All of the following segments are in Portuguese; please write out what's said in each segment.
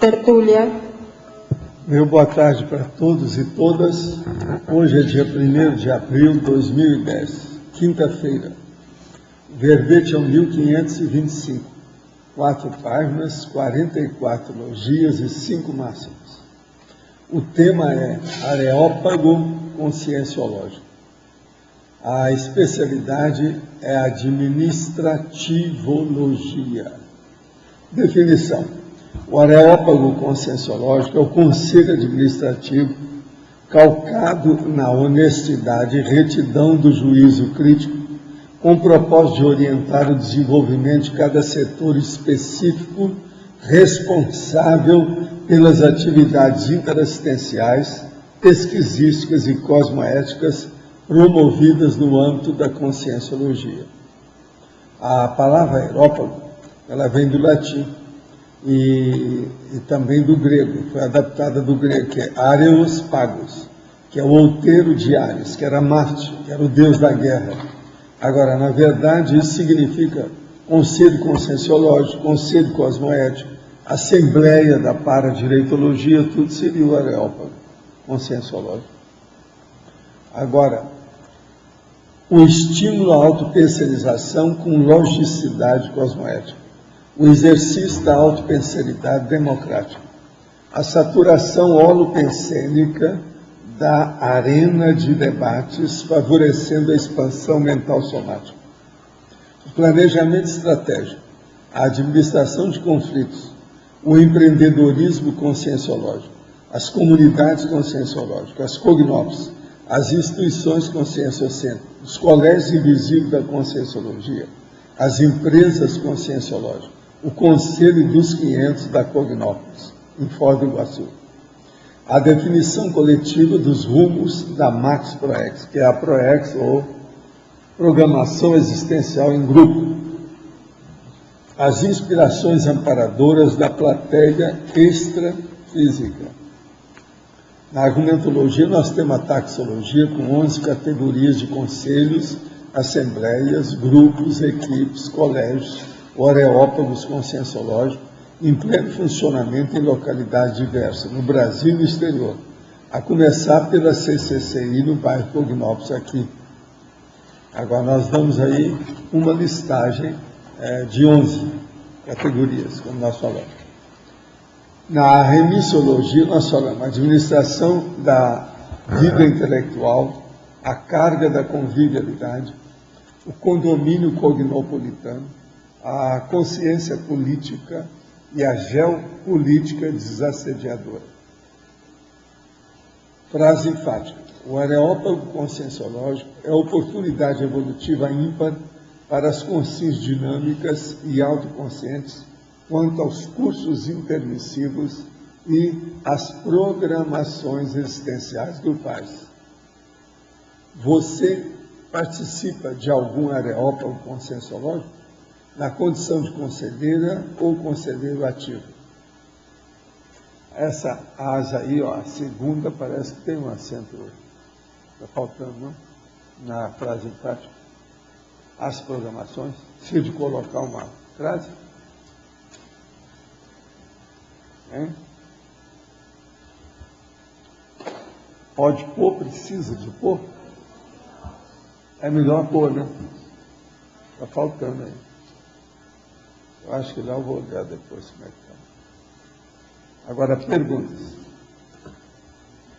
tertúlia. Meu boa tarde para todos e todas. Hoje é dia 1º de abril de 2010, quinta-feira. Verbete é o 1525, 4 páginas, 44 logias e 5 máximas. O tema é Areópago conscienciológico. A especialidade é administrativologia. Definição. O Areópago conscienciológico é o conselho administrativo calcado na honestidade e retidão do juízo crítico, com o propósito de orientar o desenvolvimento de cada setor específico responsável pelas atividades interassistenciais, pesquisísticas e cosmoéticas promovidas no âmbito da conscienciologia. A palavra areópago, ela vem do latim e também do grego, foi adaptada do grego, que é Areos Pagos, que é o outeiro de Ares, que era Marte, que era o deus da guerra. Agora, na verdade, isso significa conselho conscienciológico, conselho cosmoético, assembleia da paradireitologia, tudo seria o areópago conscienciológico. Agora, o estímulo à autopenserização com logicidade cosmoética, o exercício da autopenseridade democrática, a saturação holopensênica da arena de debates, favorecendo a expansão mental somática, o planejamento estratégico, a administração de conflitos, o empreendedorismo conscienciológico, as comunidades conscienciológicas, as cognopes, as instituições conscienciocêntricas, os colégios invisíveis da conscienciologia, as empresas conscienciológicas, o Conselho dos 500 da Cognópolis, em Foz do Iguaçu. A definição coletiva dos rumos da Max Proex, que é a Proex, ou Programação Existencial em Grupo. As inspirações amparadoras da plateia extrafísica. Na argumentologia, nós temos a taxologia com 11 categorias de conselhos, assembleias, grupos, equipes, colégios, areópagos conscienciológicos, em pleno funcionamento em localidades diversas, no Brasil e no exterior, a começar pela CCCI no bairro Cognópolis, aqui. Agora, nós damos aí uma listagem de 11 categorias, como nós falamos. Na remissiologia, nós falamos administração da vida intelectual, a carga da convivialidade, o condomínio cognopolitano, a consciência política e a geopolítica desassediadora. Frase enfática. O areópago conscienciológico é a oportunidade evolutiva ímpar para as consciências dinâmicas e autoconscientes quanto aos cursos intermissivos e às programações existenciais grupais. Você participa de algum areópago conscienciológico? Na condição de conselheira ou conselheiro ativo. Essa asa aí, ó, a segunda, parece que tem um acento, está faltando, não? Na frase enfática. As programações, se de colocar uma frase. Hein? Pode pôr, precisa de pôr? É melhor pôr, né? Está faltando aí. Eu acho que lá eu vou olhar depois como é que está. Agora, perguntas.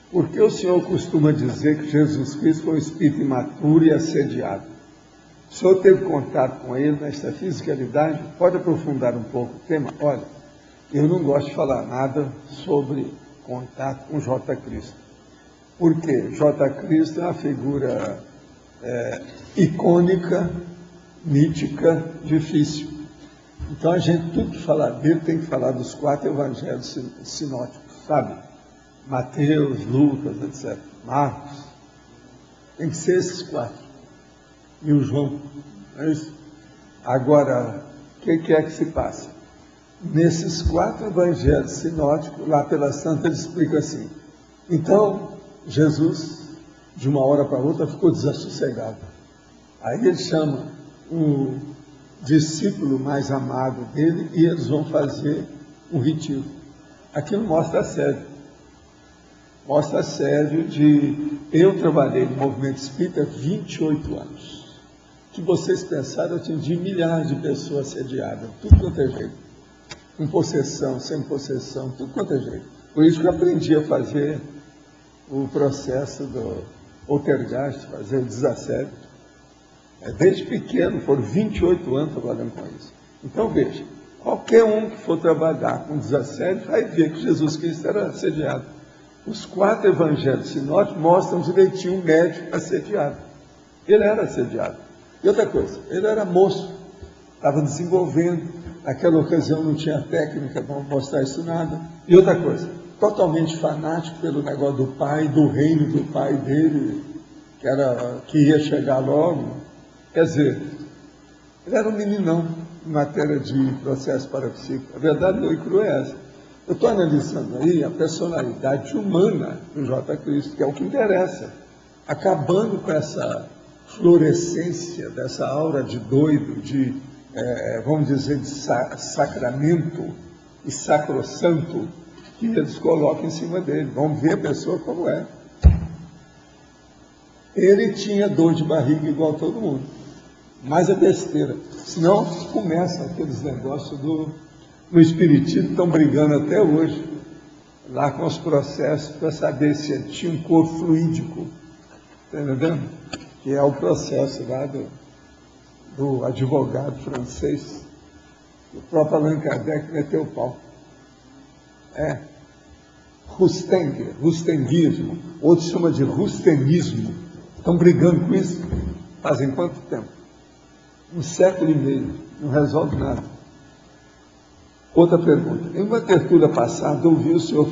Por que o senhor costuma dizer que Jesus Cristo foi um espírito imaturo e assediado? O senhor teve contato com ele nesta fisicalidade? Pode aprofundar um pouco o tema? Olha, eu não gosto de falar nada sobre contato com J. Cristo. Por quê? J. Cristo é uma figura icônica, mítica, difícil. Então, a gente, tudo que falar dele, tem que falar dos 4 evangelhos sinóticos, sabe? Mateus, Lucas, etc. Marcos. Tem que ser esses 4. E o João. Não é isso? Agora, o que é que se passa? Nesses 4 evangelhos sinóticos, lá pela Santa, ele explica assim. Então, Jesus, de uma hora para outra, ficou desassossegado. Aí ele chama o discípulo mais amado dele e eles vão fazer um retiro. Aquilo mostra assédio. Mostra assédio de... Eu trabalhei no movimento espírita há 28 anos. Que vocês pensaram, eu atendi milhares de pessoas assediadas, tudo quanto é jeito. Com possessão, sem possessão, tudo quanto é jeito. Por isso que eu aprendi a fazer o processo do poltergeist, fazer o desassédio. Desde pequeno, foram 28 anos trabalhando com isso. Então, veja, qualquer um que for trabalhar com desassédio vai ver que Jesus Cristo era assediado. Os 4 evangelhos sinóticos mostram direitinho um médico assediado. Ele era assediado. E outra coisa, ele era moço, estava desenvolvendo, naquela ocasião não tinha técnica para mostrar isso nada. E outra coisa, totalmente fanático pelo negócio do pai, do reino do pai dele, que ia chegar logo. Quer dizer, ele era um meninão em matéria de processo parapsíquico. A verdade nua e crua é essa. Eu estou analisando aí a personalidade humana do J. Cristo, que é o que interessa, acabando com essa fluorescência, dessa aura de doido, de, vamos dizer, de sacramento e sacrossanto, que eles colocam em cima dele. Vamos ver a pessoa como é. Ele tinha dor de barriga igual todo mundo, mas é besteira. Senão começa aqueles negócios no espiritismo, estão brigando até hoje, lá com os processos, para saber se tinha um corpo fluídico, está entendendo? Que é o processo lá do advogado francês, o próprio Allan Kardec meteu o pau. Rustenguismo, outros chamam de rustenismo. Estão brigando com isso? Fazem quanto tempo? 1 século e meio, não resolve nada. Outra pergunta. Em uma tertúlia passada, ouvi o senhor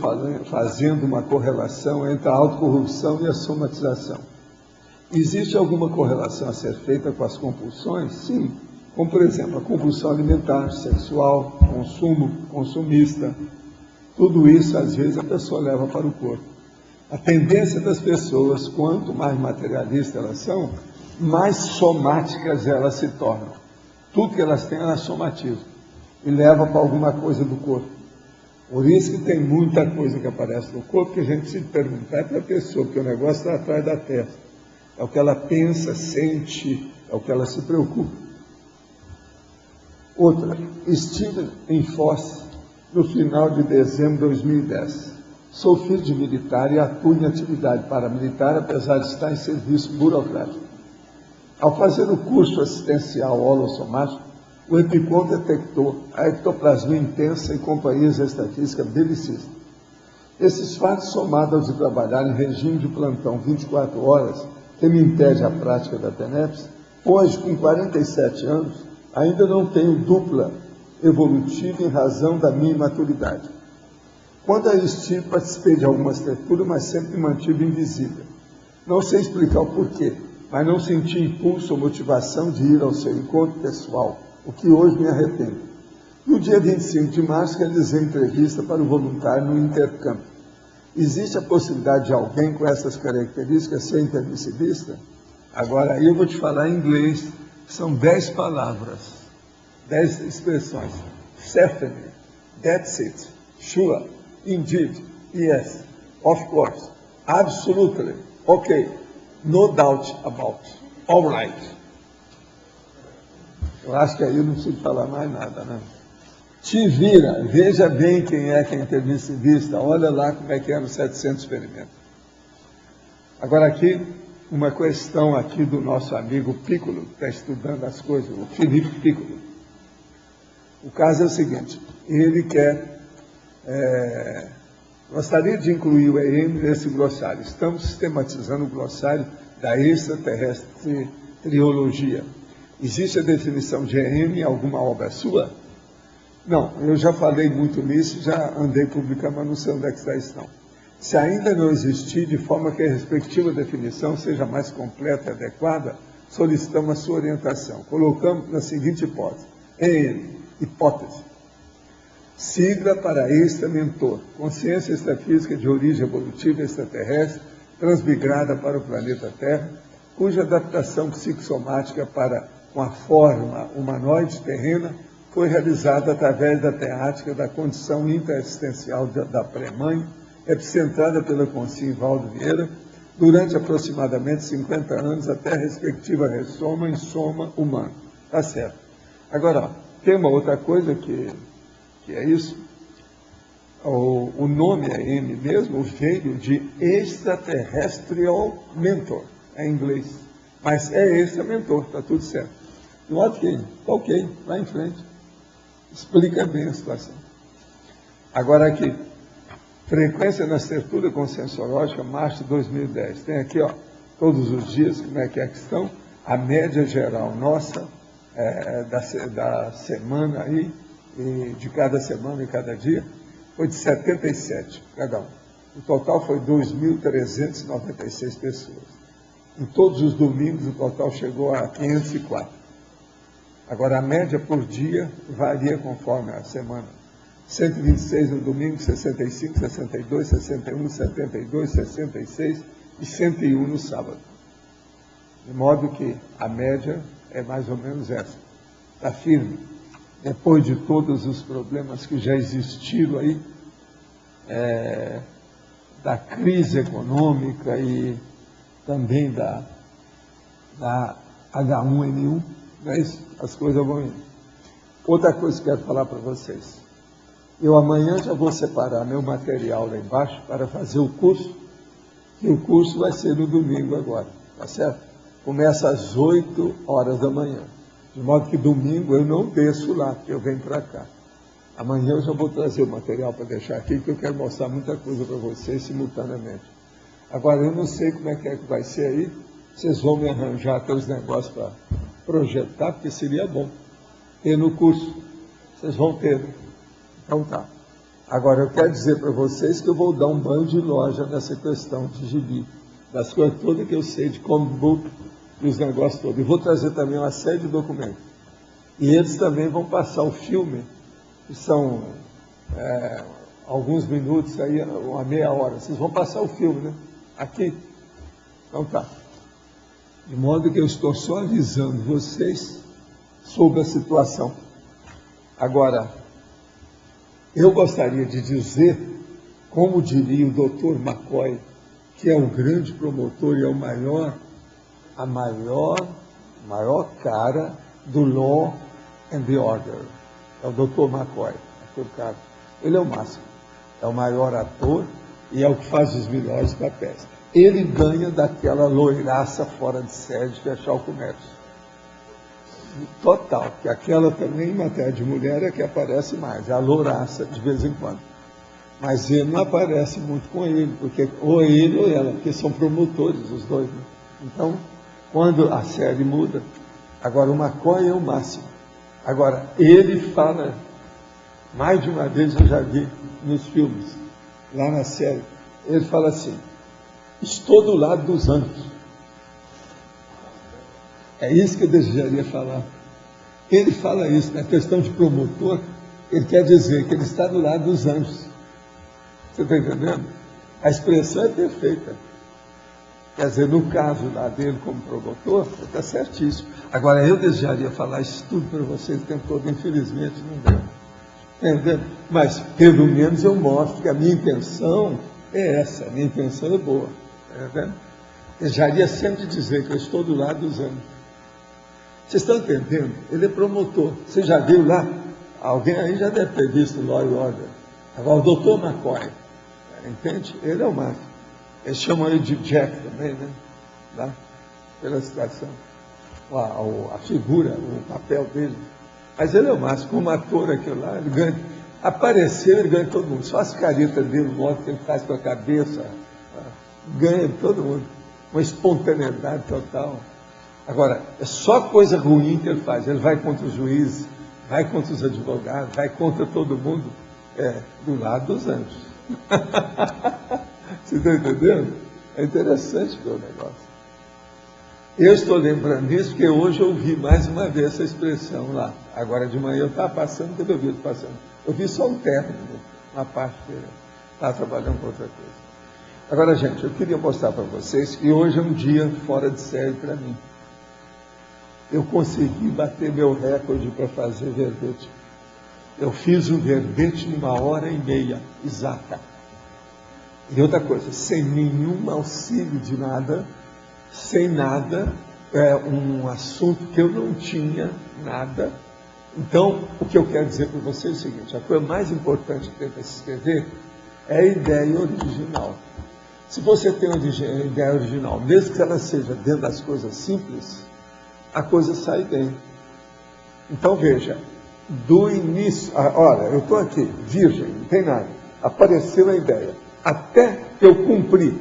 fazendo uma correlação entre a autocorrupção e a somatização. Existe alguma correlação a ser feita com as compulsões? Sim. Como, por exemplo, a compulsão alimentar, sexual, consumo, consumista. Tudo isso, às vezes, a pessoa leva para o corpo. A tendência das pessoas, quanto mais materialistas elas são, mais somáticas elas se tornam. Tudo que elas têm, elas somatizam e leva para alguma coisa do corpo. Por isso que tem muita coisa que aparece no corpo que a gente se pergunta, é para a pessoa, porque o negócio está atrás da testa. É o que ela pensa, sente, é o que ela se preocupa. Outra, estive em Foz no final de dezembro de 2010. Sou filho de militar e atuo em atividade paramilitar, apesar de estar em serviço burocrático. Ao fazer o curso assistencial holossomático, o EPICOM detectou a ectoplasmia intensa e companhia estatística belicista. Esses fatos, somados aos de trabalhar em regime de plantão 24 horas, que me impede a prática da TENEPS, hoje, com 47 anos, ainda não tenho dupla evolutiva em razão da minha imaturidade. Quando a estive, participei de algumas tertúlias, mas sempre me mantive invisível. Não sei explicar o porquê, mas não senti impulso ou motivação de ir ao seu encontro pessoal, o que hoje me arrependo. No dia 25 de março, realizei entrevista para o voluntário no intercâmbio. Existe a possibilidade de alguém com essas características ser intermissivista? Agora, aí eu vou te falar em inglês, são 10 palavras, 10 expressões. Certainly, that's it, sure, indeed, yes, of course, absolutely, okay, no doubt about, all right. Eu acho que aí eu não preciso falar mais nada, né? Te vira, veja bem quem é intermissivista, olha lá como é que eram os 700 experimentos. Agora aqui, uma questão aqui do nosso amigo Piccolo, que está estudando as coisas, o Felipe Piccolo. O caso é o seguinte, ele gostaria de incluir o EM nesse glossário. Estamos sistematizando o glossário da extraterrestre triologia. Existe a definição de EM em alguma obra sua? Não, eu já falei muito nisso, já andei publicando, mas não sei onde é que está isso não. Se ainda não existir, de forma que a respectiva definição seja mais completa e adequada, solicitamos a sua orientação. Colocamos na seguinte hipótese. EM, hipótese. Sigla para extra-mentor, consciência extrafísica de origem evolutiva extraterrestre, transmigrada para o planeta Terra, cuja adaptação psicossomática com a forma humanoide terrena foi realizada através da temática da condição interassistencial da pré-mãe, epicentrada pela Consim Valdo Vieira, durante aproximadamente 50 anos, até a respectiva ressoma em soma humana. Tá certo. Agora, tem uma outra coisa que é isso. O nome é M mesmo, veio de extraterrestrial mentor, é em inglês. Mas é extra mentor, está tudo certo. De modo que, ok, vai em frente. Explica bem a situação. Agora aqui, frequência na estrutura conscienciológica, março de 2010. Tem aqui, ó, todos os dias, como é que estão, a média geral nossa, da semana aí, e de cada semana e cada dia, foi de 77 cada um. O total foi 2.396 pessoas. Em todos os domingos, o total chegou a 504. Agora, a média por dia varia conforme a semana. 126 no domingo, 65, 62, 61, 72, 66 e 101 no sábado. De modo que a média é mais ou menos essa. Está firme. Depois de todos os problemas que já existiram aí, da crise econômica e também da H1N1, não é isso? As coisas vão indo. Outra coisa que eu quero falar para vocês. Eu amanhã já vou separar meu material lá embaixo para fazer o curso, e o curso vai ser no domingo agora, tá certo? Começa às 8 horas da manhã. De modo que domingo eu não desço lá, porque eu venho para cá. Amanhã eu já vou trazer o material para deixar aqui, porque eu quero mostrar muita coisa para vocês simultaneamente. Agora, eu não sei como é que vai ser aí. Vocês vão me arranjar aqueles negócios para projetar, porque seria bom ter no curso. Vocês vão ter, né? Então tá. Agora, eu quero dizer para vocês que eu vou dar um banho de loja nessa questão de gibi, das coisas todas que eu sei de comic book e os negócios todos. E vou trazer também uma série de documentos. E eles também vão passar o filme, que são alguns minutos, aí, uma meia hora. Vocês vão passar o filme, né? Aqui. Então tá. De modo que eu estou só avisando vocês sobre a situação. Agora, eu gostaria de dizer, como diria o Dr. McCoy, que é o grande promotor e é a maior cara do Law and the Order. É o Dr. McCoy, aquele cara. Ele é o máximo. É o maior ator e é o que faz os melhores papéis. Ele ganha daquela loiraça fora de série de fechar o comércio. Total, que aquela também, em matéria de mulher, é que aparece mais, é a louraça de vez em quando. Mas ele não aparece muito com ele, porque ou ele ou ela, porque são promotores os dois. Né? Então, quando a série muda, agora o McCoy é o máximo. Agora, ele fala, mais de uma vez eu já vi nos filmes, lá na série, ele fala assim, estou do lado dos anjos. É isso que eu desejaria falar. Ele fala isso, na questão de promotor, ele quer dizer que ele está do lado dos anjos. Você está entendendo? A expressão é perfeita. Quer dizer, no caso lá dele como promotor, está certíssimo. Agora, eu desejaria falar isso tudo para vocês o tempo todo, infelizmente não deu. Entendeu? Mas, pelo menos, eu mostro que a minha intenção é essa, a minha intenção é boa. Entendeu? Desejaria sempre dizer que eu estou do lado dos anjos. Vocês estão entendendo? Ele é promotor. Você já viu lá? Alguém aí já deve ter visto Law and Order. Agora, o Dr. McCoy, entende? Ele é o máximo. Eles chamam ele de Jack também, né? Tá? Pela situação. A figura, o papel dele. Mas ele é o máximo. Como ator aquilo lá, ele ganha. Apareceu, ele ganha todo mundo. Só as caretas dele, o modo que ele faz com a cabeça, ganha todo mundo. Uma espontaneidade total. Agora, é só coisa ruim que ele faz. Ele vai contra os juízes, vai contra os advogados, vai contra todo mundo. Do lado dos anjos. Você está entendendo? É interessante ver o negócio. Eu estou lembrando isso porque hoje eu ouvi mais uma vez essa expressão lá. Agora de manhã eu estava passando, quando eu vi passando. Eu vi só um termo, uma parte que estava trabalhando com outra coisa. Agora, gente, eu queria mostrar para vocês que hoje é um dia fora de série para mim. Eu consegui bater meu recorde para fazer verbete. Eu fiz um verbete em 1h30 exata. E outra coisa, sem nenhum auxílio de nada, sem nada, um assunto que eu não tinha nada. Então, o que eu quero dizer para você é o seguinte: a coisa mais importante que tem para se escrever é a ideia original. Se você tem uma ideia original, mesmo que ela seja dentro das coisas simples, a coisa sai bem. Então, veja, do início, olha, eu estou aqui, virgem, não tem nada, apareceu a ideia, até eu cumprir,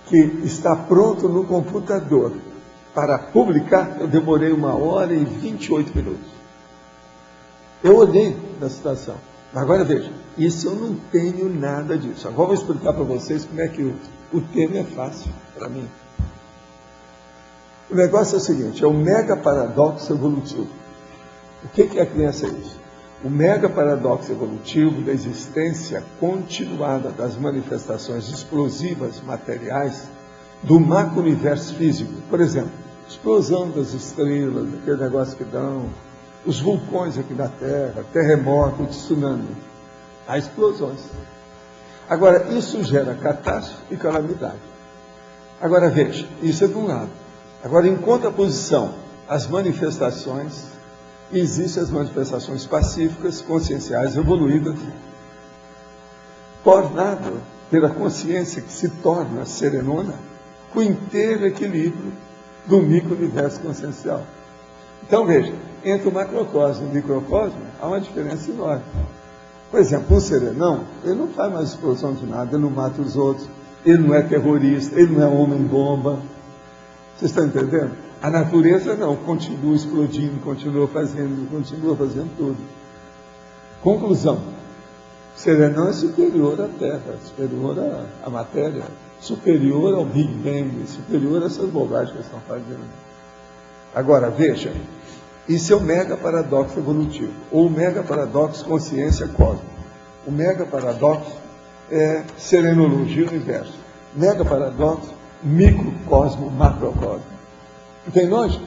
que está pronto no computador para publicar, eu demorei 1h28 minutos. Eu olhei da situação. Agora veja, isso eu não tenho nada disso. Agora vou explicar para vocês como é que o tema é fácil para mim. O negócio é o seguinte, é o mega paradoxo evolutivo. O que é a criança isso? O mega paradoxo evolutivo da existência continuada das manifestações explosivas materiais do macro-universo físico. Por exemplo, explosão das estrelas, aquele negócio que dão, os vulcões aqui na Terra, terremoto, tsunami. Há explosões. Agora, isso gera catástrofe e calamidade. Agora, veja, isso é de um lado. Agora, em contraposição às manifestações, existem as manifestações pacíficas, conscienciais, evoluídas, tornado pela consciência que se torna serenona, com o inteiro equilíbrio do micro-universo consciencial. Então, veja, entre o macrocosmo e o microcosmo, há uma diferença enorme. Por exemplo, um serenão, ele não faz mais explosão de nada, ele não mata os outros, ele não é terrorista, ele não é homem-bomba. Vocês estão entendendo? A natureza não, continua explodindo, continua fazendo tudo. Conclusão, o serenão é superior à Terra, superior à matéria, superior ao Big Bang, superior a essas bobagens que eles estão fazendo. Agora, veja, isso é o mega paradoxo evolutivo, ou o mega paradoxo consciência cósmica. O mega paradoxo é serenologia universo. Mega paradoxo, microcosmo, macrocosmo. Tem lógica?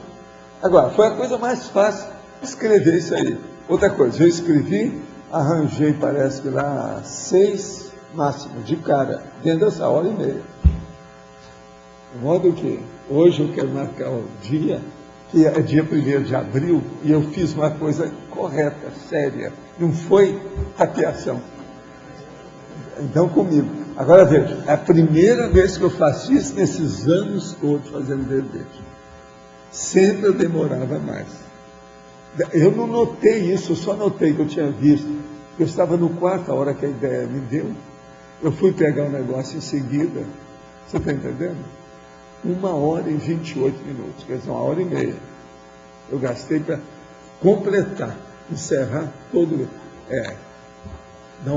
Agora, foi a coisa mais fácil escrever isso aí. Outra coisa, eu escrevi, arranjei, parece que lá, 6 máximos de cara, dentro dessa 1h30. De modo que hoje eu quero marcar o dia, que é dia 1º de abril, e eu fiz uma coisa correta, séria. Não foi tapeação. Então, comigo. Agora veja, é a primeira vez que eu faço isso nesses anos todos fazendo verbete. Sempre eu demorava mais. Eu não notei isso, eu só notei que eu tinha visto. Eu estava no quarto, a hora que a ideia me deu. Eu fui pegar o negócio em seguida. Você está entendendo? 1h28 minutos, quer dizer, 1h30. Eu gastei para completar, encerrar todo. Dá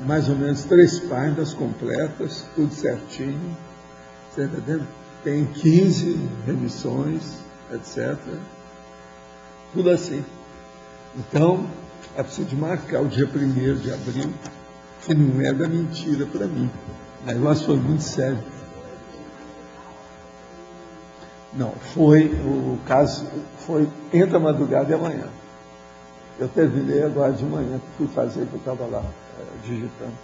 mais ou menos 3 páginas completas, tudo certinho. Você está entendendo? Tem 15 remissões, etc. Tudo assim. Então, é preciso marcar o dia 1º de abril, que não é da mentira para mim. O negócio foi muito sério. Não, o caso foi entre a madrugada e amanhã. Eu terminei agora de manhã, fui fazer, que eu estava lá digitando.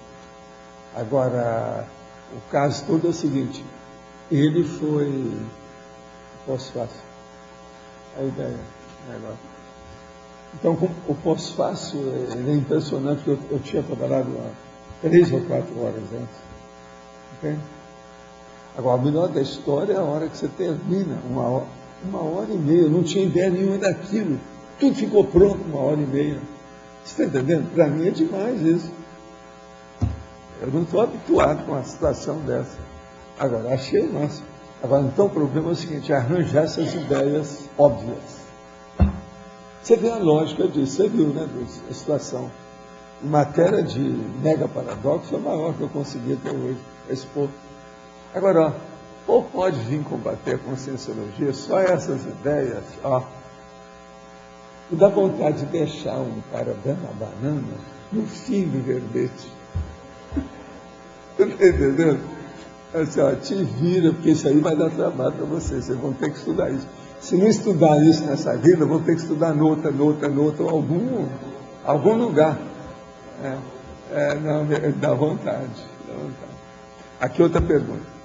Agora, o caso todo é o seguinte, ele foi pós-fácil. A ideia, o negócio. Então, o pós-fácil é impressionante, porque eu tinha trabalhado lá 3 ou 4 horas antes. Entende? Agora, o melhor da história é a hora que você termina, 1h30, eu não tinha ideia nenhuma daquilo. Tudo ficou pronto 1h30. Você está entendendo? Para mim é demais isso. Eu não estou habituado com uma situação dessa. Agora, achei o máximo. Agora, então, o problema é o seguinte, é arranjar essas ideias óbvias. Você vê a lógica disso, você viu, né, a situação. Em matéria de mega paradoxo, é o maior que eu consegui até hoje, expor. Agora, ou pode vir combater a conscienciologia, só essas ideias, e dá vontade de deixar um cara dando a banana no fim do verbete. Você está entendendo? Assim, te vira, porque isso aí vai dar trabalho para vocês vão ter que estudar isso. Se não estudar isso nessa vida, vão ter que estudar noutra, ou algum Algum lugar. Não, dá vontade. Aqui outra pergunta.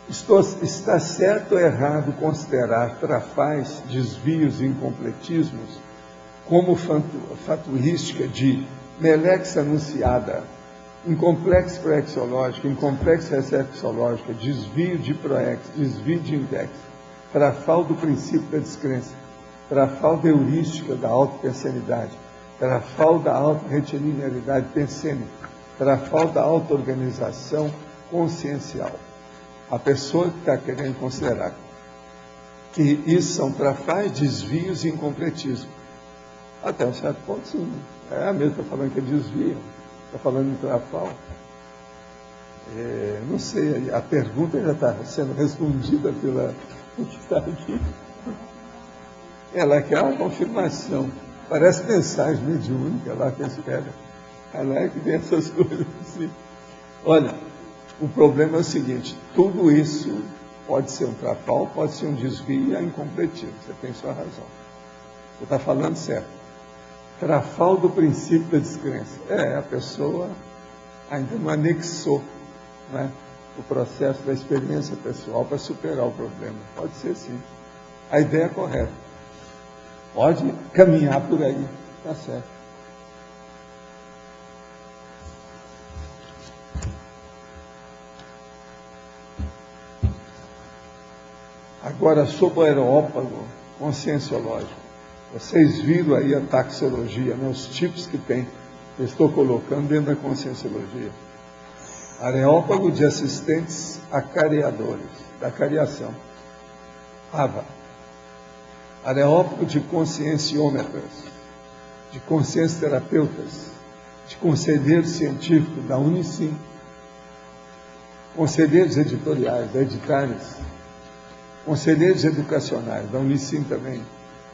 Está certo ou errado considerar trafais, desvios e incompletismos como fatuística de melex anunciada, incomplexo proexológica, incomplexo recepsológica, desvio de proex, desvio de index, trafal do princípio da descrença, trafal da heurística da autopensenidade, trafal da autorretilinearidade pensênica, trafal da auto-organização consciencial. A pessoa que está querendo considerar que isso são trafais, desvios e incompletismo. Até um certo ponto, sim. A mesma está falando que é desvio, está falando em trafal. Não sei, a pergunta já está sendo respondida pela que está aqui. Ela quer uma confirmação. Parece mensagem mediúnica lá que espera. Ela é que vem essas coisas assim. Olha, o problema é o seguinte: tudo isso pode ser um trafal, pode ser um desvio e é incompletismo. Você tem sua razão. Você está falando certo. Trafal do princípio da descrença. A pessoa ainda não anexou, né, o processo da experiência pessoal para superar o problema. Pode ser sim. A ideia é correta. Pode caminhar por aí. Está certo. Agora, sobre o areópago conscienciológico. Vocês viram aí a taxologia, né, os tipos que tem. Eu estou colocando dentro da conscienciologia. Areópago de assistentes acareadores, da cariação. Ava. Areópago de conscienciômetras, de consciência terapeutas, de conselheiros científicos da Unicim, conselheiros editoriais, da Editares, conselheiros educacionais, da Unicim também,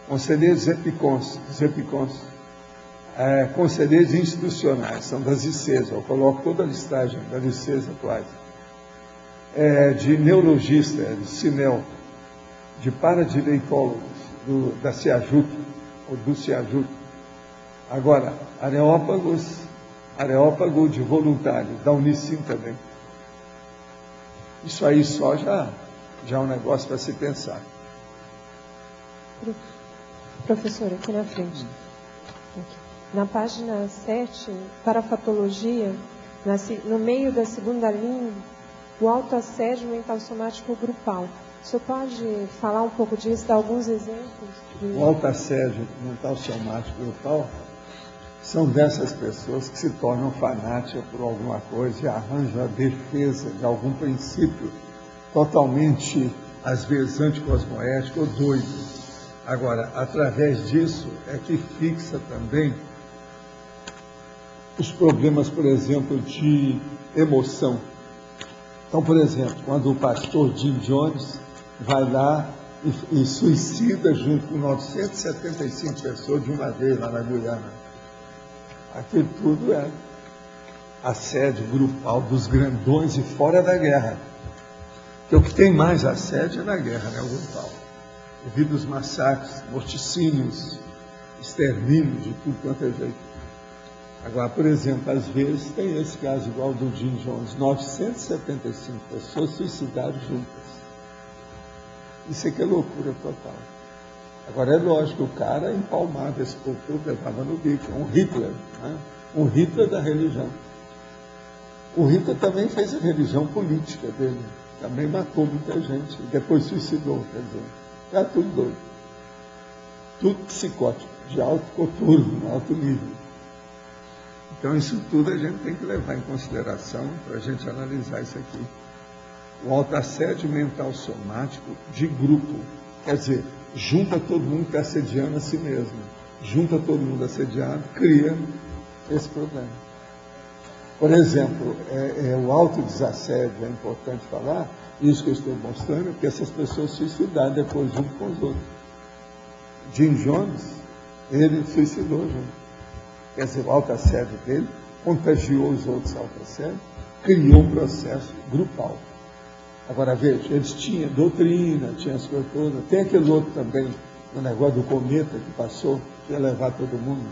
conselheiros epicons, conselheiros institucionais, são das ICES, eu coloco toda a listagem das ICES atuais, de neurologista, de CINEL, de paradireitólogos, da CIAJUC, ou do CIAJUC. Agora, areópago de voluntários, da Unicim também. Isso aí só já é um negócio para se pensar. Professor, aqui na frente. Aqui. Na página 7, para a fatologia, no meio da segunda linha, o autoassédio mental somático grupal. O senhor pode falar um pouco disso, dar alguns exemplos? O autoassédio mental somático grupal são dessas pessoas que se tornam fanáticas por alguma coisa e arranjam a defesa de algum princípio totalmente, às vezes, anticosmoético ou doido. Agora, através disso é que fixa também os problemas, por exemplo, de emoção. Então, por exemplo, quando o pastor Jim Jones vai lá e suicida junto com 975 pessoas de uma vez lá na Guiana. Aquilo tudo é assédio grupal dos grandões e fora da guerra. Porque o que tem mais assédio é na guerra, né, o grupal. Devido aos massacres, morticínios, extermínios de tudo quanto é jeito. Agora, por exemplo, às vezes tem esse caso igual do Jim Jones, 975 pessoas suicidaram juntas. Isso é que é loucura total. Agora, é lógico, o cara empalmava esse povo, levava no bico, um Hitler, né? Um Hitler da religião. O Hitler também fez a religião política dele, também matou muita gente, e depois suicidou, quer dizer, está tudo doido. Tudo psicótico, de alto coturno, alto nível. Então, isso tudo a gente tem que levar em consideração para a gente analisar isso aqui. O autoassédio mental somático de grupo, quer dizer, junta todo mundo que está assediando a si mesmo, junta todo mundo assediado, cria esse problema. Por exemplo, o autodesassédio, é importante falar, isso que eu estou mostrando, porque essas pessoas suicidaram depois junto com os outros. Jim Jones, ele suicidou junto. Quer dizer, o autoassédio dele contagiou os outros autoassédio, criou um processo grupal. Agora, veja, eles tinham doutrina, tinham as coisas todas. Tem aquele outro também, o negócio do cometa que passou, que ia levar todo mundo.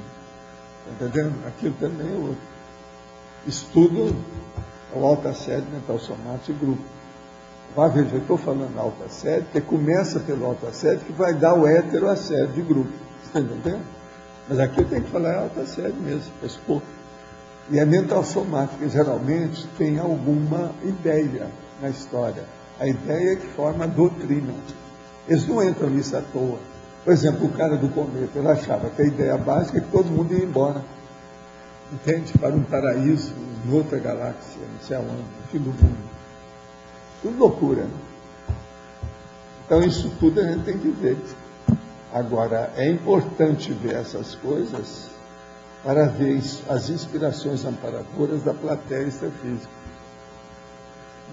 Está entendendo? Aquilo também é outro. Estudo o autoassédio mental somático e grupo. Mas veja, eu estou falando autoassédio, porque começa pelo autoassédio que vai dar o heteroassédio de grupo. Está entendendo? Mas aqui eu tenho que falar autoassédio mesmo, para expor. E a mental somática geralmente tem alguma ideia na história. A ideia que forma a doutrina. Eles não entram nisso à toa. Por exemplo, o cara do cometa, ele achava que a ideia básica é que todo mundo ia embora. Entende? Para um paraíso, em outra galáxia, não sei aonde, no fim do mundo. Tudo loucura, né? Então isso tudo a gente tem que ver. Agora, é importante ver essas coisas para ver as inspirações amparadoras da plateia extrafísica.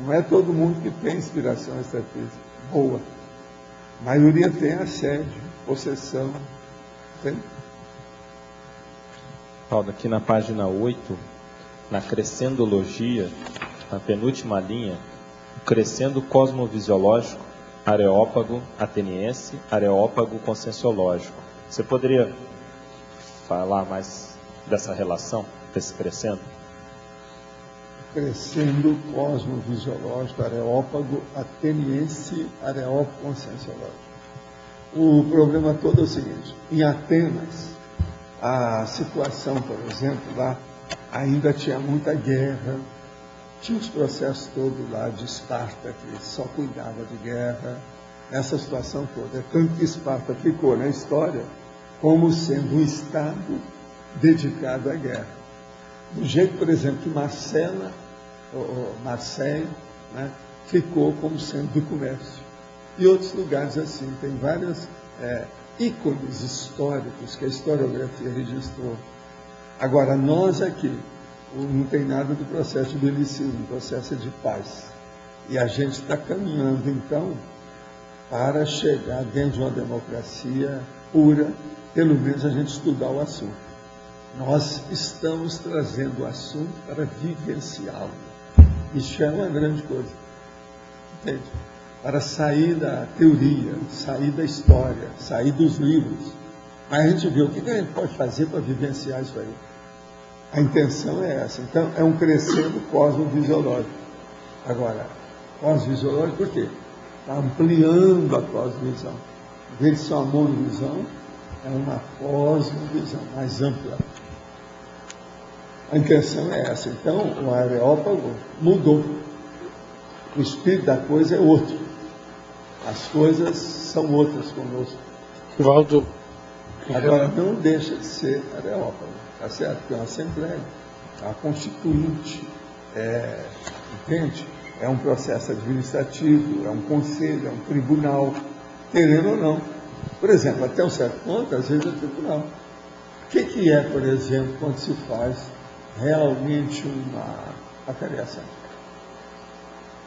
Não é todo mundo que tem inspiração extrafísica boa. A maioria tem assédio, possessão. Entende? Paulo, aqui na página 8, na Crescendologia, na penúltima linha, o crescendo cosmovisiológico, Areópago ateniense, Areópago conscienciológico. Você poderia falar mais dessa relação, desse crescendo? Crescendo cosmovisiológico, Areópago ateniense, Areópago conscienciológico. O problema todo é o seguinte: em Atenas, a situação, por exemplo, lá ainda tinha muita guerra, tinha os processos todos lá de Esparta, que só cuidava de guerra, essa situação toda. É tanto que Esparta ficou na história como sendo um Estado dedicado à guerra. Do jeito, por exemplo, que Marseille, né, ficou como centro do comércio. E outros lugares assim, tem vários ícones históricos que a historiografia registrou. Agora, nós aqui, não tem nada do processo de belicismo, o processo é de paz. E a gente está caminhando, então, para chegar dentro de uma democracia pura, pelo menos a gente estudar o assunto. Nós estamos trazendo o assunto para vivenciá-lo. Isso é uma grande coisa. Entende? Para sair da teoria, sair da história, sair dos livros. Mas a gente vê o que a gente pode fazer para vivenciar isso aí. A intenção é essa. Então, é um crescendo cosmovisiológico. Agora, cosmovisiológico por quê? Está ampliando a cosmovisão. Em vez de ser uma monovisão, é uma cosmovisão mais ampla. A intenção é essa. Então, o Areópago mudou. O espírito da coisa é outro. As coisas são outras conosco. Valdo. Agora, não deixa de ser Areópago. Está certo? Porque é uma assembleia, é uma constituinte, entende? É um processo administrativo, é um conselho, é um tribunal, querendo ou não. Por exemplo, até um certo ponto, às vezes é tribunal. O que é, por exemplo, quando se faz realmente uma avaliação?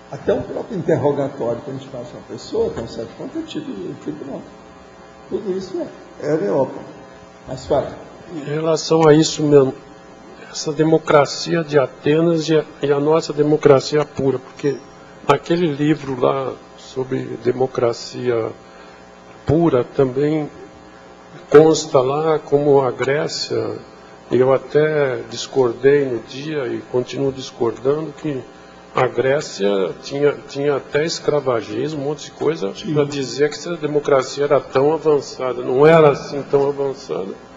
Até o próprio interrogatório que a gente faz com a pessoa, até um certo ponto, é tipo de tribunal. Tudo isso é Areópago. Mas fala. Em relação a isso mesmo, essa democracia de Atenas e a nossa democracia pura, porque naquele livro lá sobre democracia pura também consta lá como a Grécia, eu até discordei no dia e continuo discordando, que a Grécia tinha até escravagismo, um monte de coisa, para dizer que essa democracia era tão avançada. Não era assim tão avançada.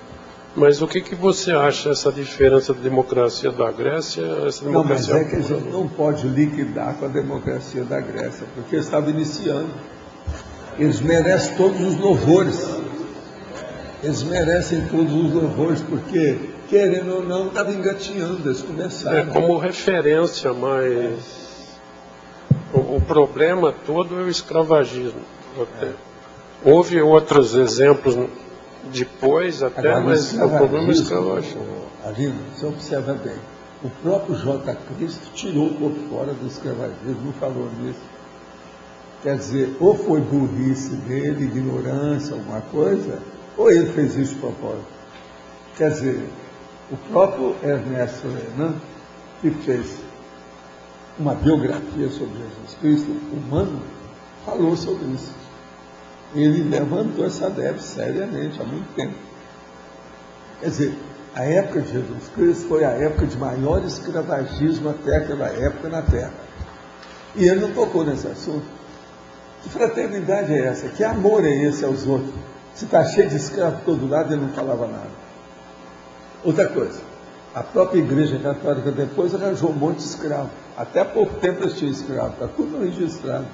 Mas o que você acha essa diferença da democracia da Grécia e essa democracia? Não, mas é que a gente não pode liquidar com a democracia da Grécia, porque estava iniciando. Eles merecem todos os louvores. Eles merecem todos os louvores, porque, querendo ou não, estava engatinhando, eles começaram. É como referência, mas o problema todo é o escravagismo. Houve outros exemplos depois até, agora, mas o problema é escravagismo. Arino, você observa bem, o próprio J. Cristo tirou o corpo fora do escravagismo, não falou nisso. Quer dizer, ou foi burrice dele, ignorância, alguma coisa, ou ele fez isso de propósito. Quer dizer, o próprio Ernesto Renan, que fez uma biografia sobre Jesus Cristo, humano, falou sobre isso. Ele levantou essa lebre seriamente há muito tempo. Quer dizer, A época de Jesus Cristo foi a época de maior escravagismo até aquela época na Terra. E ele não tocou nesse assunto. Que fraternidade é essa? Que amor é esse aos outros? Se está cheio de escravo por todo lado, ele não falava nada. Outra coisa, a própria Igreja Católica depois arranjou um monte de escravo. Até há pouco tempo eles tinham escravo, está tudo registrado.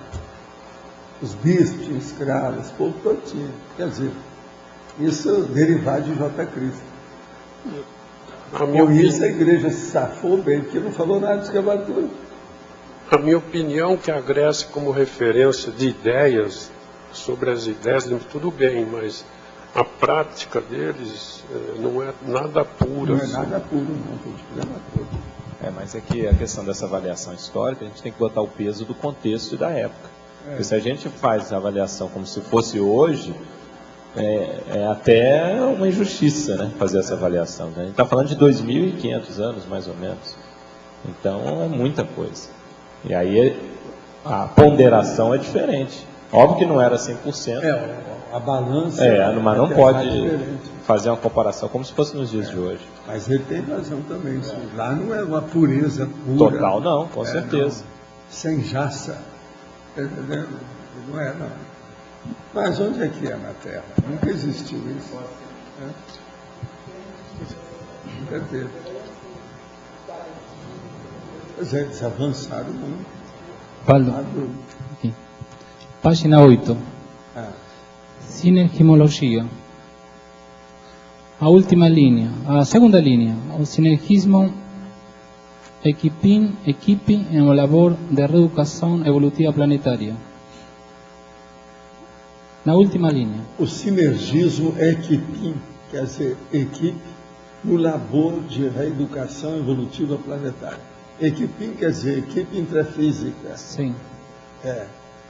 Os bispos tinham escravos, o povo todo tinha. Quer dizer, isso derivado de J. Cristo. Por isso a igreja se safou bem, porque não falou nada de escravatura. A minha opinião que a Grécia como referência de ideias, sobre as ideias, tudo bem, mas a prática deles não é nada pura. Não é nada puro, não, tem problema todo. Mas é que a questão dessa avaliação histórica, a gente tem que botar o peso do contexto e da época. Porque se a gente faz a avaliação como se fosse hoje, é até uma injustiça, né, fazer essa avaliação. Né? A gente está falando de 2.500 anos, mais ou menos. Então, é muita coisa. E aí, a ponderação é diferente. Óbvio que não era 100%. A balança... mas não pode fazer uma comparação como se fosse nos dias de hoje. Mas ele tem razão também. Lá não é uma pureza pura. Total não, com certeza. Não, sem jaça. Entendeu? Não é, não. Mas onde é que é na Terra? Nunca existiu isso. Nunca teve. Pois é, eles avançaram muito. Valdo, aqui. Página 8. Sinergimologia. A última linha, a segunda linha, o sinergismo equipe em um labor de reeducação evolutiva planetária. Na última linha. O sinergismo é equipe, quer dizer, equipe no labor de reeducação evolutiva planetária. Equipe quer dizer equipe intrafísica. Sim.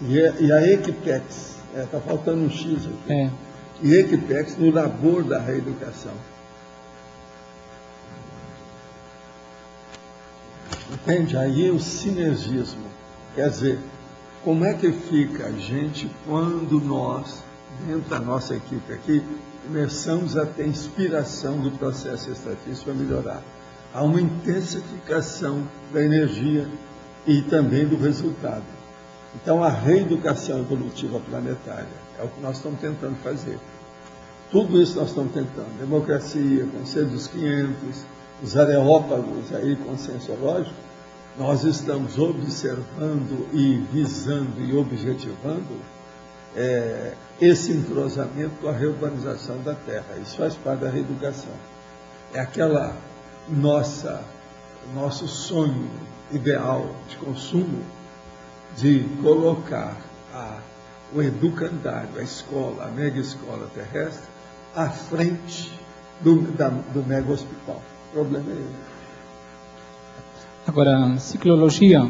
E a Equipex, está faltando um X aqui. E Equipex no labor da reeducação. Entende? Aí o sinergismo, quer dizer, como é que fica a gente quando nós, dentro da nossa equipe aqui, começamos a ter inspiração do processo extrafísico para melhorar? Há uma intensificação da energia e também do resultado. Então, a reeducação evolutiva planetária é o que nós estamos tentando fazer. Tudo isso nós estamos tentando. Democracia, Conselho dos 500, os areópagos aí conscienciológicos, nós estamos observando e visando e objetivando esse entrosamento com a reurbanização da Terra. Isso faz parte da reeducação. É aquela nosso sonho ideal de consumo de colocar o educandário, a escola, a mega escola terrestre, à frente do mega hospital. O problema é ele. Agora, ciclologia.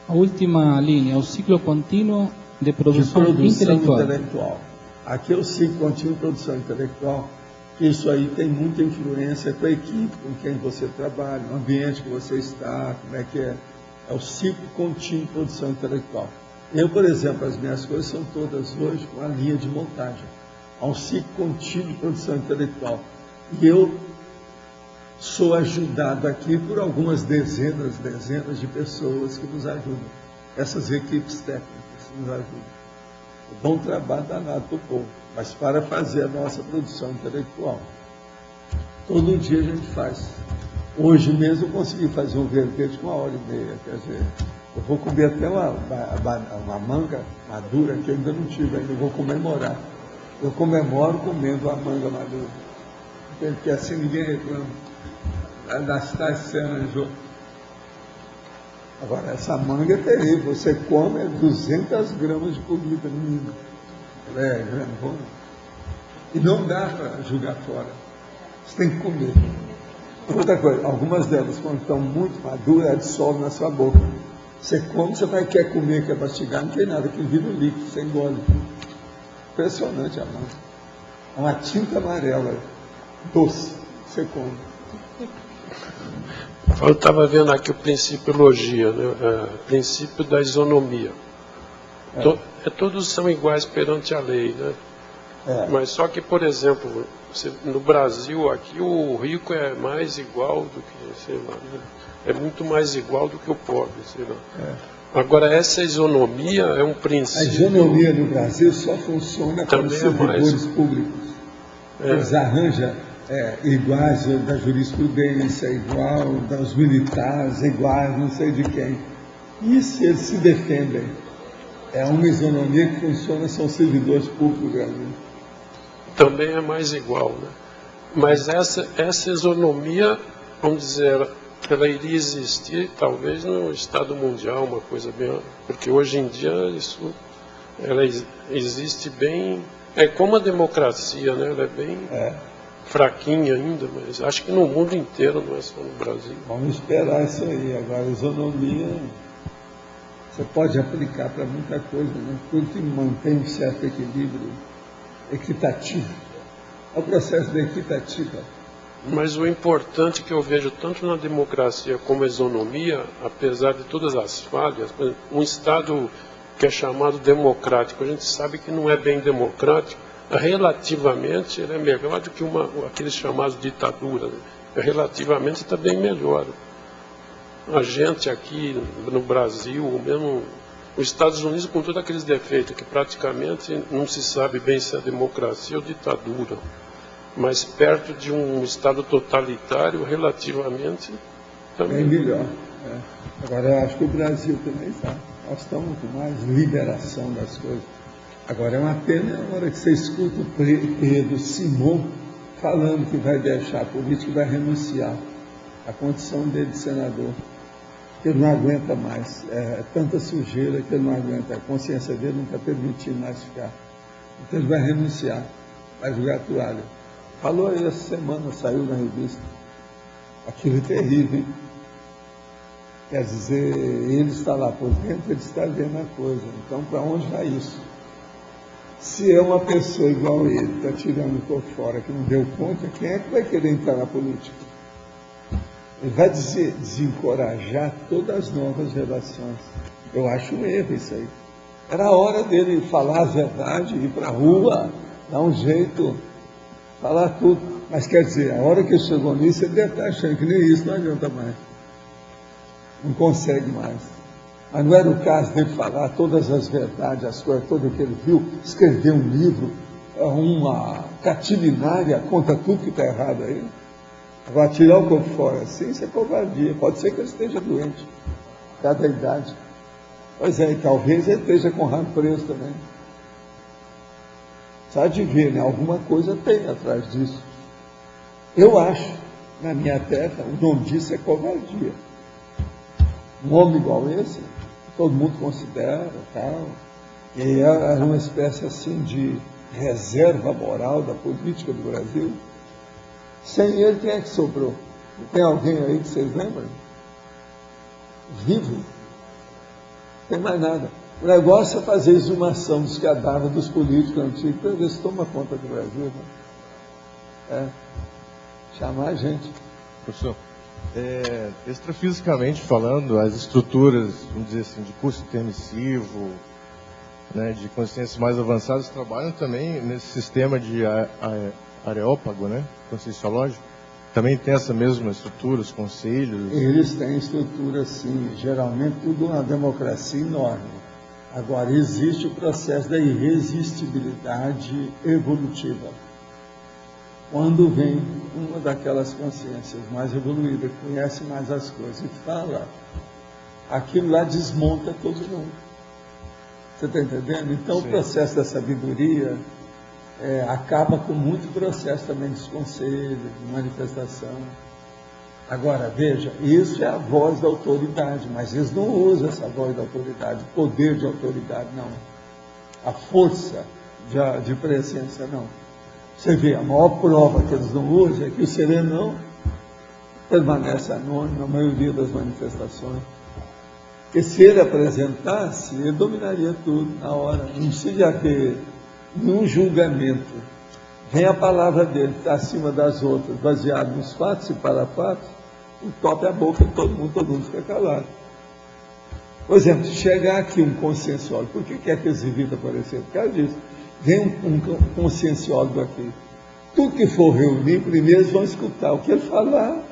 A última linha, o ciclo contínuo de produção intelectual. Aqui é o ciclo contínuo de produção intelectual. Isso aí tem muita influência com a equipe com quem você trabalha, no ambiente que você está, como é que é. É o ciclo contínuo de produção intelectual. Eu, por exemplo, as minhas coisas são todas hoje com a linha de montagem. Há um ciclo contínuo de produção intelectual. E eu sou ajudado aqui por algumas dezenas de pessoas que nos ajudam. Essas equipes técnicas que nos ajudam. O bom trabalho danado para o povo, mas para fazer a nossa produção intelectual. Todo dia a gente faz. Hoje mesmo eu consegui fazer um verbete com 1h30, quer dizer, eu vou comer até uma manga madura que eu ainda não tive, ainda vou comemorar. Eu comemoro comendo a manga madura, porque assim ninguém reclama. Das tais cenas. Agora, essa manga é terrível, você come 200 gramas de comida no mínimo. E não dá para jogar fora, você tem que comer. Outra coisa, algumas delas, quando estão muito maduras, dissolvem na sua boca. Você come, você vai quer comer, quer mastigar, não tem nada, que vira um líquido, você engole. Impressionante a manga. É uma tinta amarela, doce, você come. Eu estava vendo aqui o princípiologia, né? Princípio da isonomia. Todos são iguais perante a lei, né? Mas só que, por exemplo, no Brasil, aqui o rico é mais igual do que, sei lá, né? É muito mais igual do que o pobre, sei lá. Agora, essa isonomia é um princípio... A isonomia no Brasil só funciona para os servidores públicos. Eles arranjam iguais da jurisprudência, igual dos militares, iguais não sei de quem. Isso eles se defendem. É uma isonomia que funciona, são servidores públicos do Brasil. Também é mais igual, né? Mas essa isonomia, vamos dizer, ela iria existir talvez no Estado Mundial, uma coisa bem... Porque hoje em dia ela existe bem... É como a democracia, né? Ela é bem fraquinha ainda, mas acho que no mundo inteiro, não é só no Brasil. Vamos esperar isso aí. Agora, a isonomia... Você pode aplicar para muita coisa, né? Tudo que mantém um certo equilíbrio equitativo. É o processo da equitativa. Mas o importante que eu vejo tanto na democracia como na isonomia, apesar de todas as falhas, um Estado que é chamado democrático, a gente sabe que não é bem democrático, relativamente ele é melhor do que aqueles chamados ditadura, né? Relativamente está bem melhor. A gente aqui no Brasil, mesmo os Estados Unidos, com todos aqueles defeitos, que praticamente não se sabe bem se é democracia ou ditadura, mas perto de um Estado totalitário, relativamente, também. É melhor. Agora, eu acho que o Brasil também está. Nós estamos com mais liberação das coisas. Agora, é uma pena a hora que você escuta o Pedro Simon falando que vai deixar a política e vai renunciar à condição dele de senador. Que ele não aguenta mais. É tanta sujeira que ele não aguenta. A consciência dele não está permitindo mais ficar. Então ele vai renunciar, vai jogar a toalha. Falou aí essa semana, saiu na revista. Aquilo é terrível, hein? Quer dizer, ele está lá por dentro, ele está vendo a coisa. Então, para onde vai isso? Se é uma pessoa igual ele, está tirando por fora, que não deu conta, quem é que vai querer entrar na política? Ele vai desencorajar todas as novas gerações. Eu acho um erro isso aí. Era a hora dele falar a verdade, ir para a rua, dar um jeito, falar tudo. Mas quer dizer, a hora que ele chegou nisso, ele deve estar achando que nem isso não adianta mais. Não consegue mais. Mas não era o caso dele falar todas as verdades, as coisas todas que ele viu, escrever um livro, uma catilinária, conta tudo que está errado aí. Agora, tirar o corpo fora assim, isso é covardia. Pode ser que ele esteja doente, cada idade. Pois é, talvez ele esteja com rabo preso também. Sabe de ver, né? Alguma coisa tem atrás disso. Eu acho, na minha terra, o nome disso é covardia. Um homem igual esse, todo mundo considera, tal, e era uma espécie assim de reserva moral da política do Brasil. Sem ele, quem é que sobrou? Tem alguém aí que vocês lembram? Vivo? Não tem mais nada. O negócio é fazer exumação dos cadáveres dos políticos antigos para ver se toma conta do Brasil. Né? Chamar a gente. Professor, extrafisicamente falando, as estruturas, vamos dizer assim, de curso intermissivo, né, de consciências mais avançadas, trabalham também nesse sistema de areópago, né, conscienciológico. Também tem essa mesma estrutura, os conselhos? Eles têm estrutura, sim. Geralmente tudo uma democracia enorme. Agora, existe o processo da irresistibilidade evolutiva. Quando vem uma daquelas consciências mais evoluídas, que conhece mais as coisas e fala, aquilo lá desmonta todo mundo. Você está entendendo? Então, sim, o processo da sabedoria acaba com muito processo também de conselho, de manifestação. Agora, veja, isso é a voz da autoridade, mas eles não usam essa voz da autoridade, o poder de autoridade, não. A força de presença, não. Você vê, a maior prova que eles não usam é que o serenão permanece anônimo na maioria das manifestações. Porque se ele apresentasse, ele dominaria tudo na hora. Não precisa haver nenhum julgamento. Vem a palavra dele, que está acima das outras, baseado nos fatos e para fatos, entope a boca de todo mundo fica calado. Por exemplo, se chegar aqui um conscienciólogo, por que eles evitam aparecer? Por causa disso. Vem um conscienciólogo aqui. Tudo que for reunir, primeiro eles vão escutar o que ele falar.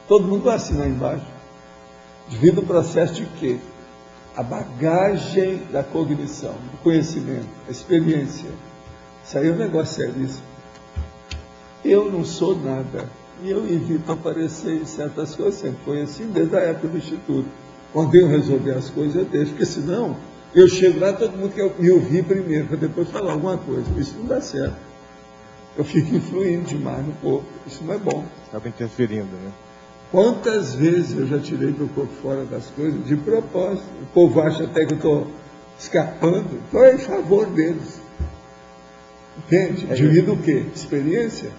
Todo mundo vai assinar embaixo. Devido ao processo de quê? A bagagem da cognição, do conhecimento, a experiência. Isso aí é um negócio seríssimo. Eu não sou nada. E eu evito aparecer em certas coisas. Sempre foi assim desde a época do Instituto. Quando eu resolver as coisas, eu deixo. Porque senão, eu chego lá, todo mundo quer me ouvir primeiro, para depois falar alguma coisa. Isso não dá certo. Eu fico influindo demais no corpo. Isso não é bom. Acaba interferindo, né? Quantas vezes eu já tirei meu corpo fora das coisas de propósito? O povo acha até que eu estou escapando. Estou em favor deles. Entende? Devido o quê? Experiência.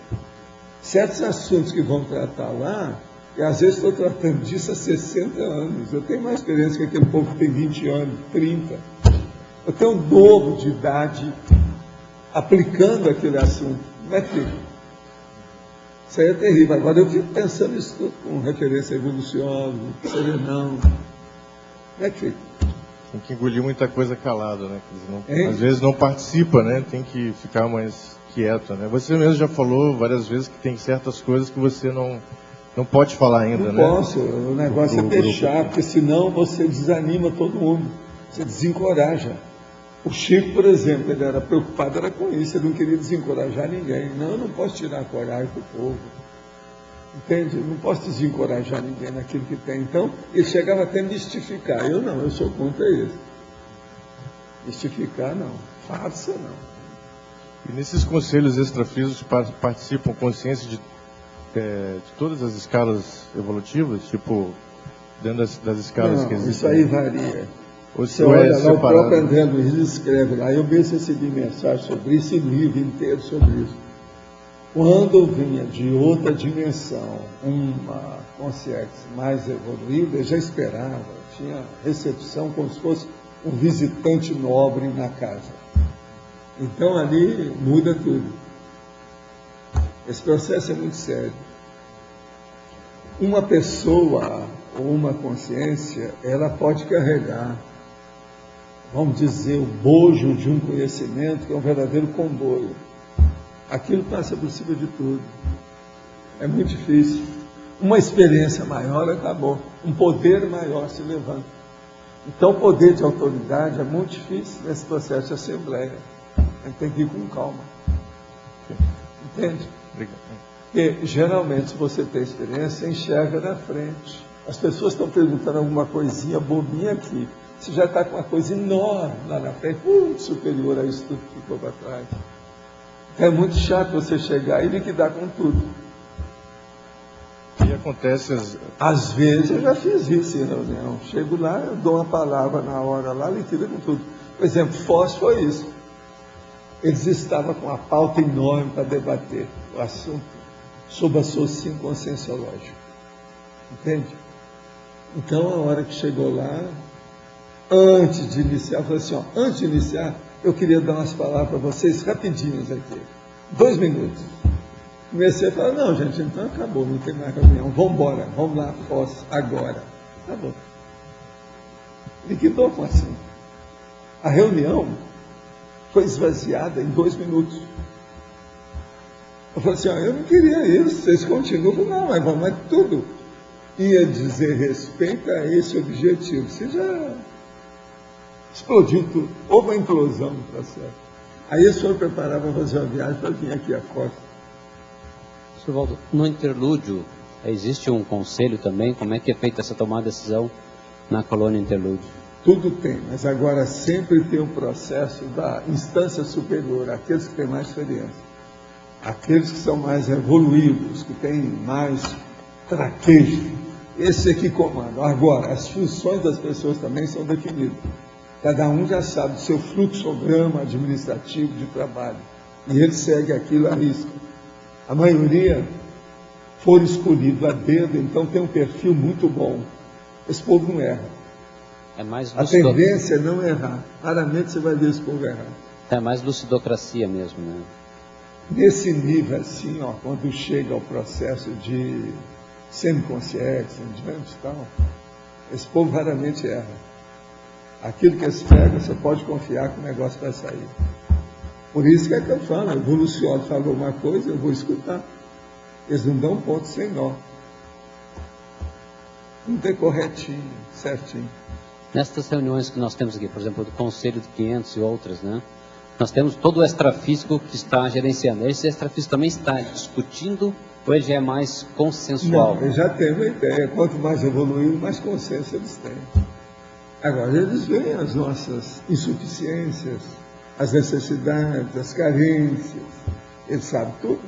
Certos assuntos que vão tratar lá, e às vezes estou tratando disso há 60 anos. Eu tenho mais experiência que aquele povo que tem 20 anos, 30. Eu tenho um dobro de idade aplicando aquele assunto. Não é terrível. Isso aí é terrível. Agora eu fico pensando isso tudo com referência a evolucionário, serenão. Como é que fica? Tem que engolir muita coisa calado, né? Às vezes não participa, né? Tem que ficar mais quieto, né? Você mesmo já falou várias vezes que tem certas coisas que você não pode falar ainda, né? Não posso. O negócio é deixar, porque senão você desanima todo mundo. Você desencoraja. O Chico, por exemplo, ele era preocupado com isso, ele não queria desencorajar ninguém. Não, eu não posso tirar a coragem do povo. Entende? Eu não posso desencorajar ninguém naquilo que tem. Então, ele chegava até a mistificar. Eu não, eu sou contra isso. Mistificar, não. Faça, não. E nesses conselhos extrafísicos participam consciência de todas as escalas evolutivas? Tipo, dentro das escalas não, que existem? Isso aí varia. Você olha lá, o próprio André Luiz escreve lá, eu mesmo recebi mensagem sobre isso e livro inteiro sobre isso. Quando vinha de outra dimensão, uma consciência mais evoluída, eu já esperava, tinha recepção como se fosse um visitante nobre na casa. Então ali muda tudo. Esse processo é muito sério. Uma pessoa ou uma consciência, ela pode carregar, vamos dizer, o bojo de um conhecimento que é um verdadeiro comboio. Aquilo passa por cima de tudo. É muito difícil. Uma experiência maior acabou. Um poder maior se levanta. Então, o poder de autoridade é muito difícil nesse processo de assembleia. A gente tem que ir com calma. Entende? Porque, geralmente, se você tem experiência, você enxerga na frente. As pessoas estão perguntando alguma coisinha bobinha aqui. Você já está com uma coisa enorme lá na frente, muito superior a isso tudo que ficou para trás. É muito chato você chegar e liquidar com tudo. E acontece... Às vezes eu já fiz isso em reunião. Chego lá, eu dou uma palavra na hora lá, liquida com tudo. Por exemplo, Foz foi isso. Eles estavam com uma pauta enorme para debater o assunto sobre associação conscienciológico. Entende? Então, a hora que chegou lá, antes de iniciar, eu falei assim, antes de iniciar, eu queria dar umas palavras para vocês rapidinhos aqui. 2 minutos. Comecei a falar, não, gente, então acabou, não tem mais reunião. Vamos embora, vamos lá, Foz, agora. Acabou. Liquidou com assim. A reunião foi esvaziada em 2 minutos. Eu falei assim, eu não queria isso, vocês continuam. Não, mas tudo ia dizer respeito a esse objetivo. Você já explodiu tudo. Houve uma implosão no processo. Aí eles foram preparar para fazer uma viagem para vir aqui à costa. Sr. Waldo, no interlúdio, existe um conselho também? Como é que é feita essa tomada de decisão na colônia interlúdio? Tudo tem, mas agora sempre tem um processo da instância superior, aqueles que têm mais experiência. Aqueles que são mais evoluídos, que têm mais traquejo. Esse aqui comanda. Agora, as funções das pessoas também são definidas. Cada um já sabe do seu fluxograma administrativo de trabalho. E ele segue aquilo à risca. A maioria foram escolhidos a dedo, então tem um perfil muito bom. Esse povo não erra. É mais a tendência é não errar. Raramente você vai ver esse povo errar. É mais lucidocracia mesmo, né? Nesse nível assim, quando chega ao processo de semiconsciência, diante e tal, esse povo raramente erra. Aquilo que eles pegam, você pode confiar que o negócio vai sair. Por isso que é que eu falo, o Evolucione falou uma coisa, eu vou escutar. Eles não dão ponto sem nó. Não tem corretinho, certinho. Nestas reuniões que nós temos aqui, por exemplo, do Conselho de 500 e outras, né? Nós temos todo o extrafísico que está gerenciando. Esse extrafísico também está discutindo ou ele já é mais consensual? Não, eles já têm uma ideia. Quanto mais evoluído, mais consciência eles têm. Agora, eles veem as nossas insuficiências, as necessidades, as carências. Eles sabem tudo.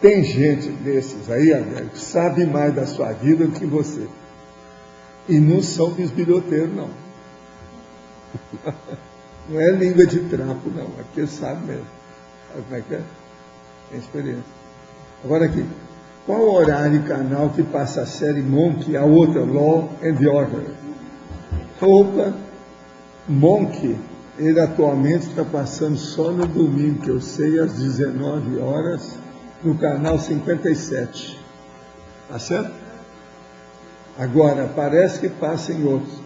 Tem gente desses aí, Adélio, que sabe mais da sua vida do que você. E não são bisbilhoteiros, não. Não é língua de trapo, não. É porque sabe mesmo. Sabe como é que é? Tem experiência. Agora aqui. Qual o horário e canal que passa a série Monk e a outra Law and Order? Opa, Monk, ele atualmente está passando só no domingo, que eu sei, às 19 horas, no canal 57. Tá certo? Agora, parece que passa em outros.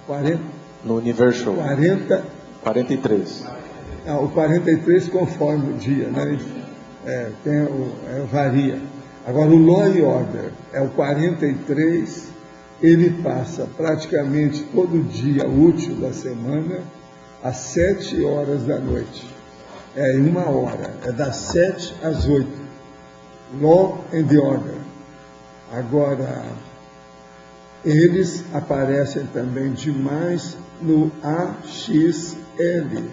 40? No Universal. 43. O 43 conforme o dia, né? Varia. Agora, o Law and Order é o 43, ele passa praticamente todo dia útil da semana, às 7 horas da noite. Em 1 hora, é das 7 às 8. Law and Order. Agora, eles aparecem também demais no AXL,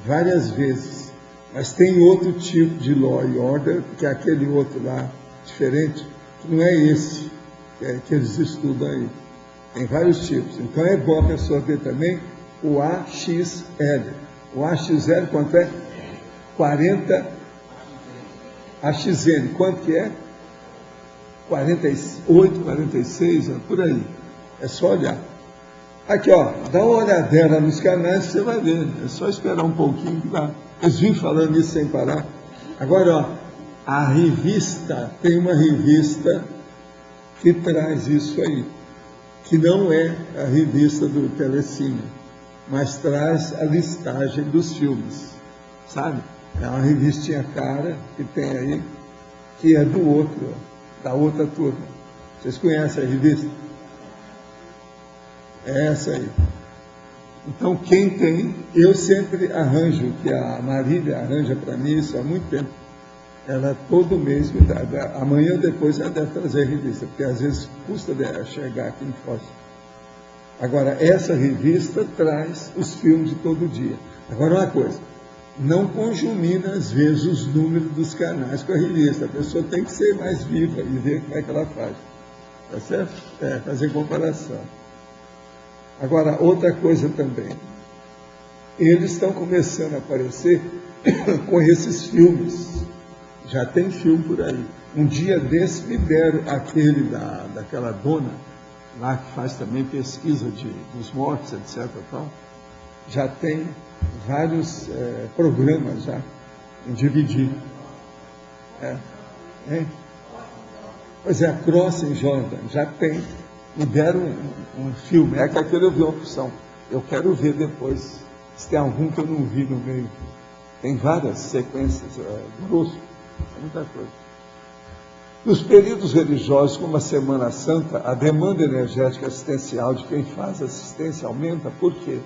várias vezes. Mas tem outro tipo de Law and Order, que é aquele outro lá, diferente, que não é esse que eles estudam aí. Tem vários tipos. Então é bom a pessoa ter também o AXL. O AXL quanto é? 40. AXN, quanto que é? 48, 46, por aí. É só olhar. Aqui, ó, dá uma olhadela nos canais que você vai ver. É só esperar um pouquinho que dá. Eles vêm falando isso sem parar. Agora, ó, a revista, tem uma revista que traz isso aí, que não é a revista do Telecine, mas traz a listagem dos filmes, sabe? É uma revistinha cara que tem aí, que é do outro, da outra turma. Vocês conhecem a revista? É essa aí. Então, quem tem, eu sempre arranjo, que a Marília arranja para mim isso há muito tempo. Ela todo mês me dá, amanhã ou depois ela deve trazer a revista, porque às vezes custa chegar aqui em Foz. Agora, essa revista traz os filmes de todo dia. Agora, uma coisa, não conjumina às vezes os números dos canais com a revista. A pessoa tem que ser mais viva e ver como é que ela faz. Tá certo? Fazer comparação. Agora, outra coisa também. Eles estão começando a aparecer com esses filmes. Já tem filme por aí. Um dia desse me deram aquele daquela dona, lá que faz também pesquisa dos mortos, etc. Tal. Já tem vários programas já em dividir. Pois é, a Crossing Jordan já tem. Me deram um filme, é que aquele eu vi uma opção. Eu quero ver depois, se tem algum que eu não vi no meio. Tem várias sequências, grosso, muita coisa. Nos períodos religiosos, como a Semana Santa, a demanda energética assistencial de quem faz assistência aumenta. Por quê?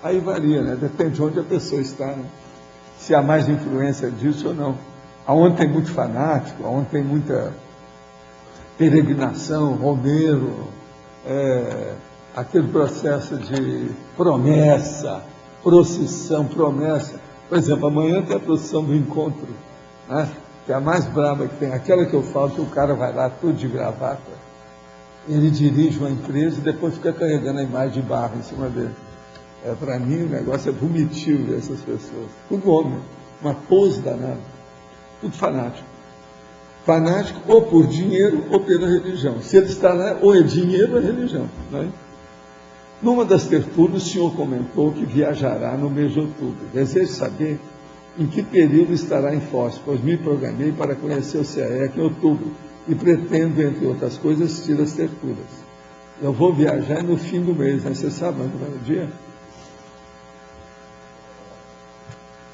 Aí varia, né? Depende de onde a pessoa está, né? Se há mais influência disso ou não. Aonde tem muito fanático, aonde tem muita peregrinação, romeiro, aquele processo de promessa, procissão, promessa. Por exemplo, amanhã tem a procissão do encontro, né? Que é a mais brava que tem, aquela que eu falo, que o cara vai lá tudo de gravata, ele dirige uma empresa e depois fica carregando a imagem de barro em cima dele. Para mim o negócio é vomitivo essas pessoas. Tudo homem, uma pose danada, tudo fanático. Fanático ou por dinheiro ou pela religião. Se ele está lá, ou é dinheiro ou é religião. Né? Numa das tertúlias, o senhor comentou que viajará no mês de outubro. Desejo saber em que período estará em Foz, pois me programei para conhecer o CAEC em outubro e pretendo, entre outras coisas, assistir às tertúlias. Eu vou viajar no fim do mês, né? Você sabe quando é o dia?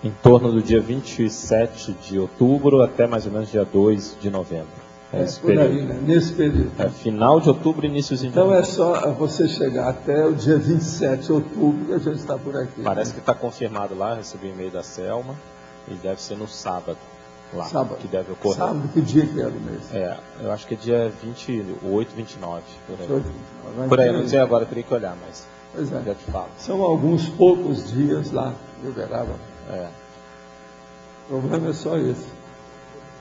Em torno do dia 27 de outubro até mais ou menos dia 2 de novembro. Esse Por aí, período. né? Nesse período. Final de outubro, iníciozinho de Então novembro. é só você chegar até o dia 27 de outubro que a gente está por aqui. Parece que está confirmado lá, recebi e-mail da Selma, e deve ser no sábado, lá, Sábado. que deve ocorrer. Sábado, que dia que é do mês? Eu acho que é dia 28, 29, por aí. 18, Por aí, não sei agora, teria que olhar, mas Pois é. já te falo. São alguns poucos dias lá em Uberaba. O problema é só esse.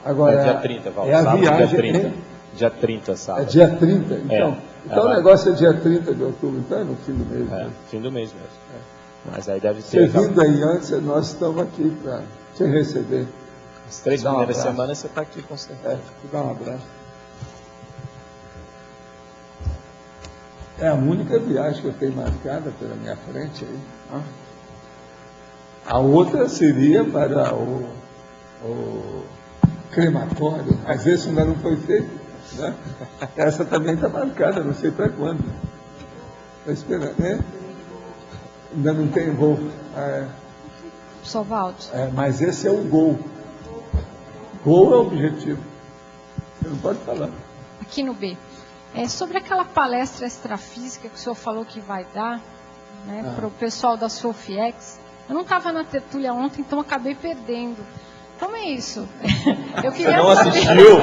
Agora, É dia 30, Val. é a Sábado, viagem, dia 30. hein? Dia 30, sábado. É dia 30? Então, então o vai. negócio é dia 30 de outubro, então é no fim do mês. né? Fim do mês mesmo. Mas aí deve Você ter. vindo aí antes, nós estamos aqui para te receber. As 3 Dá um primeiras abraço. semanas você está aqui com certeza. Te dar um abraço. É a única viagem que eu tenho marcada pela minha frente aí. Ó. A outra seria para o crematório, mas esse ainda não foi feito. Né? Essa também está marcada, não sei para quando. Estou esperando, né? Ainda não tem voo. Sovaldo. Mas esse é o gol. Gol é o objetivo. Você não pode falar. Aqui no B. Sobre aquela palestra extrafísica que o senhor falou que vai dar, né, para o pessoal da Sofiex. Eu não estava na tertúlia ontem, então acabei perdendo. Como é isso? Eu queria Não saber. assistiu?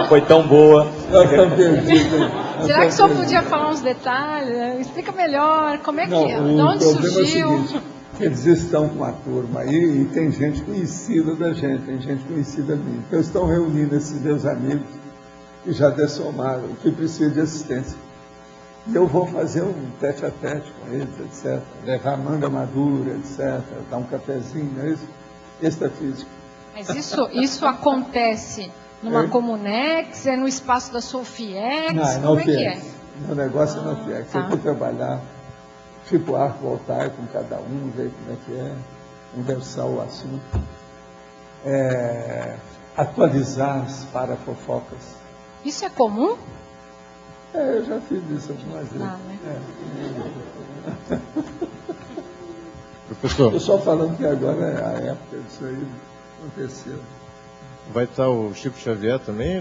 Foi tão boa. Eu estou perdido. Será que o senhor podia falar uns detalhes? Explica melhor, como é que é? De O onde problema surgiu? é o seguinte, eles estão com a turma aí e tem gente conhecida da gente, tem gente conhecida minha. Então estão reunindo esses meus amigos que já dessomaram, que precisam de assistência. E eu vou fazer um tete-a-tete com eles, etc. Levar manga madura, etc. Dar um cafezinho, não é isso? Extrafísico. Mas isso acontece numa Comunex, é no espaço da Sofiex? Não, é na como é que é? UFIEX. Meu negócio é na UFIEX. Eu vou trabalhar, tipo arco voltaico com cada um, ver como é que é, conversar o assunto, atualizar as parafofocas. Isso é comum? Eu já fiz isso algumas vezes. Né? Professor, Eu só falando que agora é a época disso aí aconteceu. vai estar o Chico Xavier também?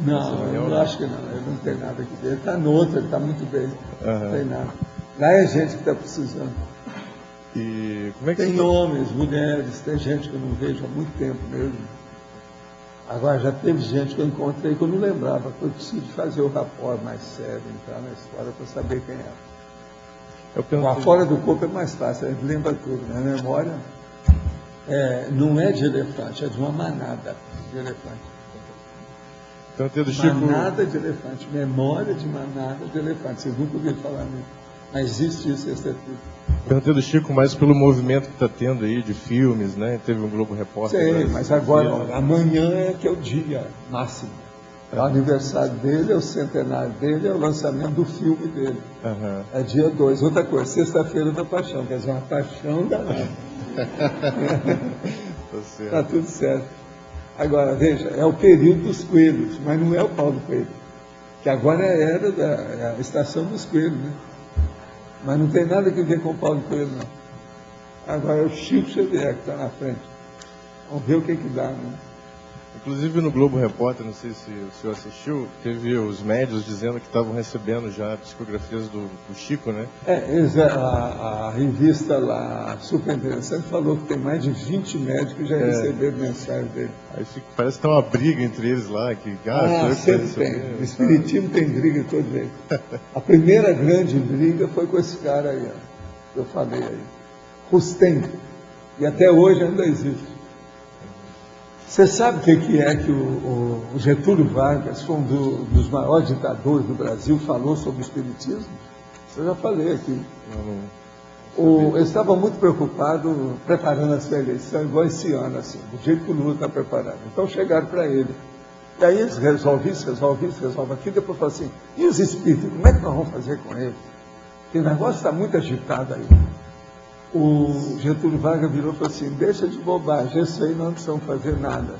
Não, eu acho que não. Ele não tem nada que ver. Ele está no outro, ele está muito bem. Não tem nada. Lá é gente que está precisando. E como é que Tem você- homens, mulheres, tem gente que eu não vejo há muito tempo mesmo. Agora, já teve gente que eu encontrei que eu não lembrava, que eu preciso fazer o rapport mais sério, entrar na história para saber quem é. Eu Lá perguntei- fora do corpo é mais fácil, a gente lembra tudo, né? A memória não é de elefante, é de uma manada de elefante. perguntei do Chico. Manada de elefante, memória de manada de elefante. Vocês nunca ouviram falar nisso. Mas existe isso, esse é tudo. Perguntei do Chico mais pelo movimento que está tendo aí de filmes, né? Teve um Globo Repórter. Sei, né? mas agora, amanhã é que é o dia máximo. É o aniversário dele, é o centenário dele, é o lançamento do filme dele. Aham. É dia 2. Outra coisa, sexta-feira da paixão, quer dizer, uma paixão danada. Tá certo. Está tudo certo. Agora, veja, é o período dos coelhos, mas não é o Paulo Coelho. Que agora é a era da estação dos coelhos, né? Mas não tem nada a ver com o Paulo Coelho, não. Agora é o Chico Xavier que está na frente. Vamos ver o que dá, né? Inclusive no Globo Repórter, não sei se o senhor assistiu, teve os médios dizendo que estavam recebendo já psicografias do Chico, né? A revista lá, super interessante, falou que tem mais de 20 médicos que já receberam mensagem dele. Aí parece que tem uma briga entre eles lá, que Sempre tem. O Espiritismo tem briga todo jeito. A primeira grande briga foi com esse cara aí, ó, que eu falei aí. Rustem. E até hoje ainda existe. Você sabe o que é que o Getúlio Vargas, foi um dos maiores ditadores do Brasil, falou sobre o Espiritismo? Eu já falei aqui. Ele estava muito preocupado preparando a sua eleição, igual esse ano, assim, do jeito que o Lula está preparado. Então chegaram para ele. E aí eles resolvem isso, resolvem aquilo, depois falaram assim, e os espíritos, como é que nós vamos fazer com eles? Porque o negócio está muito agitado aí. O Getúlio Vargas virou e falou assim, deixa de bobagem, isso aí não precisamos fazer nada.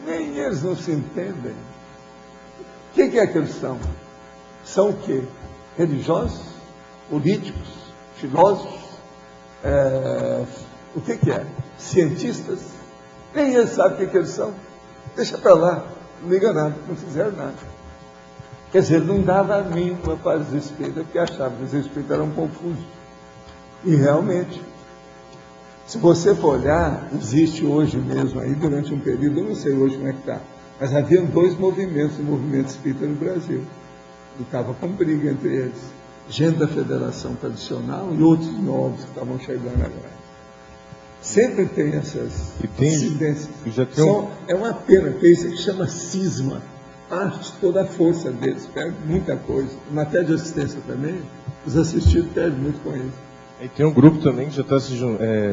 Nem eles não se entendem. O que é que eles são? São o quê? Religiosos? Políticos? Filósofos? O que é? Cientistas? Nem eles sabem o que eles são. Deixa para lá, não liga nada, não fizeram nada. Quer dizer, não dava a mínima para os espíritas, porque achavam que os espíritas eram confusos. E realmente, se você for olhar, existe hoje mesmo, aí durante um período, eu não sei hoje como é que está, mas havia dois movimentos, o movimento espírita no Brasil. E estava com briga entre eles. Gente da Federação Tradicional e outros novos que estavam chegando agora. Sempre tem essas incidências. É uma pena, porque isso que chama cisma. Parte toda a força deles, perde muita coisa. Em matéria de assistência também, os assistidos perdem muito com isso. E tem um grupo também que já está se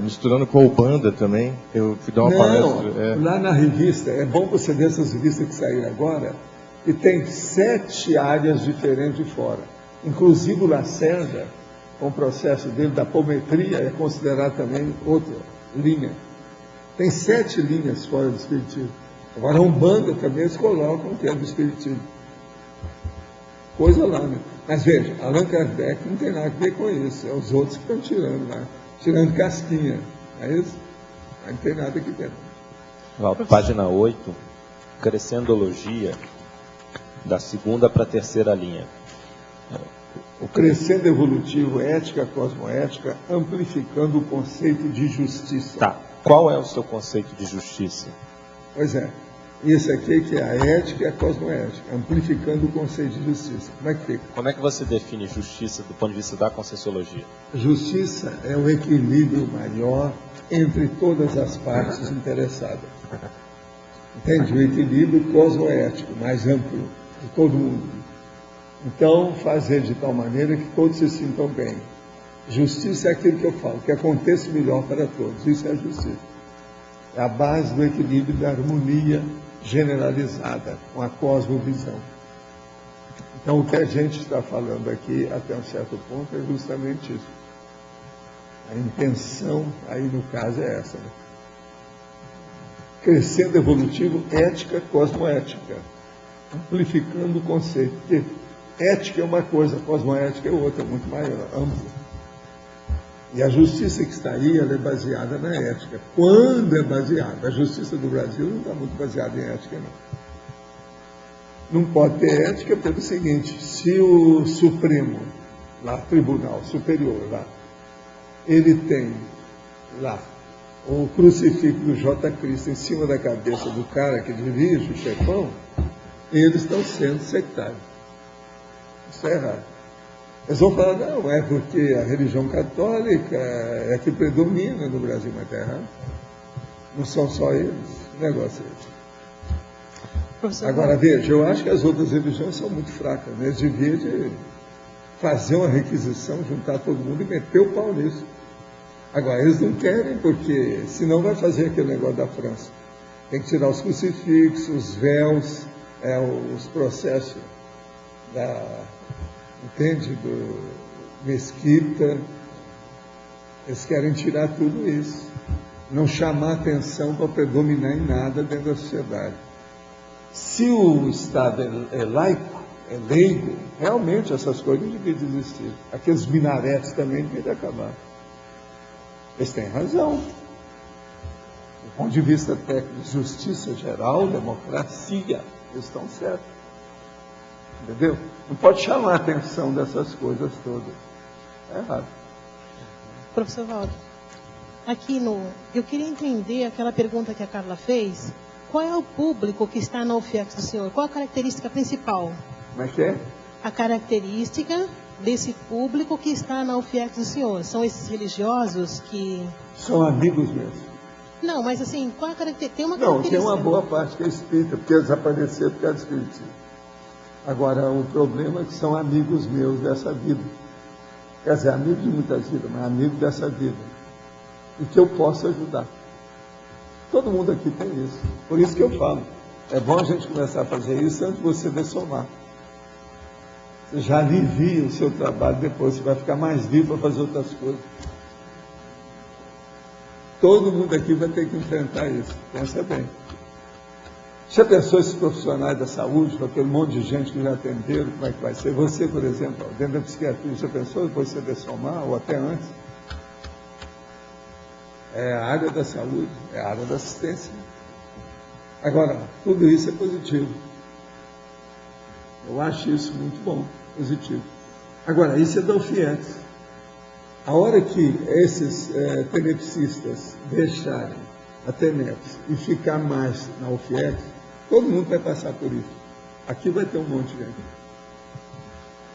misturando com a Ubanda também. Eu fui dar uma palestra. Lá na revista, é bom você ver essas revistas que saíram agora, e tem 7 áreas diferentes de fora. Inclusive o Lacerda, com o processo dele da apometria, é considerado também outra linha. Tem 7 linhas fora do espiritismo. Agora a Umbanda também eles colocam que é do espiritismo. Coisa lá, né? Mas veja, Allan Kardec não tem nada a ver com isso. É os outros que estão tirando lá. Tirando casquinha. Aí não tem nada aqui dentro. Página 8, Crescendologia, da 2ª para a 3ª linha. O crescendo evolutivo, ética, cosmoética, amplificando o conceito de justiça. Tá. Qual é o seu conceito de justiça? Pois é. Isso aqui que é a ética e a cosmoética, amplificando o conceito de justiça. Como é que fica? Como é que você define justiça do ponto de vista da Conscienciologia? Justiça é o equilíbrio maior entre todas as partes interessadas. Entende? O equilíbrio cosmoético, mais amplo, de todo mundo. Então, fazer de tal maneira que todos se sintam bem. Justiça é aquilo que eu falo, que aconteça melhor para todos. Isso é a justiça. É a base do equilíbrio da harmonia generalizada, com a cosmovisão. Então, o que a gente está falando aqui, até um certo ponto, é justamente isso. A intenção, aí no caso, é essa. Né? Crescendo evolutivo, ética, cosmoética. Amplificando o conceito. Porque ética é uma coisa, cosmoética é outra, muito maior, ampla. E a justiça que está aí, ela é baseada na ética. Quando é baseada? A justiça do Brasil não está muito baseada em ética, não. Não pode ter ética pelo seguinte, se o Supremo, lá, Tribunal Superior, lá, ele tem lá o crucifixo do J. Cristo em cima da cabeça do cara que dirige, o chefão, eles estão sendo sectários. Isso é errado. Eles vão falar, não, é porque a religião católica é que predomina no Brasil, mas está errado. Não são só eles, o negócio é esse. Agora, veja, eu acho que as outras religiões são muito fracas, né? Eles deviam de fazer uma requisição, juntar todo mundo e meter o pau nisso. Agora, eles não querem, porque senão vai fazer aquele negócio da França. Tem que tirar os crucifixos, os véus, os processos entende? Do mesquita. Eles querem tirar tudo isso. Não chamar atenção para predominar em nada dentro da sociedade. Se o Estado é laico, é leigo, realmente essas coisas não deviam existir. Aqueles minaretes também deviam acabar. Eles têm razão. Do ponto de vista técnico, justiça geral, democracia, eles estão certos. Entendeu? Não pode chamar a atenção dessas coisas todas. É errado. Professor Valdo, eu queria entender aquela pergunta que a Carla fez. Qual é o público que está na UFIEX do senhor? Qual a característica principal? Como é que é? A característica desse público que está na UFIEX do senhor. São esses religiosos que... São amigos meus. Não, mas assim, qual a característica? Tem uma característica. Não, tem uma boa parte que é espírita, porque eles apareceram por causa do espiritismo. Agora, o problema é que são amigos meus dessa vida. Quer dizer, amigos de muitas vidas, mas amigos dessa vida. E que eu posso ajudar. Todo mundo aqui tem isso. Por isso que eu falo. É bom a gente começar a fazer isso antes de você dessomar. Você já alivia o seu trabalho depois. Você vai ficar mais vivo para fazer outras coisas. Todo mundo aqui vai ter que enfrentar isso. Pensa bem. Já pensou esses profissionais da saúde, com aquele monte de gente que já atenderam, como é que vai ser? Você, por exemplo, dentro da psiquiatria, já pensou depois você dessomar, ou até antes? é a área da saúde, é a área da assistência. Agora, tudo isso é positivo. Eu acho isso muito bom, positivo. Agora, isso é da UFIEX. A hora que esses tenepsistas deixarem a TENEPS e ficar mais na UFIEX, todo mundo vai passar por isso. Aqui vai ter um monte de gente.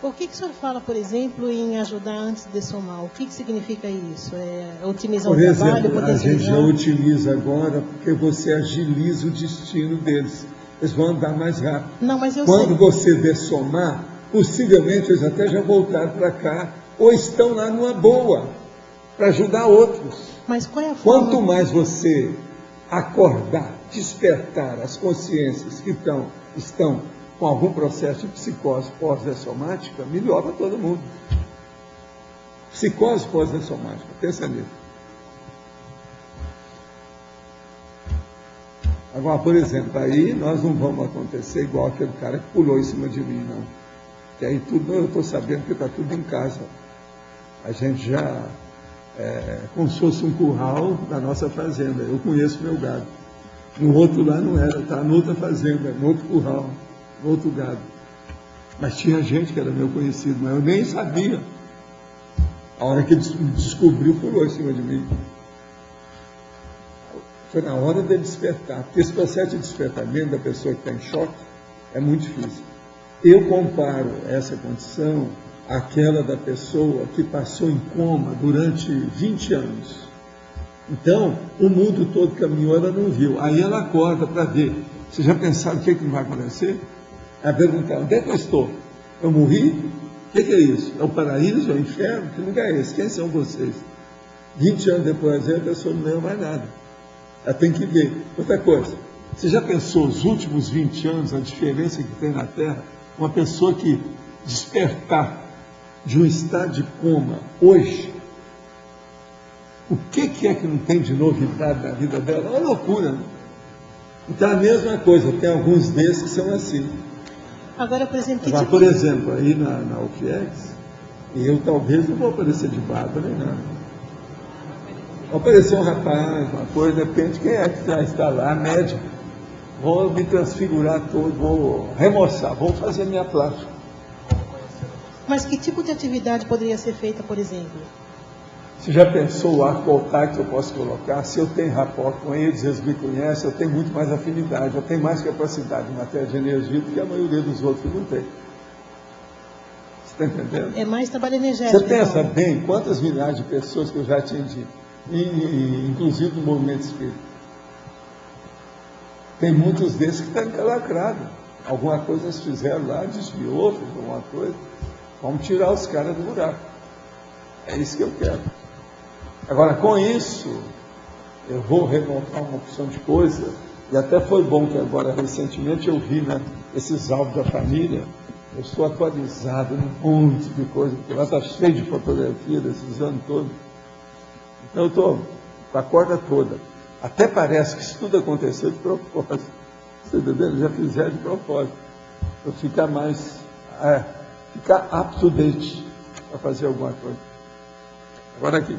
Por que o senhor fala, por exemplo, em ajudar antes de somar? O que significa isso? É otimizar o trabalho, a gente já utiliza agora porque você agiliza o destino deles. Eles vão andar mais rápido. Não, mas eu Quando sei. você dessomar, possivelmente eles até já voltaram para cá, ou estão lá numa boa, para ajudar outros. Mas qual é a forma? Quanto mais você acordar, despertar as consciências que estão com algum processo de psicose pós-dessomática, melhor para todo mundo. Psicose pós-dessomática, pensa nisso. Agora, por exemplo, aí nós não vamos acontecer igual aquele cara que pulou em cima de mim, não. Que aí tudo, eu estou sabendo que está tudo em casa. A gente já, como se fosse um curral da nossa fazenda. Eu conheço meu gado. No outro lá não era, está na outra fazenda, no outro curral, no outro gado. Mas tinha gente que era meu conhecido, mas eu nem sabia. A hora que ele descobriu, pulou em cima de mim. Foi na hora de despertar, porque esse processo de despertamento da pessoa que está em choque é muito difícil. Eu comparo essa condição àquela da pessoa que passou em coma durante 20 anos. Então, o mundo todo caminhou, ela não viu. Aí ela acorda para ver. Vocês já pensaram o que vai acontecer? Ela pergunta, onde é que eu estou? Eu morri? O que é isso? É o paraíso? É o inferno? Que lugar é esse? Quem são vocês? 20 anos depois, a pessoa não lembra mais nada. Ela tem que ver. Outra coisa, você já pensou os últimos 20 anos, a diferença que tem na Terra? Uma pessoa que despertar de um estado de coma hoje, o que é que não tem de novidade na vida dela? É uma loucura, né? Então a mesma coisa, tem alguns desses que são assim. Agora, por exemplo, Agora, por exemplo, aí na UFIEX, eu talvez não vou aparecer de barba nem nada. Apareceu um rapaz, uma coisa, de repente, quem é que já está lá? Médico. Vou me transfigurar todo, vou remoçar, vou fazer minha plástica. Mas que tipo de atividade poderia ser feita, por exemplo? Você já pensou o arco altar que eu posso colocar? Se eu tenho rapport com eles, eles me conhecem, eu tenho muito mais afinidade, eu tenho mais capacidade em matéria de energia do que a maioria dos outros que não tem. Você está entendendo? É mais trabalho energético. Você pensa bem quantas milhares de pessoas que eu já atendi, inclusive no movimento espírita. Tem muitos desses que estão encalacrados. Alguma coisa eles fizeram lá, desviou, fez alguma coisa. Vamos tirar os caras do buraco. É isso que eu quero. Agora, com isso, eu vou remontar uma opção de coisa, e até foi bom que agora, recentemente, eu vi, né, esses álbuns da família. Eu estou atualizado num monte de coisa, porque lá está cheio de fotografia desses anos todos. Então, eu estou com a corda toda. Até parece que isso tudo aconteceu de propósito. Você entendeu? Já fizeram de propósito. Para ficar mais, ficar up to date para fazer alguma coisa. Agora aqui.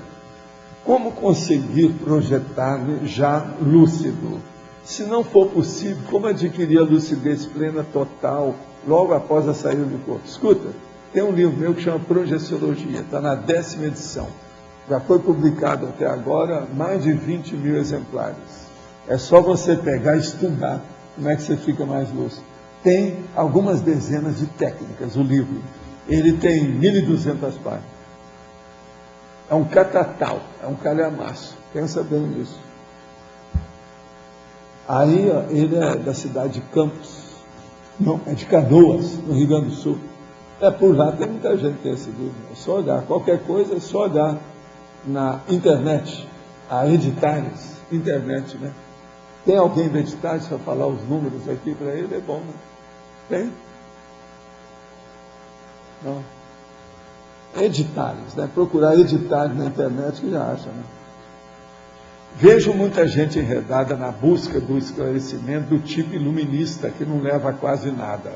Como conseguir projetar já lúcido? Se não for possível, como adquirir a lucidez plena total logo após a saída do corpo? Escuta, tem um livro meu que chama Projeciologia, está na 10ª edição. Já foi publicado até agora mais de 20 mil exemplares. É só você pegar e estudar como é que você fica mais lúcido. Tem algumas dezenas de técnicas, o livro. Ele tem 1.200 páginas. É um catatal, é um calhamaço. Pensa bem nisso. Aí, ó, ele é da cidade de Campos. Não, é de Canoas, no Rio Grande do Sul. Por lá tem muita gente que tem esse livro. É só olhar. Qualquer coisa é só olhar na internet. A Editares, internet, né? Tem alguém da Editares para falar os números aqui para ele? É bom, né? Tem? Não. Editares, né? Procurar Editares na internet que já acha, né? Vejo muita gente enredada na busca do esclarecimento do tipo iluminista, que não leva a quase nada.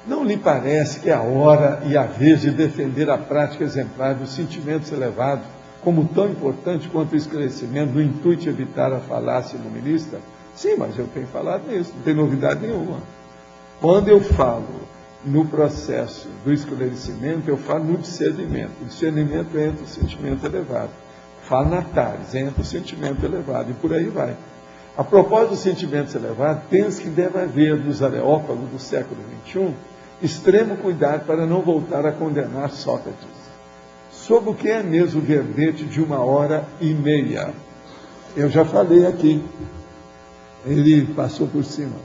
Não lhe parece que é a hora e a vez de defender a prática exemplar dos sentimentos elevados como tão importante quanto o esclarecimento do intuito de evitar a falácia iluminista? Sim, mas eu tenho falado nisso, não tem novidade nenhuma. Quando eu falo no processo do esclarecimento, eu falo no discernimento. O discernimento entra o sentimento elevado. Falo na Tales, entra o sentimento elevado, e por aí vai. A propósito dos sentimentos elevados, penso que deve haver nos areópagos do século XXI extremo cuidado para não voltar a condenar Sócrates. Sobre o que é mesmo o verbete de 1h30? Eu já falei aqui. Ele passou por cima.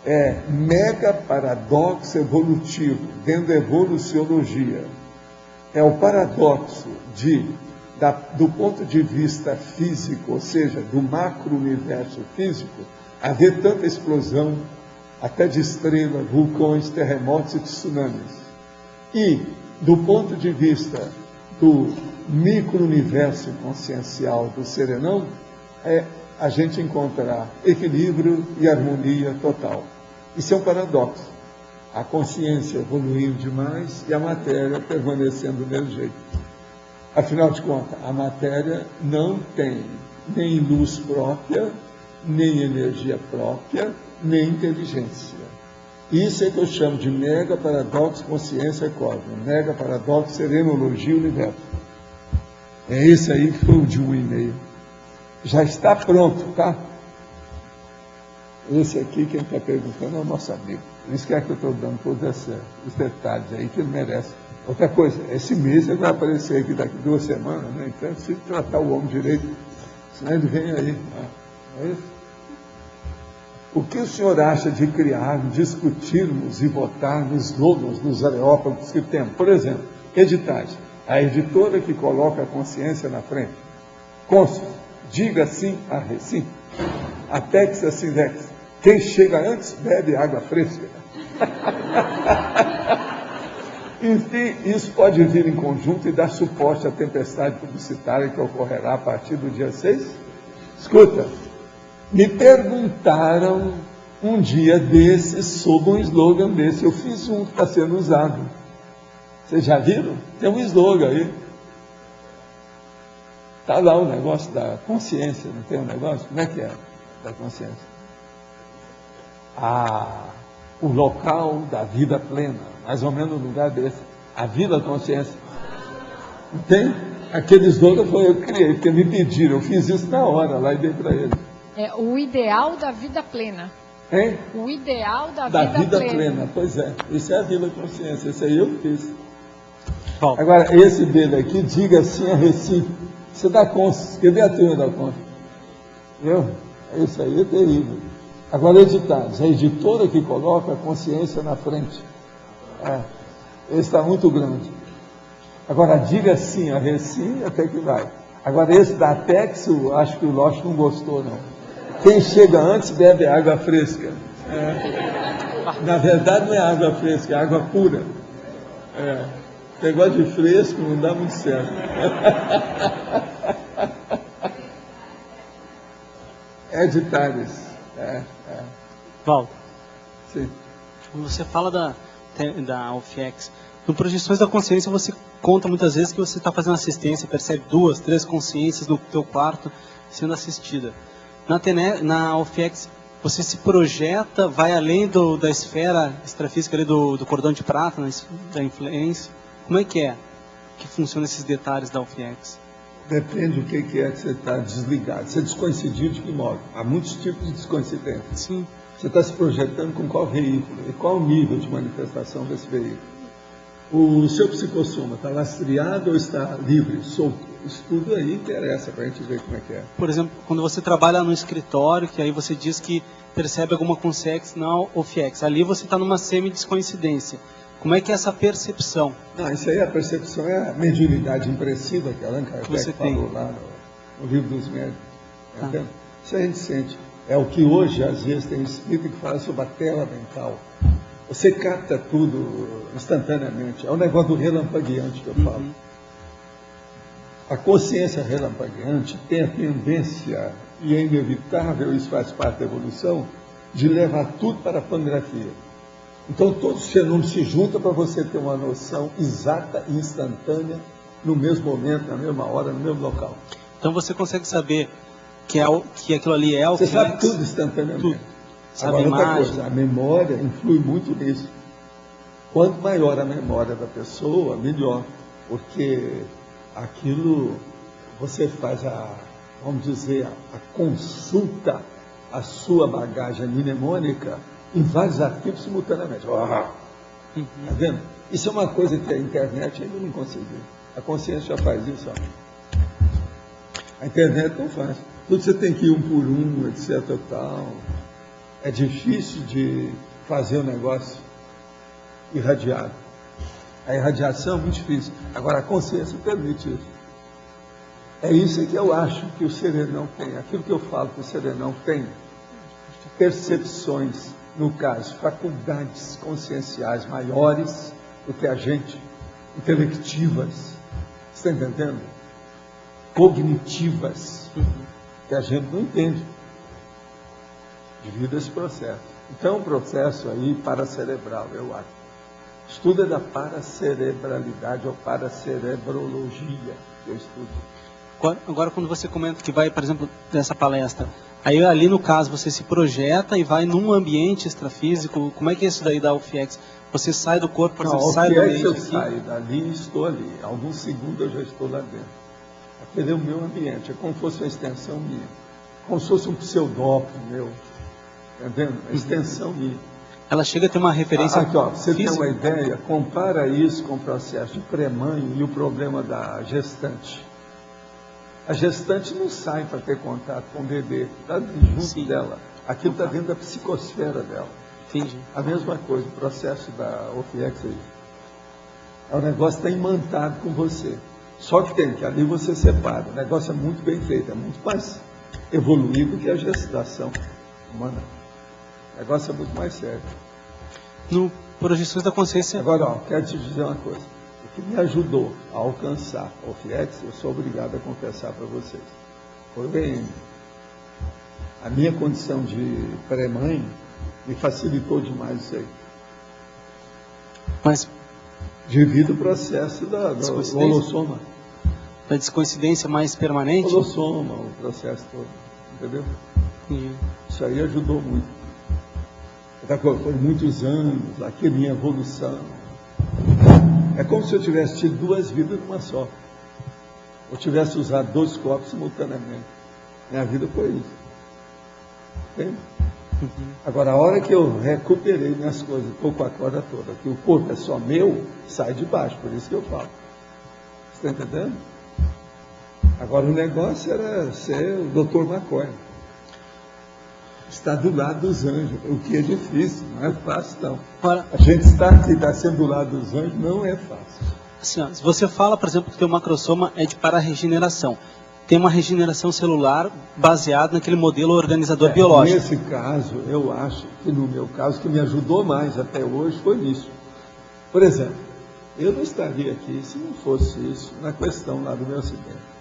É mega paradoxo evolutivo, dentro da evoluciologia. É o paradoxo do ponto de vista físico, ou seja, do macro-universo físico, haver tanta explosão, até de estrelas, vulcões, terremotos e tsunamis. E, do ponto de vista do micro-universo consciencial do serenão, é a gente encontrar equilíbrio e harmonia total. Isso é um paradoxo. A consciência evoluindo demais e a matéria permanecendo do mesmo jeito. Afinal de contas, a matéria não tem nem luz própria, nem energia própria, nem inteligência. Isso é que eu chamo de mega paradoxo consciência cósmica, mega paradoxo serenologia universo. É esse aí que foi o de 1h30. Já está pronto, tá? Esse aqui, quem está perguntando, é o nosso amigo. Por isso que eu estou dando todos os detalhes aí que ele merece. Outra coisa, esse mês ele vai aparecer aqui daqui 2 semanas, né? Então eu preciso tratar o homem direito, senão ele vem aí. É isso? O que o senhor acha de criar, discutirmos e votarmos slogans nos areópagos que temos? Por exemplo, editais. A editora que coloca a consciência na frente. Cônsul, diga sim a recim. Atex assim lex. Quem chega antes bebe água fresca. Enfim, isso pode vir em conjunto e dar suporte à tempestade publicitária que ocorrerá a partir do dia 6? Escuta, me perguntaram um dia desses sobre um slogan desse. Eu fiz um que está sendo usado. Vocês já viram? Tem um slogan aí. Está lá o negócio da consciência, não tem um negócio? Como é que é da consciência? O local da vida plena, mais ou menos no lugar desse. A vida consciência. Não tem? Aquele slogan foi eu que criei, porque me pediram. Eu fiz isso na hora, lá e dei para eles. É o ideal da vida plena. Hein? O ideal da vida plena. Pois é, isso é a vida consciência. Esse aí eu fiz. Bom. Agora, esse dele aqui, diga assim a Recife. Você dá conta, cadê a turma da conta? Viu? Isso aí é terrível. Agora, editados. A editora que coloca a consciência na frente. Esse está muito grande. Agora, diga sim a Recim, até que vai. Agora, esse da Atex, acho que o Loche não gostou, não. Quem chega antes bebe água fresca. Na verdade, não é água fresca, é água pura. Negócio de fresco não dá muito certo. Editares. Val, sim. Quando você fala da UFIEX, no Projeções da Consciência você conta muitas vezes que você está fazendo assistência, percebe 2, 3 consciências no teu quarto sendo assistida. Na UFIEX você se projeta, vai além da esfera extrafísica ali do cordão de prata, da influência. Como é que funcionam esses detalhes da UFIEX? Depende do que é que você está desligado. Você é descoincidido de que modo? Há muitos tipos de descoincidência. Sim. Você está se projetando com qual veículo? E qual o nível de manifestação desse veículo? O seu psicossoma está lastreado ou está livre, solto? Isso tudo aí interessa para a gente ver como é que é. Por exemplo, quando você trabalha no escritório, que aí você diz que percebe alguma consciência na UFIEX, ali você está numa semi-descoincidência. Como é que é essa percepção? Não, isso aí, a percepção é a mediunidade impressiva que Allan Kardec falou lá no livro dos médiuns. Isso a gente sente. É o que hoje, às vezes, tem espírito que fala sobre a tela mental. Você capta tudo instantaneamente. É o negócio do relampagueante que eu falo. A consciência relampagueante tem a tendência, e é inevitável, isso faz parte da evolução, de levar tudo para a pangrafia. Então, todos os fenômenos se juntam para você ter uma noção exata e instantânea no mesmo momento, na mesma hora, no mesmo local. Então você consegue saber que aquilo ali é o Você que sabe tudo instantaneamente. Tudo. Sabe Agora, outra imagem. coisa, a memória influi muito nisso. Quanto maior a memória da pessoa, melhor. Porque aquilo, você faz vamos dizer, a consulta à sua bagagem mnemônica em vários arquivos simultaneamente. Tá vendo? Isso é uma coisa que a internet ainda não conseguiu. A consciência já faz isso. Ó. A internet não faz. Tudo você tem que ir um por um, etc. Tal. É difícil de fazer o negócio irradiado. A irradiação é muito difícil. Agora, a consciência permite isso. É isso que eu acho que o serenão tem. Aquilo que eu falo que o serenão tem, percepções, no caso, faculdades conscienciais maiores do que a gente, intelectivas, você está entendendo? Cognitivas, que a gente não entende, devido a esse processo. Então, um processo aí paracerebral, eu acho. Estudo é da paracerebralidade ou paracerebrologia, que eu estudo. Agora, quando você comenta que vai, por exemplo, nessa palestra, aí ali no caso você se projeta e vai num ambiente extrafísico, como é que é isso daí da UFIEX? Você sai do corpo, por exemplo, sai do ambiente eu saio dali e estou ali. Alguns segundos eu já estou lá dentro. Aquele é o meu ambiente, é como se fosse uma extensão minha. Como se fosse um pseudópio meu. Está vendo? A extensão minha. Ela chega a ter uma referência aqui, ó, você física. tem uma ideia? Compara isso com o processo de pré-mãe e o problema da gestante. A gestante não sai para ter contato com o bebê, está junto dela. Aquilo está dentro da psicosfera dela. Entendi. A mesma coisa, o processo da OFIEX aí. O negócio está imantado com você. Só que tem que ali você separa. O negócio é muito bem feito, é muito mais evoluído que a gestação humana. O negócio é muito mais sério. No Projeções da Consciência... Agora, ó, quero te dizer uma coisa. O que me ajudou a alcançar a OFIEX, eu sou obrigado a confessar para vocês. Foi bem, a minha condição de pré-mãe me facilitou demais isso aí. Mas, devido ao processo do holossoma. Da descoincidência mais permanente? Holossoma, o processo todo, entendeu? Isso aí ajudou muito. Foi muitos anos, aqui a minha evolução. É como se eu tivesse tido duas vidas numa só. Eu tivesse usado dois corpos simultaneamente. Minha vida foi isso. Entende? Agora, a hora que eu recuperei minhas coisas, estou com a corda toda, que o corpo é só meu, sai de baixo, por isso que eu falo. Você está entendendo? Agora, o negócio era ser o Dr. McCoy. Estar do lado dos anjos, o que é difícil, não é fácil não. A gente estar aqui, estar sendo do lado dos anjos, não é fácil. Assim, ó, se você fala, por exemplo, que o teu macrosoma é de para-regeneração, tem uma regeneração celular baseada naquele modelo organizador biológico. Nesse caso, eu acho que no meu caso, que me ajudou mais até hoje foi nisso. Por exemplo, eu não estaria aqui se não fosse isso na questão lá do meu acidente.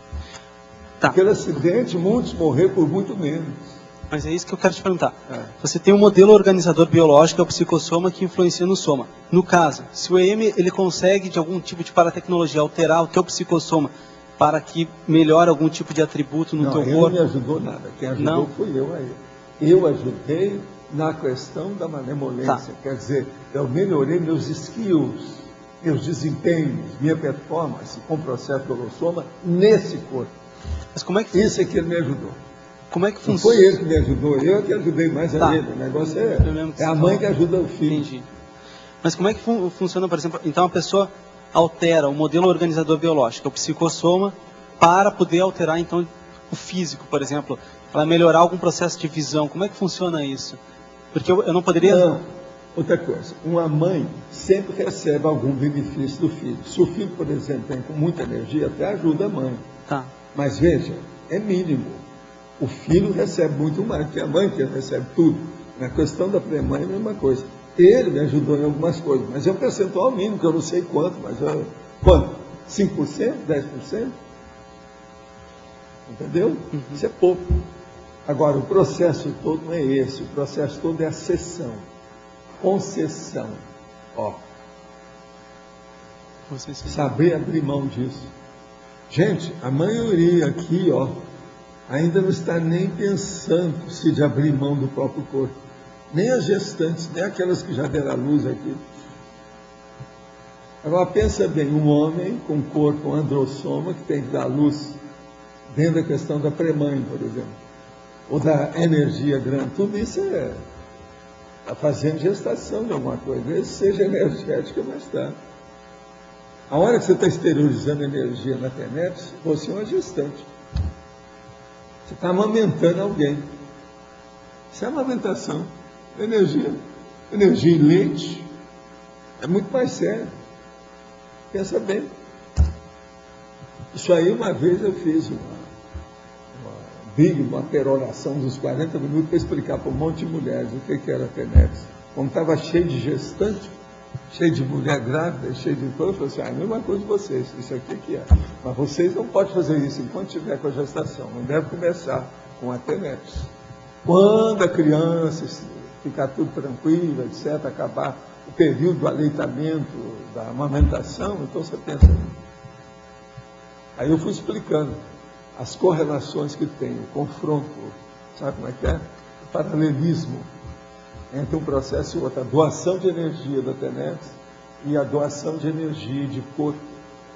Aquele acidente, muitos morreram por muito menos. Mas é isso que eu quero te perguntar. Você tem um modelo organizador biológico, é o psicossoma, que influencia no soma. No caso, se o EM ele consegue, de algum tipo de paratecnologia, alterar o teu psicossoma para que melhore algum tipo de atributo no teu corpo... Não, ele não me ajudou nada. Quem ajudou fui eu a ele. Eu ajudei na questão da malemolência. Quer dizer, eu melhorei meus skills, meus desempenhos, minha performance com o processo do holossoma nesse corpo. Mas como é que... Isso é que ele me ajudou. Como é que funciona? Não foi ele que me ajudou, eu que ajudei mais a ele. O negócio é a mãe que ajuda o filho. Entendi. Mas como é que funciona, por exemplo, então a pessoa altera o modelo organizador biológico, o psicossoma, para poder alterar então o físico, por exemplo, para melhorar algum processo de visão. Como é que funciona isso? Porque eu não poderia... Não. Outra coisa, uma mãe sempre recebe algum benefício do filho. Se o filho, por exemplo, tem com muita energia, até ajuda a mãe. Mas veja, é mínimo. O filho recebe muito mais, porque a mãe que recebe tudo. Na questão da pré-mãe é a mesma coisa. Ele me ajudou em algumas coisas, mas é um percentual mínimo, que eu não sei quanto, mas quanto? 5%? 10%? Entendeu? Isso é pouco. Agora, o processo todo não é esse, o processo todo é a cessão, concessão. Saber abrir mão disso. Gente, a maioria aqui, ó, ainda não está nem pensando se de abrir mão do próprio corpo. Nem as gestantes, nem aquelas que já deram a luz aqui. Agora pensa bem, um homem com corpo androssoma que tem que dar luz dentro da questão da pré-mãe, por exemplo, ou da energia grande, tudo isso está fazendo gestação de alguma coisa, seja energética, mas está. A hora que você está exteriorizando energia na internet, você é uma gestante. Você está amamentando alguém. Isso é amamentação. Energia em leite é muito mais sério. Pensa bem. Isso aí, uma vez eu fiz uma peroração dos 40 minutos para explicar para um monte de mulheres o que era a TENEPS. Como estava cheio de gestante, cheio de mulher grávida, cheio de coisa, eu falei assim, a mesma coisa de vocês, isso aqui que é. Mas vocês não podem fazer isso enquanto estiver com a gestação, não deve começar com a TENEPS. Quando a criança ficar tudo tranquilo, etc., acabar o período do aleitamento, da amamentação, então você pensa nisso. Aí eu fui explicando as correlações que tem, o confronto, sabe como é que é? O paralelismo entre um processo e outro, a doação de energia da TENEPS e a doação de energia de corpo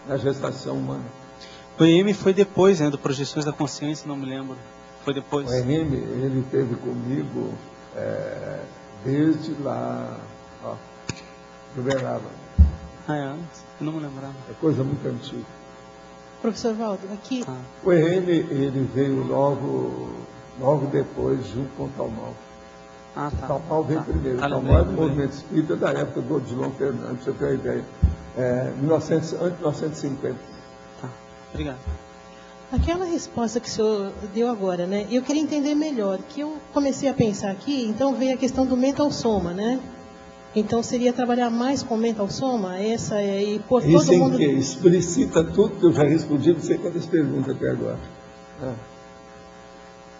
na gestação humana. O EM foi depois, né, do Projeções da Consciência, não me lembro. Foi depois. O EM, ele esteve comigo desde lá, ó, do Uberaba. Antes? Eu não me lembrava. É coisa muito antiga. Professor Valdo, aqui... O EM, ele veio logo depois, junto com o Talmal. Tá. O Talmal veio primeiro. O Talmal é do movimento espírita da época do Odilon Fernandes, pra você ter uma ideia. Antes de 1950. Tá, obrigado. Aquela resposta que o senhor deu agora, né? Eu queria entender melhor, que eu comecei a pensar aqui, então veio a questão do mental soma, né? Então seria trabalhar mais com mental soma, e por todo isso mundo... Isso explicita tudo que eu já respondi, não sei quantas perguntas até agora.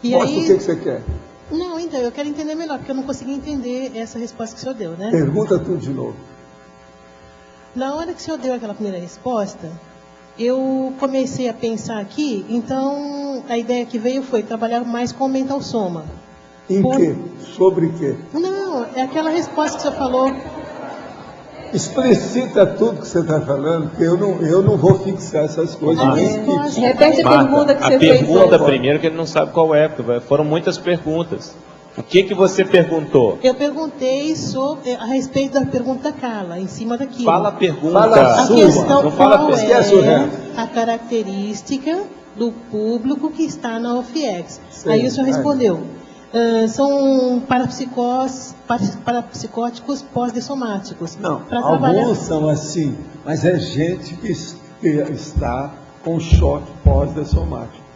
E mostra aí... o que você quer. Não, então, eu quero entender melhor, porque eu não consegui entender essa resposta que o senhor deu, né? Pergunta tudo de novo. Na hora que o senhor deu aquela primeira resposta, eu comecei a pensar aqui, então a ideia que veio foi trabalhar mais com mental soma. Em quê? Sobre quê? Não, é aquela resposta que o senhor falou. Explicita tudo que você está falando, porque eu não vou fixar essas coisas. Repete a pergunta que você fez. A pergunta primeiro, que ele não sabe qual é, porque foram muitas perguntas. O que você perguntou? Eu perguntei a respeito da pergunta da Carla, em cima daquilo. Fala a pergunta. Fala a questão não fala qual é a característica do público que está na UFIEX. Aí o senhor respondeu. São parapsicóticos pós-dessomáticos. Não, alguns são assim, mas é gente que está com choque pós-dessomático.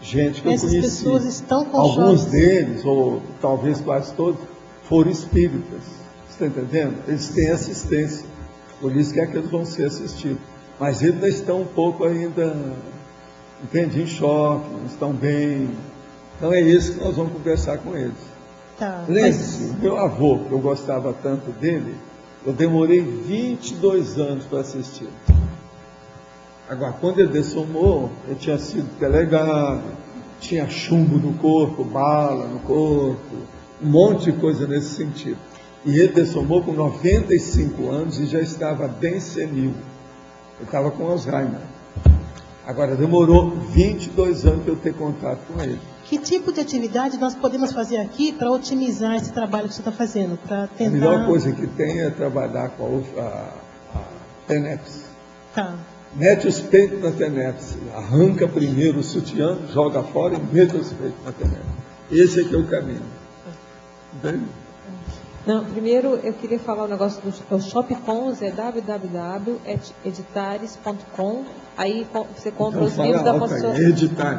Gente que eu conheci. Essas pessoas estão com alguns choque. Deles, ou talvez quase todos, foram espíritas. Você está entendendo? Eles têm assistência. Por isso que eles vão ser assistidos. Mas eles ainda estão um pouco ainda, entende, em choque, não estão bem. Então é isso que nós vamos conversar com eles. Tá, Lembre-se, meu avô, que eu gostava tanto dele, eu demorei 22 anos para assistir. Agora, quando ele dessomou, eu tinha sido delegado, tinha chumbo no corpo, bala no corpo, um monte de coisa nesse sentido. E ele dessomou com 95 anos e já estava bem senil. Eu estava com Alzheimer. Agora, demorou 22 anos para eu ter contato com ele. Que tipo de atividade nós podemos fazer aqui para otimizar esse trabalho que você está fazendo? Para tentar... A melhor coisa que tem é trabalhar com a TENEPS. Tá. Mete os peitos na TENEPS. Arranca primeiro o sutiã, joga fora e mete os peitos na TENEPS. Esse é que é o caminho. Entende? Não, primeiro eu queria falar o negócio do Shopcons, é www.editares.com. Aí você compra então, os livros da Constituição.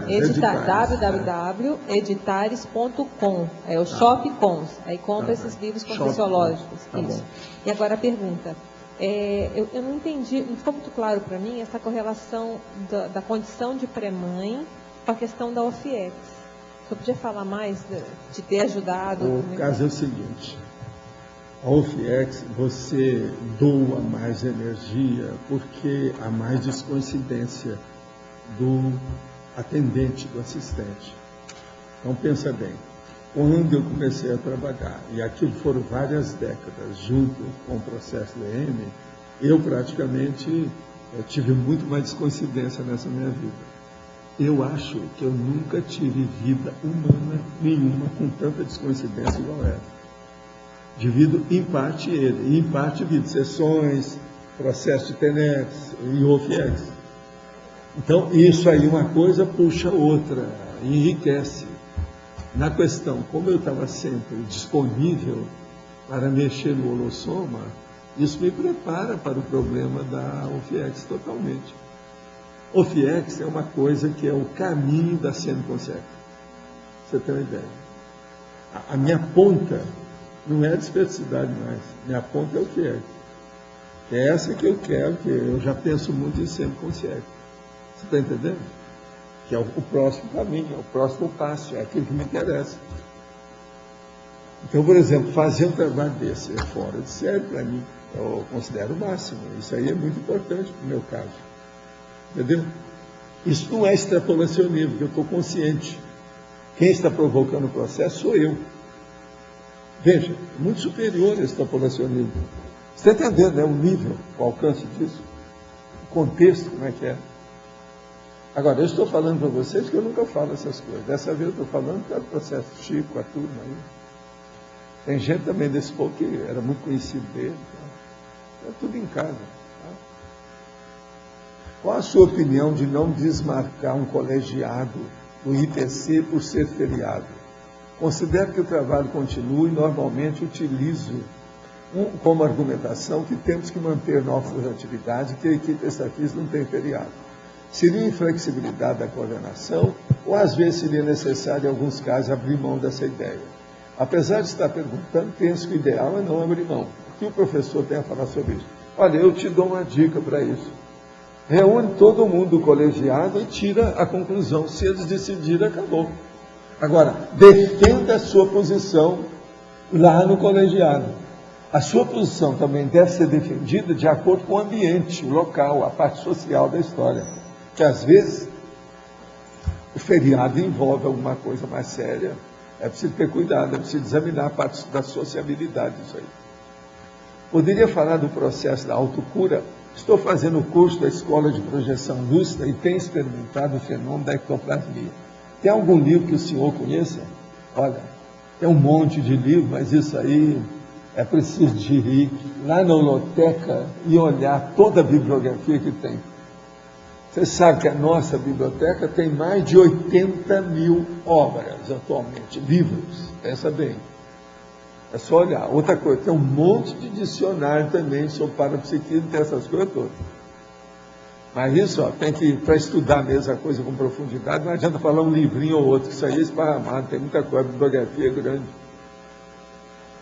Editares. www.editares.com. É o Shopcons. Aí compra esses livros conscienciológicos. Isso. E agora a pergunta. Eu não entendi, não ficou muito claro para mim essa correlação da condição de pré-mãe com a questão da OFIEX. Você podia falar mais de ter ajudado? O caso é o seguinte. A OFIEX, você doa mais energia porque há mais descoincidência do atendente, do assistente. Então, pensa bem, quando eu comecei a trabalhar, e aquilo foram várias décadas, junto com o processo EM, eu praticamente tive muito mais coincidência nessa minha vida. Eu acho que eu nunca tive vida humana nenhuma com tanta descoincidência igual essa. Divido em parte ele, e em parte divido sessões, processo de TENEX e OFIEX. Então, isso aí, uma coisa puxa outra, enriquece. Na questão, como eu estava sempre disponível para mexer no holossoma, isso me prepara para o problema da OFIEX totalmente. OFIEX é uma coisa que é o caminho da semi-consciência. Você tem uma ideia. A minha ponta não é a dispersidade mais. Minha ponta é o FIEX. É essa que eu quero, que eu já penso muito em semi-consciência. Você está entendendo? Que é o próximo caminho, é o próximo passo, é aquilo que me interessa. Então, por exemplo, fazer um trabalho desse é fora de série, para mim, eu considero o máximo. Isso aí é muito importante para o meu caso. Entendeu? Isso não é extrapolacionismo, porque eu estou consciente. Quem está provocando o processo sou eu. Veja, muito superior a extrapolacionismo. Você está entendendo, né? O nível, o alcance disso? O contexto, como é que é? Agora, eu estou falando para vocês que eu nunca falo essas coisas. Dessa vez eu estou falando que era o processo Chico, a turma aí. Tem gente também desse povo que era muito conhecido dele. Tá? É tudo em casa. Tá? Qual a sua opinião de não desmarcar um colegiado do IPC por ser feriado? Considero que o trabalho continue e normalmente utilizo como argumentação que temos que manter nossas atividades e que a equipe estatística não tem feriado. Seria inflexibilidade da coordenação ou às vezes seria necessário em alguns casos abrir mão dessa ideia? Apesar de estar perguntando, penso que o ideal é não abrir mão. O que o professor tem a falar sobre isso? Olha, eu te dou uma dica para isso. Reúne todo mundo do colegiado e tira a conclusão. Se eles decidirem, acabou. Agora, defenda a sua posição lá no colegiado. A sua posição também deve ser defendida de acordo com o ambiente, o local, a parte social da história. Que às vezes o feriado envolve alguma coisa mais séria. É preciso ter cuidado, é preciso examinar a parte da sociabilidade disso aí. Poderia falar do processo da autocura? Estou fazendo o curso da Escola de Projeção Lúcida e tenho experimentado o fenômeno da ectoplasmia. Tem algum livro que o senhor conheça? Olha, tem um monte de livros, mas isso aí é preciso de ir lá na holoteca e olhar toda a bibliografia que tem. Você sabe que a nossa biblioteca tem mais de 80 mil obras atualmente, livros, pensa bem. É só olhar. Outra coisa, tem um monte de dicionário também sobre parapsiquismo, tem essas coisas todas. Mas isso, ó, tem que, para estudar mesmo a coisa com profundidade, não adianta falar um livrinho ou outro, isso aí é esparramado, tem muita coisa, a bibliografia é grande.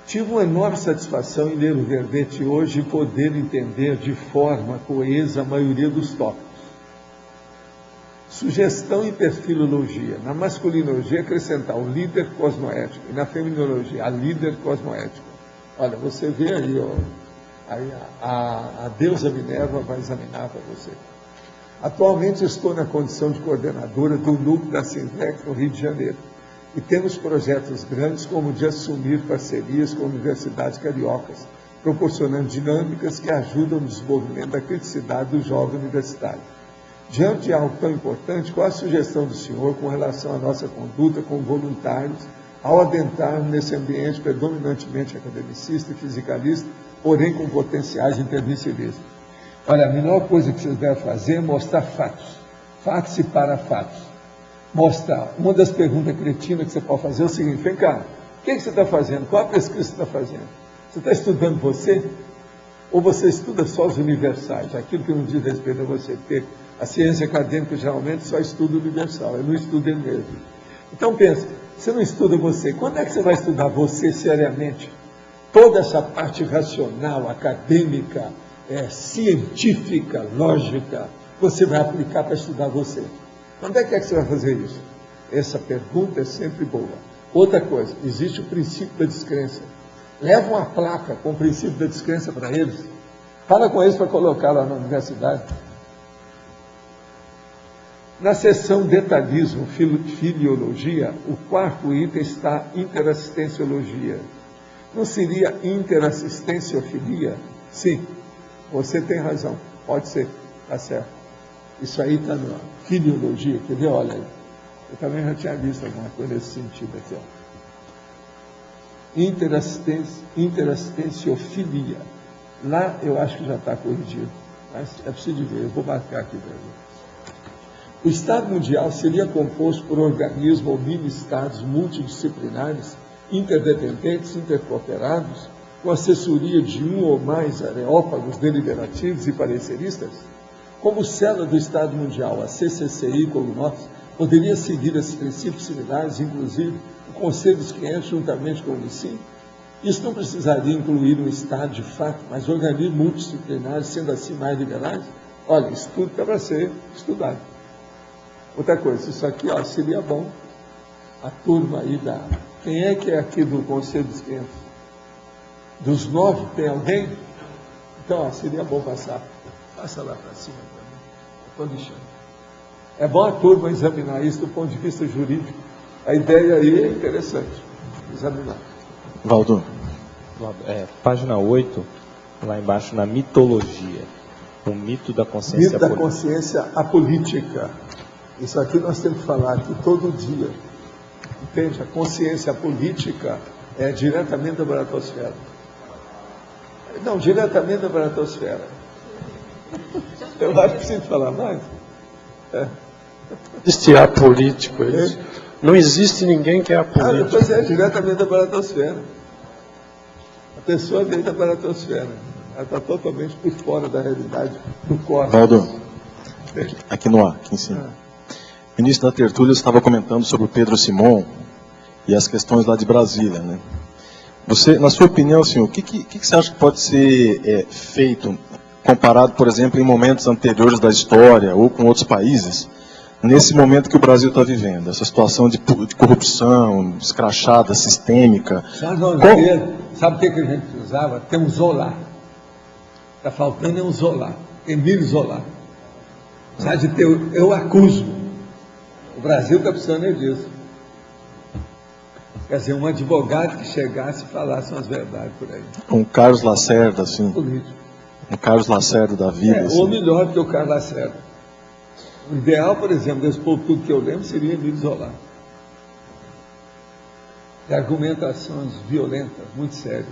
Tive uma enorme satisfação em ler o verbete hoje e poder entender de forma coesa a maioria dos tópicos. Sugestão em perfilologia. Na masculinologia, acrescentar o líder cosmoético. E na feminologia, a líder cosmoética. Olha, você vê aí, ó, aí a deusa Minerva vai examinar para você. Atualmente estou na condição de coordenadora do núcleo da Sinvex no Rio de Janeiro. E temos projetos grandes como o de assumir parcerias com universidades cariocas, proporcionando dinâmicas que ajudam no desenvolvimento da criticidade do jovem universitário. Diante de algo tão importante, qual a sugestão do senhor com relação à nossa conduta com voluntários ao adentrarmos nesse ambiente predominantemente academicista e fisicalista, porém com potenciais intervencionistas? Olha, a melhor coisa que vocês devem fazer é mostrar fatos. Fatos e parafatos. Mostrar. Uma das perguntas cretinas que você pode fazer é o seguinte: vem cá, o que você está fazendo? Qual a pesquisa que você está fazendo? Você está estudando você? Ou você estuda só os universais, aquilo que não diz respeito a você? Porque a ciência acadêmica geralmente só estuda o universal, ele não estuda ele mesmo. Então pensa, você não estuda você, quando é que você vai estudar você seriamente? Toda essa parte racional, acadêmica, científica, lógica, você vai aplicar para estudar você. Quando é que você vai fazer isso? Essa pergunta é sempre boa. Outra coisa, existe o princípio da descrença. Leva uma placa com o princípio da descrença para eles. Fala com eles para colocar lá na universidade. Na seção detalhismo, filiologia, o quarto item está interassistenciologia. Não seria interassistenciofilia? Sim, você tem razão, pode ser, está certo. Isso aí está na filiologia, quer ver? Olha aí. Eu também já tinha visto alguma coisa nesse sentido aqui, ó. Interassistenciofilia. Lá eu acho que já está corrigido, mas é preciso de ver, eu vou marcar aqui para ver. O Estado Mundial seria composto por organismos ou mini-estados multidisciplinares, interdependentes, intercooperados, com assessoria de um ou mais areópagos deliberativos e pareceristas? Como célula do Estado Mundial, a CCCI, como nós, poderia seguir esses princípios similares, inclusive o Conselho dos 500, juntamente com o UNICIM? Isso não precisaria incluir um Estado de fato, mas organismos multidisciplinares, sendo assim mais liberais? Olha, isso tudo está para ser estudado. Outra coisa, isso aqui ó, seria bom, a turma aí da... Quem é que é aqui do Conselho dos 500? Dos 9, tem alguém? Então, ó, seria bom passar. Passa lá para cima também. Estou deixando. É bom a turma examinar isso do ponto de vista jurídico. A ideia aí é interessante. Examinar. Valdo. Página 8, lá embaixo, na mitologia. O mito da consciência política. Mito da consciência apolítica. Isso aqui nós temos que falar aqui todo dia. Entende? A consciência política é diretamente da baratosfera. Não, diretamente da baratosfera. Eu acho que preciso falar mais. Existe apolítico, é isso? Não existe ninguém que é apolítico. Pois é, diretamente da baratosfera. A pessoa vem da baratosfera. Ela está totalmente por fora da realidade do cosmos. Valdo, aqui no ar, aqui em cima. O início da tertúlia estava comentando sobre o Pedro Simon e as questões lá de Brasília, né? Você, na sua opinião, assim, o que você acha que pode ser feito, comparado, por exemplo, em momentos anteriores da história ou com outros países, nesse momento que o Brasil está vivendo, essa situação de corrupção, escrachada, sistêmica? Sabe o que a gente usava? Tem um Zola. Está faltando um Zola. Emílio Zola. Sabe de ter, eu acuso. O Brasil está precisando disso. Quer dizer, um advogado que chegasse e falasse umas verdades por aí. Um Carlos Lacerda, assim. Político. Um Carlos Lacerda da vida. Assim. Ou melhor que o Carlos Lacerda. O ideal, por exemplo, desse povo tudo que eu lembro, seria Emílio Zola. De argumentações violentas, muito sérias.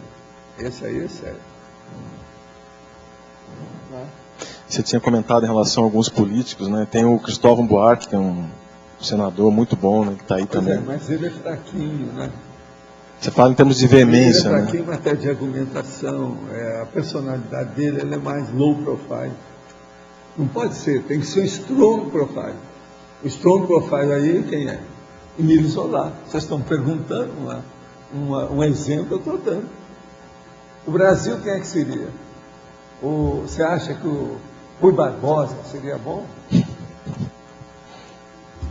Esse aí é sério. Você tinha comentado em relação a alguns políticos, né? Tem o Cristóvão Buarque, que é um senador muito bom, né? Que está aí também. Mas ele é fraquinho, né? Você fala em termos de veemência, ele é né? fraquinho em matéria de argumentação. A personalidade dele ele é mais low profile. Não pode ser, tem que ser um strong profile. O strong profile aí, quem é? Emílio Zola. Vocês estão perguntando um exemplo, eu estou dando. O Brasil, quem é que seria? Você acha que o Rui Barbosa seria bom?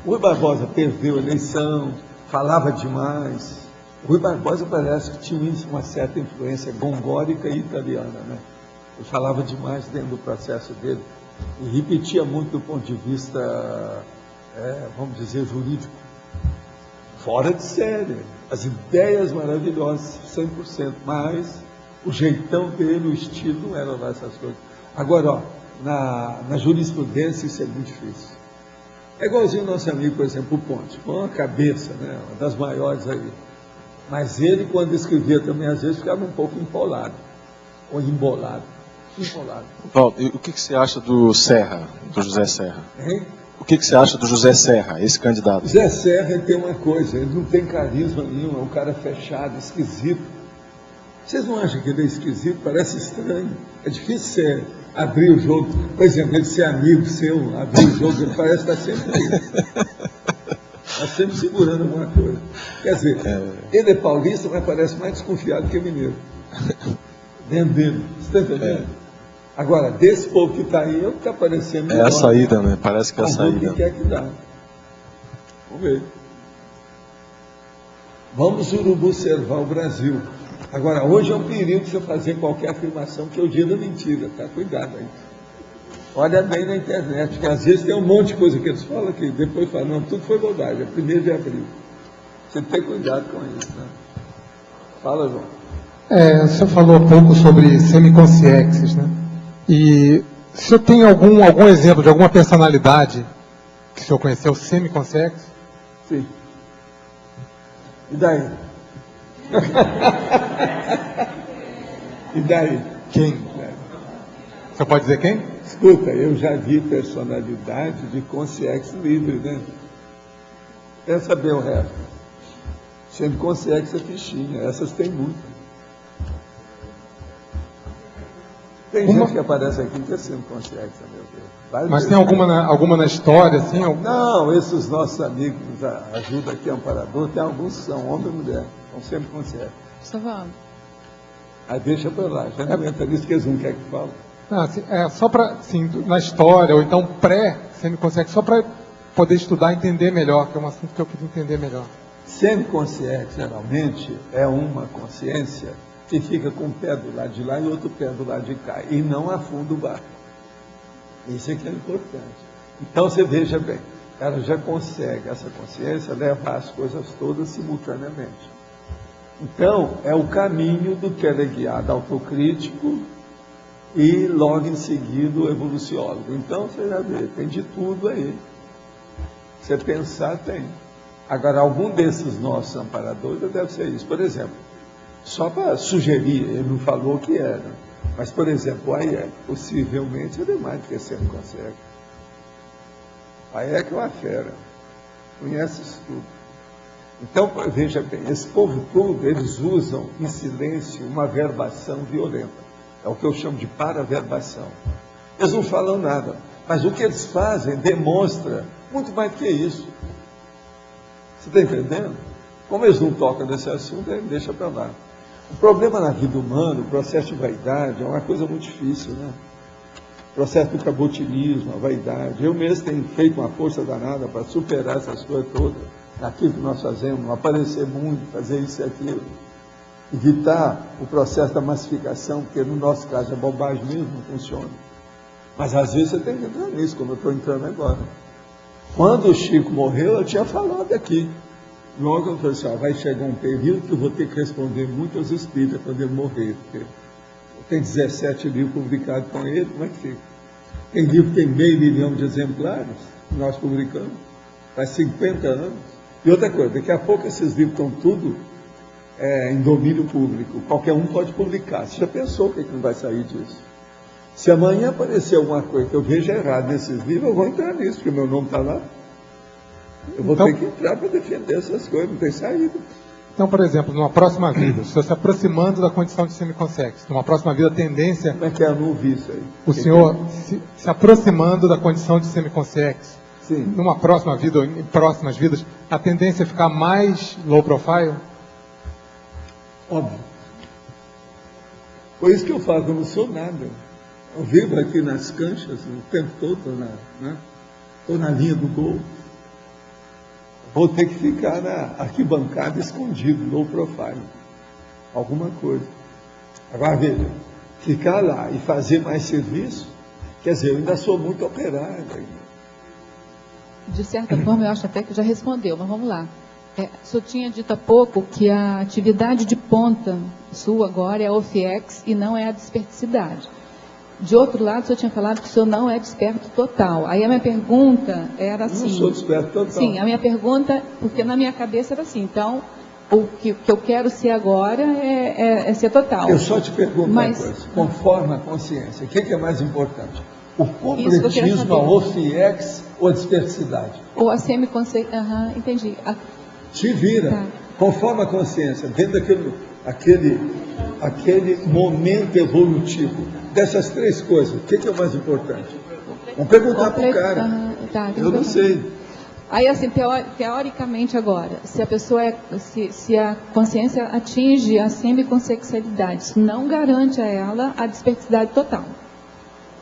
O Rui Barbosa perdeu a eleição, falava demais. O Rui Barbosa parece que tinha uma certa influência gongórica e italiana, né? Ele falava demais dentro do processo dele e repetia muito do ponto de vista, vamos dizer, jurídico. Fora de série. As ideias maravilhosas, 100%, mas o jeitão dele, o estilo, não eram lá essas coisas. Agora, ó, na jurisprudência isso é muito difícil. É igualzinho o nosso amigo, por exemplo, o Ponte, com uma cabeça, né, uma das maiores aí. Mas ele, quando escrevia também, às vezes, ficava um pouco empolado, ou embolado. Valdo, o que você acha do Serra, do José Serra? Hein? O que você acha do José Serra, esse candidato? José Serra, ele tem uma coisa, ele não tem carisma nenhum, é um cara fechado, esquisito. Vocês não acham que ele é esquisito? Parece estranho. É difícil abrir o jogo. Por exemplo, ele ser amigo seu, abrir o jogo, ele parece estar sempre está sempre segurando alguma coisa. Quer dizer, ele é paulista, mas parece mais desconfiado que mineiro. Dentro dele. Você está entendendo? Agora, desse povo que está aí, é o que está aparecendo. É a saída, né? Parece que é a saída. O que é que dá? Vamos ver. Vamos urubu-servar o Brasil. Agora, hoje é um perigo você fazer qualquer afirmação, que é o dia da mentira, tá? Cuidado aí. Olha bem na internet, que às vezes tem um monte de coisa que eles falam que depois falam, não, tudo foi bobagem, é 1º de abril. Você tem que ter cuidado com isso, né? Fala, João. O senhor falou um pouco sobre semiconsciências, né? E o senhor tem algum exemplo de alguma personalidade que o senhor conheceu semiconsciente? Sim. E daí? E daí? Quem? O senhor pode dizer quem? Escuta, eu já vi personalidade de consciência livre, né? Pensa bem o resto. Sendo consciência fichinha, essas tem muito. Tem gente que aparece aqui que é sendo consciência, meu Deus. Mas tem alguma na história, assim? Não, esses nossos amigos ajuda aqui, amparador, tem alguns que são homem e mulher, são sempre conscientes. Estou falando. Aí deixa para lá, já não entra nisso que eles não querem que fale. Não, assim, só para, assim, na história, ou então pré-semiconsciente, só para poder estudar e entender melhor, que é um assunto que eu queria entender melhor. Semiconsciente, geralmente, é uma consciência que fica com um pé do lado de lá e outro pé do lado de cá, e não afunda o barco. Isso é que é importante. Então, você veja bem, ela já consegue, essa consciência, levar as coisas todas simultaneamente. Então, é o caminho do teleguiado autocrítico e, logo em seguida, o evoluciólogo. Então, você já vê, tem de tudo aí. Você pensar, tem. Agora, algum desses nossos amparadores deve ser isso. Por exemplo, só para sugerir, ele não falou o que era, mas, por exemplo, o Hayek, possivelmente, ele é mais do que semiconsciente. Hayek é uma fera, conhece isso tudo. Então, veja bem, esse povo todo, eles usam em silêncio uma verbação violenta. É o que eu chamo de paraverbação. Eles não falam nada, mas o que eles fazem demonstra muito mais do que isso. Você está entendendo? Como eles não tocam nesse assunto, ele deixa para lá. O problema na vida humana, o processo de vaidade, é uma coisa muito difícil, né? O processo do cabotinismo, a vaidade. Eu mesmo tenho feito uma força danada para superar essas coisas todas, naquilo que nós fazemos, não aparecer muito, fazer isso e aquilo. Evitar o processo da massificação, porque no nosso caso a bobagem mesmo não funciona. Mas às vezes você tem que entrar nisso, como eu estou entrando agora. Quando o Chico morreu, eu tinha falado aqui. Logo eu falei assim, vai chegar um período que eu vou ter que responder muito aos espíritas quando ele morrer, porque tem 17 livros publicados com ele, como é que fica? Tem livro que tem 500 mil de exemplares, que nós publicamos, faz 50 anos. E outra coisa, daqui a pouco esses livros estão tudo em domínio público, qualquer um pode publicar. Você já pensou o que não vai sair disso? Se amanhã aparecer alguma coisa que eu veja errado nesses livros, eu vou entrar nisso, porque meu nome está lá. Eu vou ter que entrar para defender essas coisas, não tem saída. Então, por exemplo, numa próxima vida, o senhor se aproximando da condição de semiconsciente, numa próxima vida, a tendência... Como é que é? Eu não ouvi isso aí. O senhor se aproximando da condição de semiconsciente, numa próxima vida ou em próximas vidas, a tendência é ficar mais low profile? Óbvio. Por isso que eu falo, eu não sou nada. Eu vivo aqui nas canchas o tempo todo, estou na linha do gol. Vou ter que ficar na arquibancada escondido, low profile. Alguma coisa. Agora veja, ficar lá e fazer mais serviço, quer dizer, eu ainda sou muito operário ainda. De certa forma, eu acho até que já respondeu, mas vamos lá. O senhor tinha dito há pouco que a atividade de ponta sua agora é a OFIEX e não é a desperticidade. De outro lado, o senhor tinha falado que o senhor não é desperto total. Aí a minha pergunta era assim... Não sou desperto total. Sim, a minha pergunta, porque na minha cabeça era assim, então, o que eu quero ser agora é ser total. Eu só te pergunto uma coisa, conforme a consciência, o que é mais importante? O completismo, a OFIEX ou a dispersidade? Ou a semiconsciência, entendi. Te vira, conforme a consciência, dentro daquele momento evolutivo, dessas três coisas, o que é o mais importante? Vamos perguntar para o cara. Eu não sei. Aí, assim, teoricamente agora, se a pessoa se a consciência atinge a semiconsciencialidade, isso não garante a ela a dispersidade total.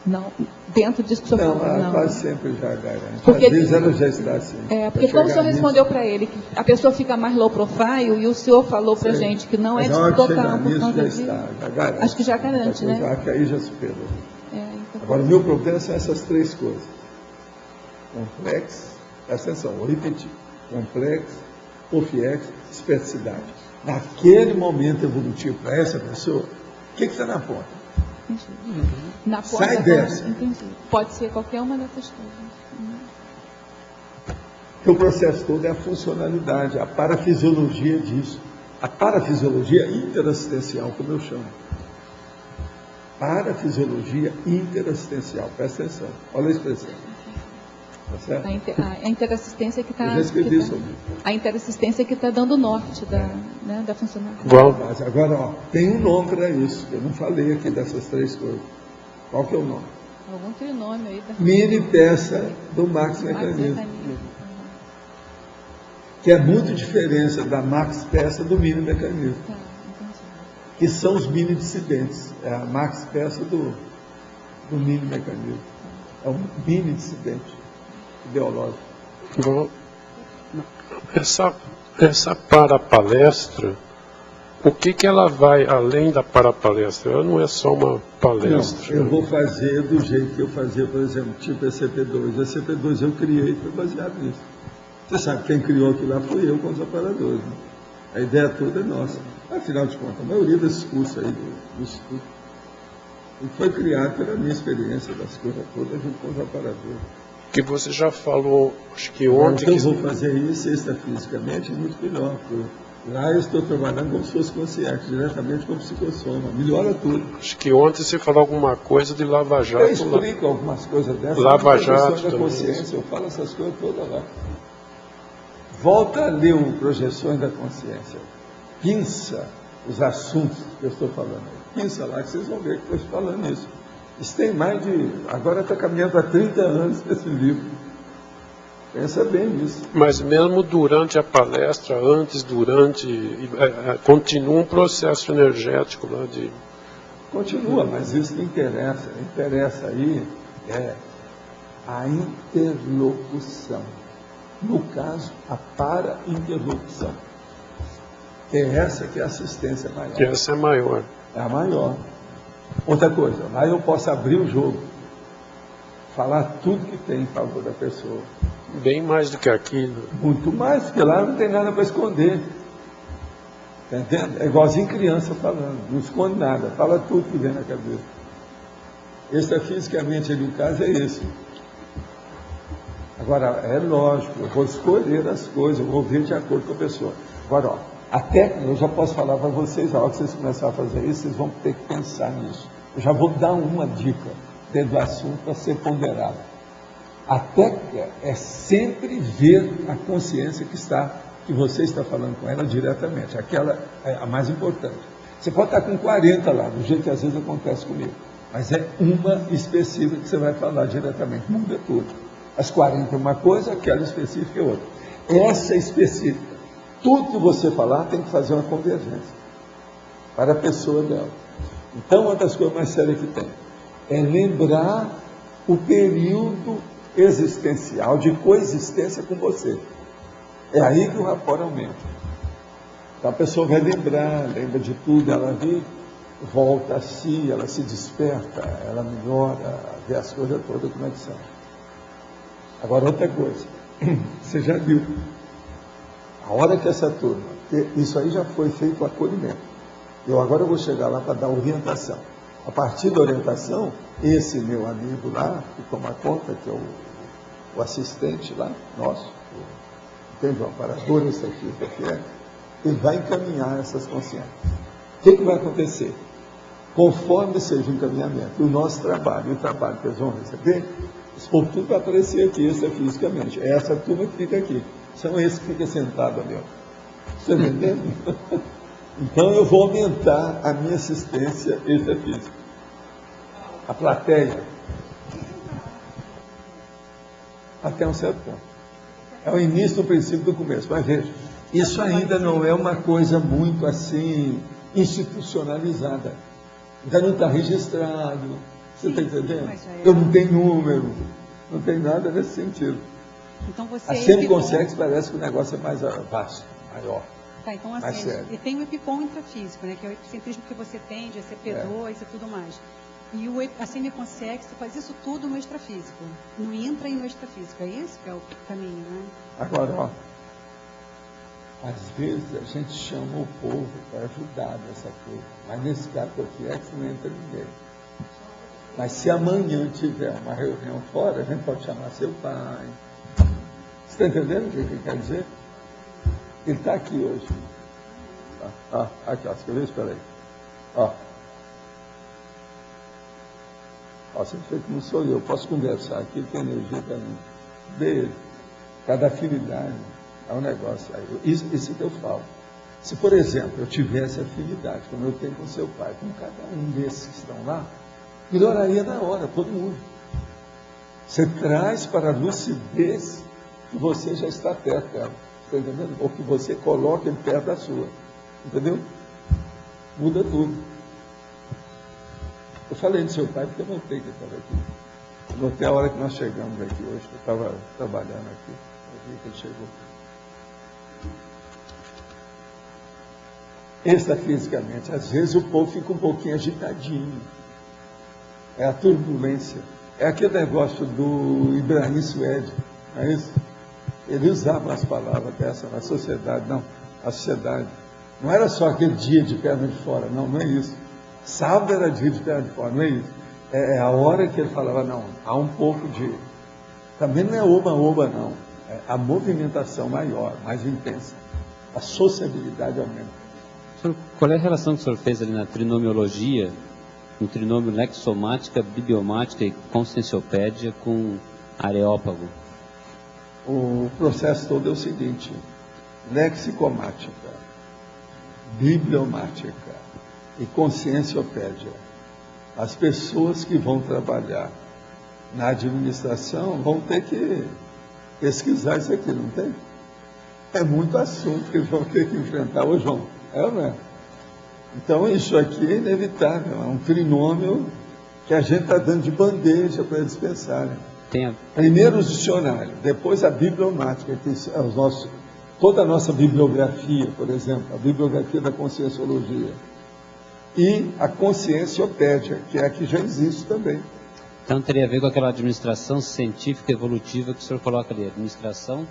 Não, dentro disso que o senhor falou. Não, quase sempre já garante. Porque, às vezes ela já está assim. Porque como o senhor respondeu para ele, que a pessoa fica mais low profile, e o senhor falou para a gente que não é total por causa disso. Já garante. Acho que já garante, né? Já que aí já superou. Agora, o meu problema são essas três coisas. Complexo, presta atenção, vou repetir. Complexo, OFIEX, especificidade. Naquele momento evolutivo para essa pessoa, o que está na ponta? Entendi. Na ponta Sai dessa. Entendi. Pode ser qualquer uma dessas coisas. Porque o processo todo é a funcionalidade, a parafisiologia disso. A parafisiologia interassistencial, como eu chamo. Parafisiologia interassistencial. Presta atenção. Olha a expressão. Tá certo? A interassistência que está... Eu já escrevi sobre isso. A interassistência que está dando norte da funcionalidade. Mas agora, ó, tem um nome para isso. Eu não falei aqui dessas três coisas. Qual que é o nome? Algum trinômio aí. Mini peça do Max Mecanismo. Que é muito diferença da Max peça do mini mecanismo. Que são os mini dissidentes. É a Max peça do mini mecanismo. É um mini dissidente ideológico. Bom, essa parapalestra, o que ela vai além da parapalestra? Ela não é só uma palestra. Não, eu vou fazer do jeito que eu fazia, por exemplo, tipo ECP2. ECP2 eu criei, foi baseado nisso. Você sabe, quem criou aquilo lá fui eu com os operadores. Né? A ideia toda é nossa. Afinal de contas, a maioria desses cursos aí do Instituto foi criado pela minha experiência das coisas todas junto com os operadores. Que você já falou, acho que ontem... Eu vou fazer isso extrafisicamente muito melhor. Lá eu estou trabalhando como se fosse consciente, diretamente com psicossoma. Melhora tudo. Acho que ontem você falou alguma coisa de Lava Jato. Eu explico algumas coisas dessas. Lava Jato da também. Consciência, eu falo essas coisas todas lá. Volta a ler o Projeções da Consciência. Pinça os assuntos que eu estou falando. Pinça lá que vocês vão ver que eu estou falando isso. Isso tem mais de... Agora está caminhando há 30 anos esse livro. Pensa bem nisso. Mas mesmo durante a palestra, antes, durante... continua um processo energético lá de... Continua, mas isso não interessa. Interessa aí é a interlocução. No caso, a para-interlocução. É essa que é a assistência maior. Essa é maior. É a maior. Outra coisa, lá eu posso abrir o jogo, falar tudo que tem em favor da pessoa. Bem mais do que aquilo. Muito mais, porque lá não tem nada para esconder. Está entendendo? É igualzinho criança falando, não esconde nada, fala tudo que vem na cabeça. Extrafisicamente ali em casa é esse. Agora, é lógico, eu vou escolher as coisas, eu vou ver de acordo com a pessoa. Agora, ó, a técnica, eu já posso falar para vocês, a hora que vocês começarem a fazer isso, vocês vão ter que pensar nisso. Eu já vou dar uma dica dentro do assunto para ser ponderado. A técnica é sempre ver a consciência que você está falando com ela diretamente. Aquela é a mais importante. Você pode estar com 40 lá, do jeito que às vezes acontece comigo. Mas é uma específica que você vai falar diretamente. Muda tudo. As 40 é uma coisa, aquela específica é outra. Essa específica, tudo que você falar tem que fazer uma convergência para a pessoa dela. Então, uma das coisas mais sérias que tem é lembrar o período existencial de coexistência com você. É aí que o rapport aumenta. Então, a pessoa vai lembra de tudo, ela volta a si, ela se desperta, ela melhora, vê as coisas todas como é que são. Agora, outra coisa, você já viu, a hora que essa turma, isso aí já foi feito o acolhimento. Agora eu vou chegar lá para dar orientação. A partir da orientação, esse meu amigo lá, que toma conta, que é o assistente lá, nosso, entende? O amparador, esse aqui, que é, ele vai encaminhar essas consciências. O que vai acontecer? Conforme seja o encaminhamento, o nosso trabalho, o trabalho que eles vão receber, esse povo tudo vai aparecer aqui, fisicamente. É essa turma que fica aqui. São esses que ficam sentados ali. Você está entendendo? Então eu vou aumentar a minha assistência extrafísica. A plateia. Até um certo ponto. É o início do princípio do começo. Mas veja, isso ainda não é uma coisa muito assim institucionalizada. Ainda não está registrado. Você está entendendo? Eu não tenho número, não tem nada nesse sentido. Então você a semiconsciência parece que o negócio é mais vasto, maior. Tá, então assim, e tem o EPICOM intrafísico, né, que é o epicentrismo que você tem, de ECP2 e tudo mais. E a semiconsciência faz isso tudo no extrafísico. No intra e no extrafísico. É esse que é o caminho, né? Agora, ó, às vezes a gente chama o povo para ajudar nessa coisa. Mas nesse caso do FX não entra ninguém. Mas se amanhã tiver uma reunião fora, a gente pode chamar seu pai. Você está entendendo o que ele quer dizer? Ele está aqui hoje. Aqui, ó, você quer ver? Espera aí. Ó, você vê que não sou eu, posso conversar aqui, tem energia para mim. Dele, cada afinidade é um negócio. Isso que eu falo. Se, por exemplo, eu tivesse afinidade, como eu tenho com seu pai, com cada um desses que estão lá, melhoraria na hora, todo mundo. Você traz para a lucidez que você já está perto dela. Está entendendo? Ou que você coloca ele perto da sua. Entendeu? Muda tudo. Eu falei do seu pai porque eu notei que ele estava aqui. Eu notei a hora que nós chegamos aqui hoje, que eu estava trabalhando aqui. Eu vi que ele chegou. Extrafisicamente, às vezes o povo fica um pouquinho agitadinho. É a turbulência. É aquele negócio do Ibrahim Suede, não é isso? Ele usava as palavras dessa na sociedade. Não, a sociedade. Não era só aquele dia de perna de fora, não, não é isso. Sábado era dia de perna de fora, não é isso. É a hora que ele falava, não, há um pouco de... Também não é oba-oba, não. É a movimentação maior, mais intensa. A sociabilidade aumenta. Qual é a relação que o senhor fez ali na trinomiologia, no trinômio lexomática, bibliomática e conscienciopédia com Areópago? O processo todo é o seguinte: lexicomática, bibliomática e conscienciopédia. As pessoas que vão trabalhar na administração vão ter que pesquisar isso aqui, não tem? É muito assunto que eles vão ter que enfrentar. Ô, João, é ou não é? Então, isso aqui é inevitável, é um trinômio que a gente está dando de bandeja para eles pensarem. Primeiro os dicionários, depois a bibliomática, que é toda a nossa bibliografia, por exemplo, a bibliografia da conscienciologia, e a conscienciopédia, que é a que já existe também. Então teria a ver com aquela administração científica evolutiva que o senhor coloca ali, administração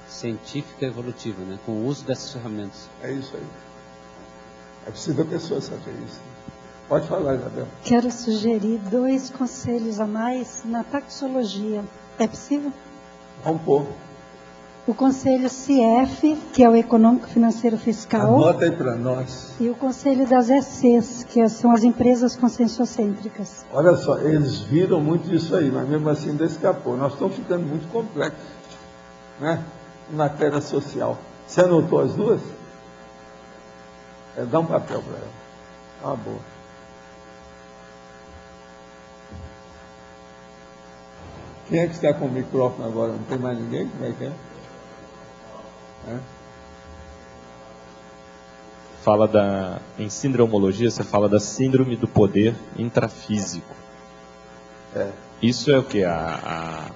científica evolutiva, né, com o uso dessas ferramentas. É isso aí. É preciso a pessoa saber isso. Pode falar, Isabel. Quero sugerir 2 conselhos a mais na taxologia. É possível? Vamos pôr. O conselho CIEF, que é o Econômico Financeiro Fiscal. Anota aí para nós. E o conselho das ECs, que são as empresas conscienciocêntricas. Olha só, eles viram muito disso aí, mas mesmo assim ainda escapou. Nós estamos ficando muito complexos, né? Em matéria social. Você anotou as duas? Dá um papel para ela. Ah, boa. Quem é que está com o microfone agora? Não tem mais ninguém? Como é que é? Fala em sindromologia, você fala da síndrome do poder intrafísico. Isso é o que? A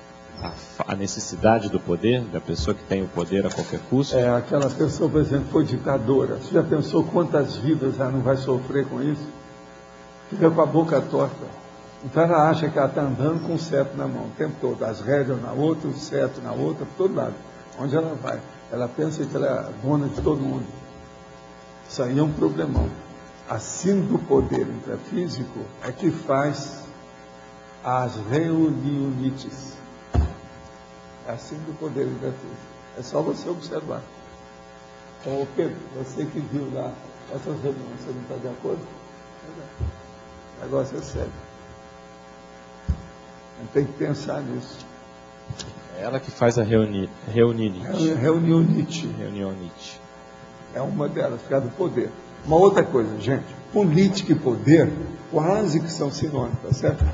necessidade do poder, da pessoa que tem o poder a qualquer custo? É, aquela pessoa, por exemplo, foi ditadora. Você já pensou quantas vidas ela não vai sofrer com isso? Fica com a boca torta. Então ela acha que ela está andando com o cetro na mão o tempo todo, as rédeas na outra, o cetro na outra, por todo lado. Onde ela vai? Ela pensa que ela é dona de todo mundo. Isso aí é um problemão. A síndrome do poder intrafísico é que faz as reunionites. É a síndrome do poder intrafísico. É só você observar. Ô Pedro, você que viu lá essas reuniões, você não está de acordo? O negócio é sério. A gente tem que pensar nisso. É ela que faz a reunionite. Reunionite. É uma delas, por causa do poder. Uma outra coisa, gente, política e poder quase que são sinônimos, tá certo?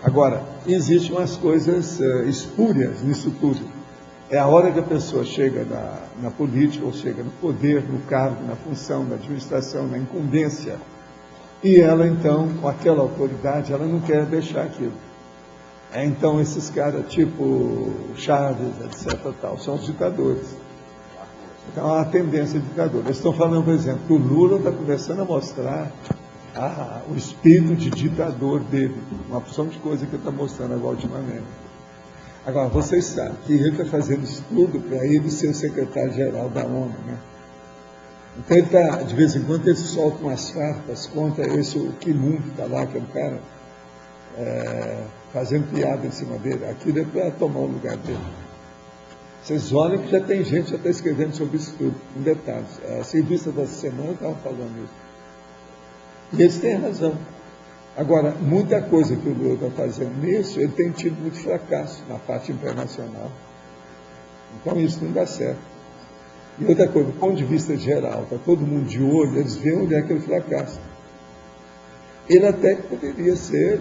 Agora, existem umas coisas espúrias nisso tudo. É a hora que a pessoa chega na política, ou chega no poder, no cargo, na função, na administração, na incumbência, e ela então, com aquela autoridade, ela não quer deixar aquilo. Então esses caras tipo Chaves, etc. Tal, são os ditadores. Então há uma tendência ditadora. Eles estão falando, por exemplo, que o Lula está começando a mostrar o espírito de ditador dele. Uma opção de coisa que ele está mostrando agora ultimamente. Agora, vocês sabem que ele está fazendo estudo para ele ser o secretário-geral da ONU, né? Então, ele tá, de vez em quando, ele solta umas farpas contra esse o Kim Moon, que está lá, que é um cara fazendo piada em cima dele. Aquilo é para tomar o lugar dele. Vocês olham que já tem gente que já está escrevendo sobre isso tudo, em detalhes. A revista da semana estava falando isso. E eles têm razão. Agora, muita coisa que o Lula está fazendo nisso, ele tem tido muito fracasso na parte internacional. Então, isso não dá certo. E outra coisa, do ponto de vista geral, está todo mundo de olho, eles veem onde é que ele fracassa. Ele até poderia ser,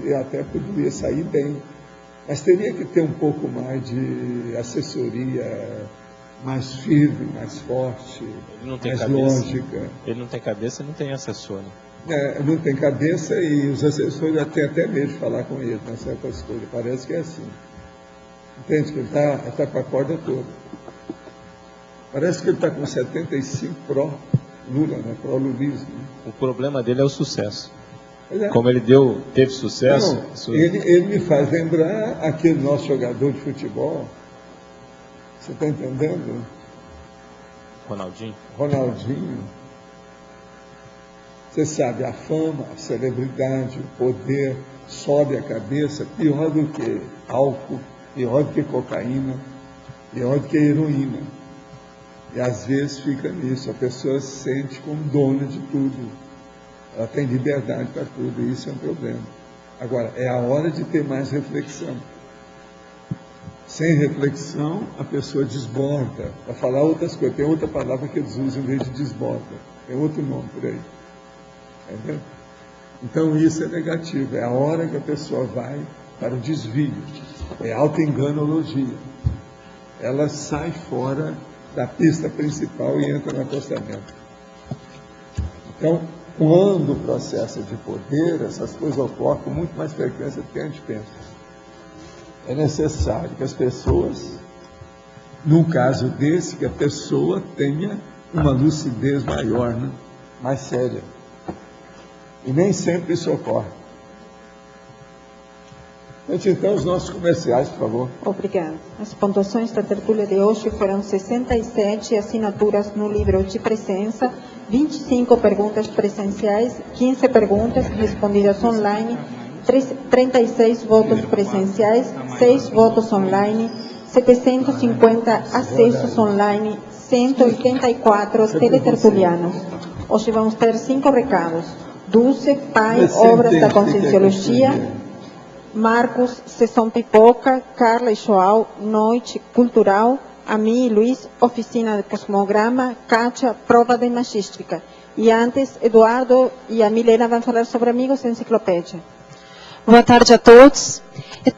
e até poderia sair bem, mas teria que ter um pouco mais de assessoria mais firme, mais forte, mais lógica. Ele não tem cabeça e não tem assessor, né? Não tem cabeça e os assessores até medo de falar com ele, né, certas coisas. Parece que é assim. Entende? Que ele está com a corda toda. Parece que ele está com 75 pró-Lula, né? Pró-lulismo. O problema dele é o sucesso. Como ele teve sucesso... Não, ele me faz lembrar aquele nosso jogador de futebol. Você está entendendo? Ronaldinho. Você sabe, a fama, a celebridade, o poder, sobe a cabeça, pior do que álcool, pior do que cocaína, pior do que heroína. E às vezes fica nisso, a pessoa se sente como dona de tudo. Ela tem liberdade para tudo, e isso é um problema. Agora, é a hora de ter mais reflexão. Sem reflexão, a pessoa desborda. Para falar outras coisas, tem outra palavra que eles usam em vez de desborda. Tem outro nome por aí. Entendeu? Então, isso é negativo. É a hora que a pessoa vai para o desvio. É autoenganologia. Ela sai fora da pista principal e entra no acostamento. Então, quando o processo é de poder, essas coisas ocorrem com muito mais frequência do que a gente pensa. É necessário que as pessoas, num caso desse, que a pessoa tenha uma lucidez maior, né? Mais séria. E nem sempre isso ocorre. Então, os nossos comerciais, por favor. Obrigada. As pontuações da tertúlia de hoje foram 67 assinaturas no livro de presença, 25 perguntas presenciais, 15 perguntas respondidas online, 36 votos presenciais, 6 votos online, 750 acessos online, 184 teletertulianos. Hoje vamos ter 5 recados. Dulce, Pai, Obras da Conscienciologia, Marcos, Sessão Pipoca, Carla e João, Noite Cultural, Ami e Luiz, Oficina de Cosmograma, Kátia, Prova de Magística. E antes, Eduardo e a Milena vão falar sobre Amigos da Enciclopédia. Boa tarde a todos.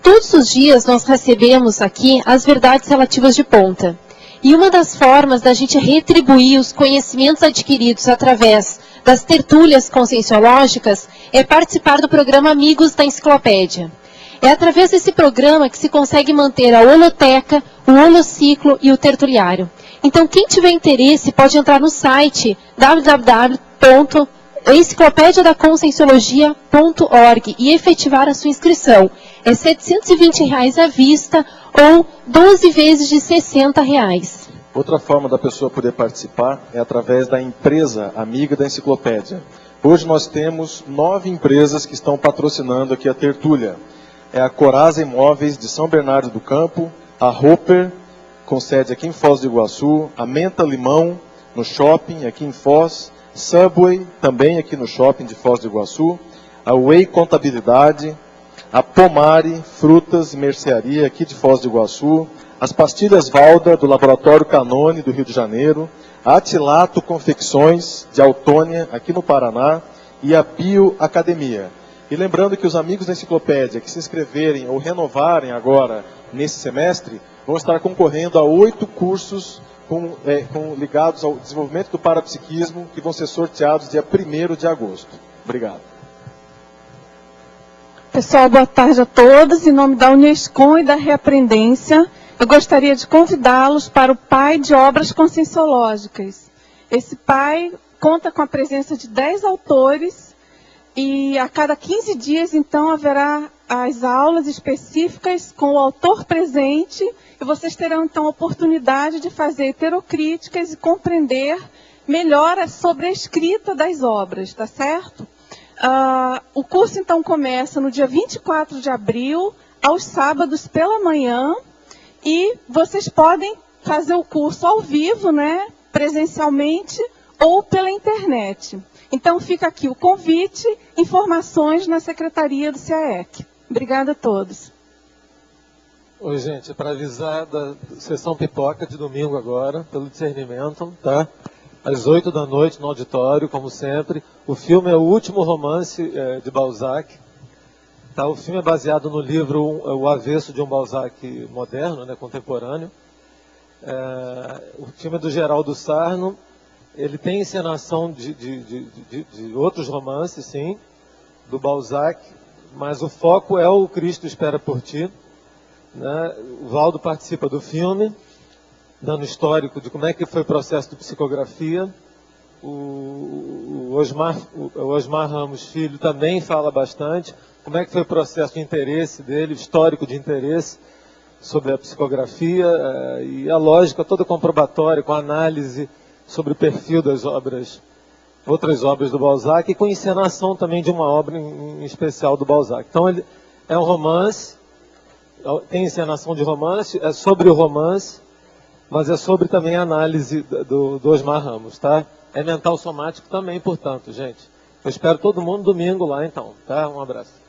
Todos os dias nós recebemos aqui as verdades relativas de ponta. E uma das formas da gente retribuir os conhecimentos adquiridos através das tertúlias conscienciológicas é participar do programa Amigos da Enciclopédia. É através desse programa que se consegue manter a holoteca, o holociclo e o tertuliário. Então, quem tiver interesse pode entrar no site www.enciclopediadaconscienciologia.org e efetivar a sua inscrição. É R$ 720 à vista ou 12 vezes de R$ 60. Outra forma da pessoa poder participar é através da empresa amiga da enciclopédia. Hoje nós temos 9 empresas que estão patrocinando aqui a tertúlia. É a Coraza Imóveis de São Bernardo do Campo, a Hopper, com sede aqui em Foz do Iguaçu, a Menta Limão, no shopping, aqui em Foz, Subway, também aqui no shopping de Foz do Iguaçu, a Way Contabilidade, a Pomare, Frutas e Mercearia, aqui de Foz do Iguaçu, as Pastilhas Valda, do Laboratório Canone, do Rio de Janeiro, a Atilato Confecções, de Autônia, aqui no Paraná, e a Bioacademia. E lembrando que os amigos da enciclopédia que se inscreverem ou renovarem agora, nesse semestre, vão estar concorrendo a 8 cursos ligados ao desenvolvimento do parapsiquismo, que vão ser sorteados dia 1º de agosto. Obrigado. Pessoal, boa tarde a todos. Em nome da Unescom e da Reaprendência, eu gostaria de convidá-los para o PAI de Obras Conscienciológicas. Esse PAI conta com a presença de 10 autores E a cada 15 dias, então, haverá as aulas específicas com o autor presente, e vocês terão, então, a oportunidade de fazer heterocríticas e compreender melhor sobre a escrita das obras, tá certo? O curso, então, começa no dia 24 de abril, aos sábados pela manhã, e vocês podem fazer o curso ao vivo, né, presencialmente, ou pela internet. Então, fica aqui o convite, informações na Secretaria do CAEC. Obrigada a todos. Oi, gente, para avisar da sessão pipoca de domingo agora, pelo discernimento, tá? Às 8 da noite, no auditório, como sempre. O filme é o último romance de Balzac. Tá? O filme é baseado no livro O Avesso de um Balzac moderno, né, contemporâneo. O filme é do Geraldo Sarno. Ele tem encenação de outros romances, sim, do Balzac, mas o foco é o Cristo Espera por Ti. Né? O Valdo participa do filme, dando histórico de como é que foi o processo de psicografia. O Osmar Ramos Filho também fala bastante como é que foi o processo de interesse dele, histórico de interesse sobre a psicografia e a lógica toda comprobatória, com análise sobre o perfil das obras, outras obras do Balzac, e com encenação também de uma obra em especial do Balzac. Então, ele é um romance, tem encenação de romance, é sobre o romance, mas é sobre também a análise do Osmar Ramos, tá? É mental somático também, portanto, gente. Eu espero todo mundo domingo lá, então, tá? Um abraço.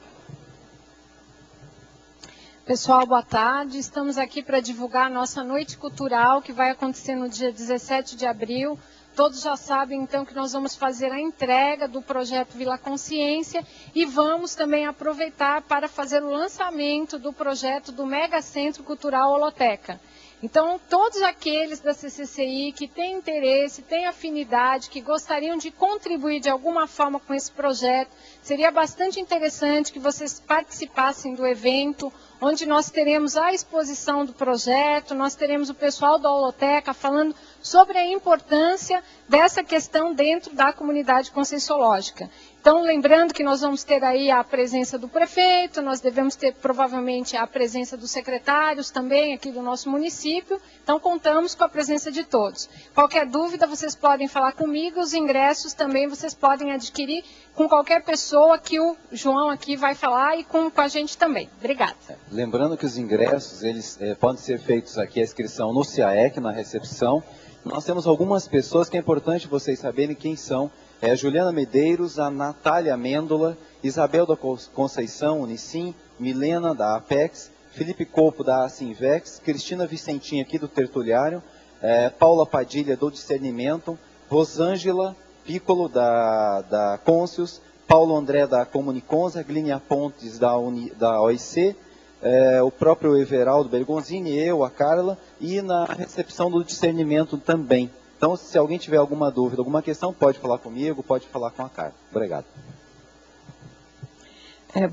Pessoal, boa tarde. Estamos aqui para divulgar a nossa noite cultural, que vai acontecer no dia 17 de abril. Todos já sabem, então, que nós vamos fazer a entrega do projeto Vila Consciência e vamos também aproveitar para fazer o lançamento do projeto do Mega Centro Cultural Holoteca. Então, todos aqueles da CCCI que têm interesse, têm afinidade, que gostariam de contribuir de alguma forma com esse projeto, seria bastante interessante que vocês participassem do evento, onde nós teremos a exposição do projeto, nós teremos o pessoal da Holoteca falando sobre a importância dessa questão dentro da comunidade conscienciológica. Então, lembrando que nós vamos ter aí a presença do prefeito, nós devemos ter provavelmente a presença dos secretários também aqui do nosso município, então contamos com a presença de todos. Qualquer dúvida, vocês podem falar comigo, os ingressos também vocês podem adquirir com qualquer pessoa que o João aqui vai falar e com a gente também. Obrigada. Lembrando que os ingressos, eles podem ser feitos aqui, a inscrição no CAEC, na recepção. Nós temos algumas pessoas que é importante vocês saberem quem são. É a Juliana Medeiros, a Natália Amêndola, Isabel da Conceição, Unicim, Milena da Apex, Felipe Copo da Asinvex, Cristina Vicentinha aqui do Tertuliário, Paula Padilha do Discernimento, Rosângela Piccolo da Conscius, Paulo André da Comuniconza, Glínia Pontes da OIC, o próprio Everaldo Bergonzini, eu, a Carla, e na recepção do Discernimento também. Então, se alguém tiver alguma dúvida, alguma questão, pode falar comigo, pode falar com a Carla. Obrigado.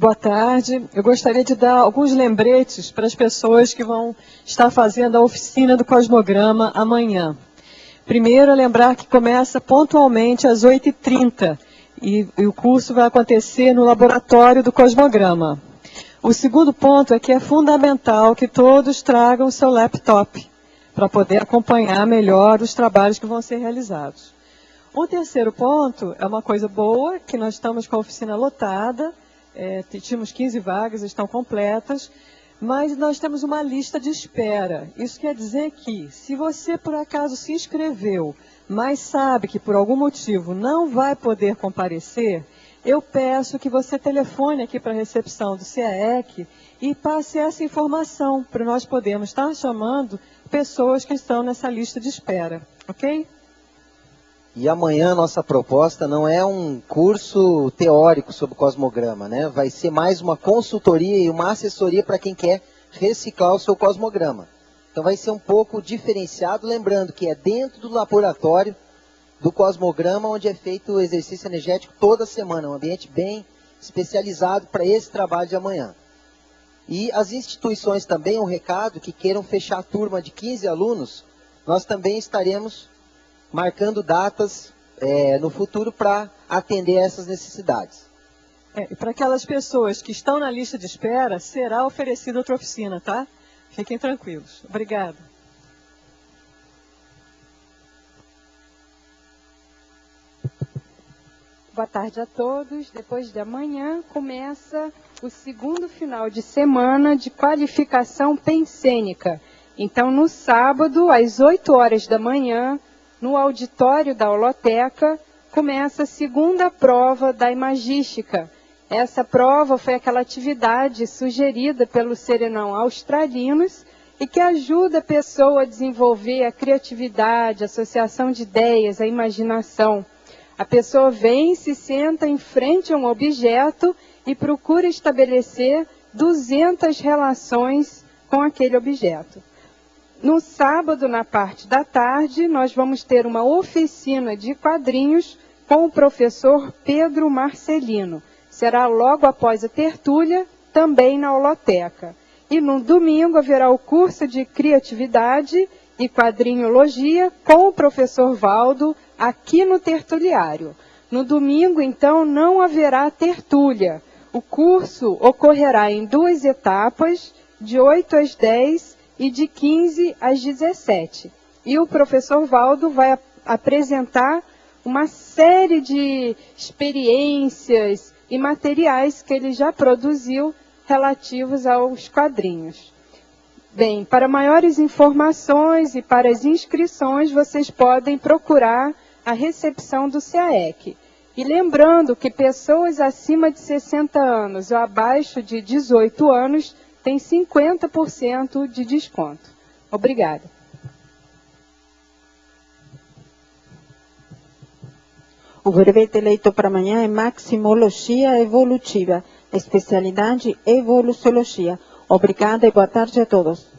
Boa tarde. Eu gostaria de dar alguns lembretes para as pessoas que vão estar fazendo a oficina do Cosmograma amanhã. Primeiro, lembrar que começa pontualmente às 8h30 e o curso vai acontecer no laboratório do Cosmograma. O segundo ponto é que é fundamental que todos tragam o seu laptop para poder acompanhar melhor os trabalhos que vão ser realizados. Um terceiro ponto é uma coisa boa, que nós estamos com a oficina lotada, tínhamos 15 vagas, estão completas, mas nós temos uma lista de espera. Isso quer dizer que, se você por acaso se inscreveu, mas sabe que por algum motivo não vai poder comparecer, eu peço que você telefone aqui para a recepção do CAEC e passe essa informação para nós podermos estar chamando pessoas que estão nessa lista de espera, ok? E amanhã nossa proposta não é um curso teórico sobre cosmograma, né? Vai ser mais uma consultoria e uma assessoria para quem quer reciclar o seu cosmograma. Então vai ser um pouco diferenciado, lembrando que é dentro do laboratório do cosmograma, onde é feito o exercício energético toda semana, um ambiente bem especializado para esse trabalho de amanhã. E as instituições também, um recado, que queiram fechar a turma de 15 alunos, nós também estaremos marcando datas no futuro para atender a essas necessidades. E para aquelas pessoas que estão na lista de espera, será oferecida outra oficina, tá? Fiquem tranquilos. Obrigada. Boa tarde a todos. Depois de amanhã começa o segundo final de semana de qualificação pensênica. Então, no sábado, às 8 horas da manhã, no auditório da holoteca, começa a segunda prova da imagística. Essa prova foi aquela atividade sugerida pelo Serenão Australinos e que ajuda a pessoa a desenvolver a criatividade, a associação de ideias, a imaginação. A pessoa vem, se senta em frente a um objeto e procura estabelecer 200 relações com aquele objeto. No sábado, na parte da tarde, nós vamos ter uma oficina de quadrinhos com o professor Pedro Marcelino. Será logo após a tertúlia, também na holoteca. E no domingo haverá o curso de criatividade e quadrinhologia com o professor Valdo, aqui no tertuliário. No domingo, então, não haverá tertúlia. O curso ocorrerá em 2 etapas, de 8 às 10 e de 15 às 17. E o professor Valdo vai apresentar uma série de experiências e materiais que ele já produziu relativos aos quadrinhos. Bem, para maiores informações e para as inscrições, vocês podem procurar a recepção do CAEC. E lembrando que pessoas acima de 60 anos ou abaixo de 18 anos têm 50% de desconto. Obrigada. O verbete eleito para amanhã é Maximologia Evolutiva, especialidade Evoluciologia. Obrigada e boa tarde a todos.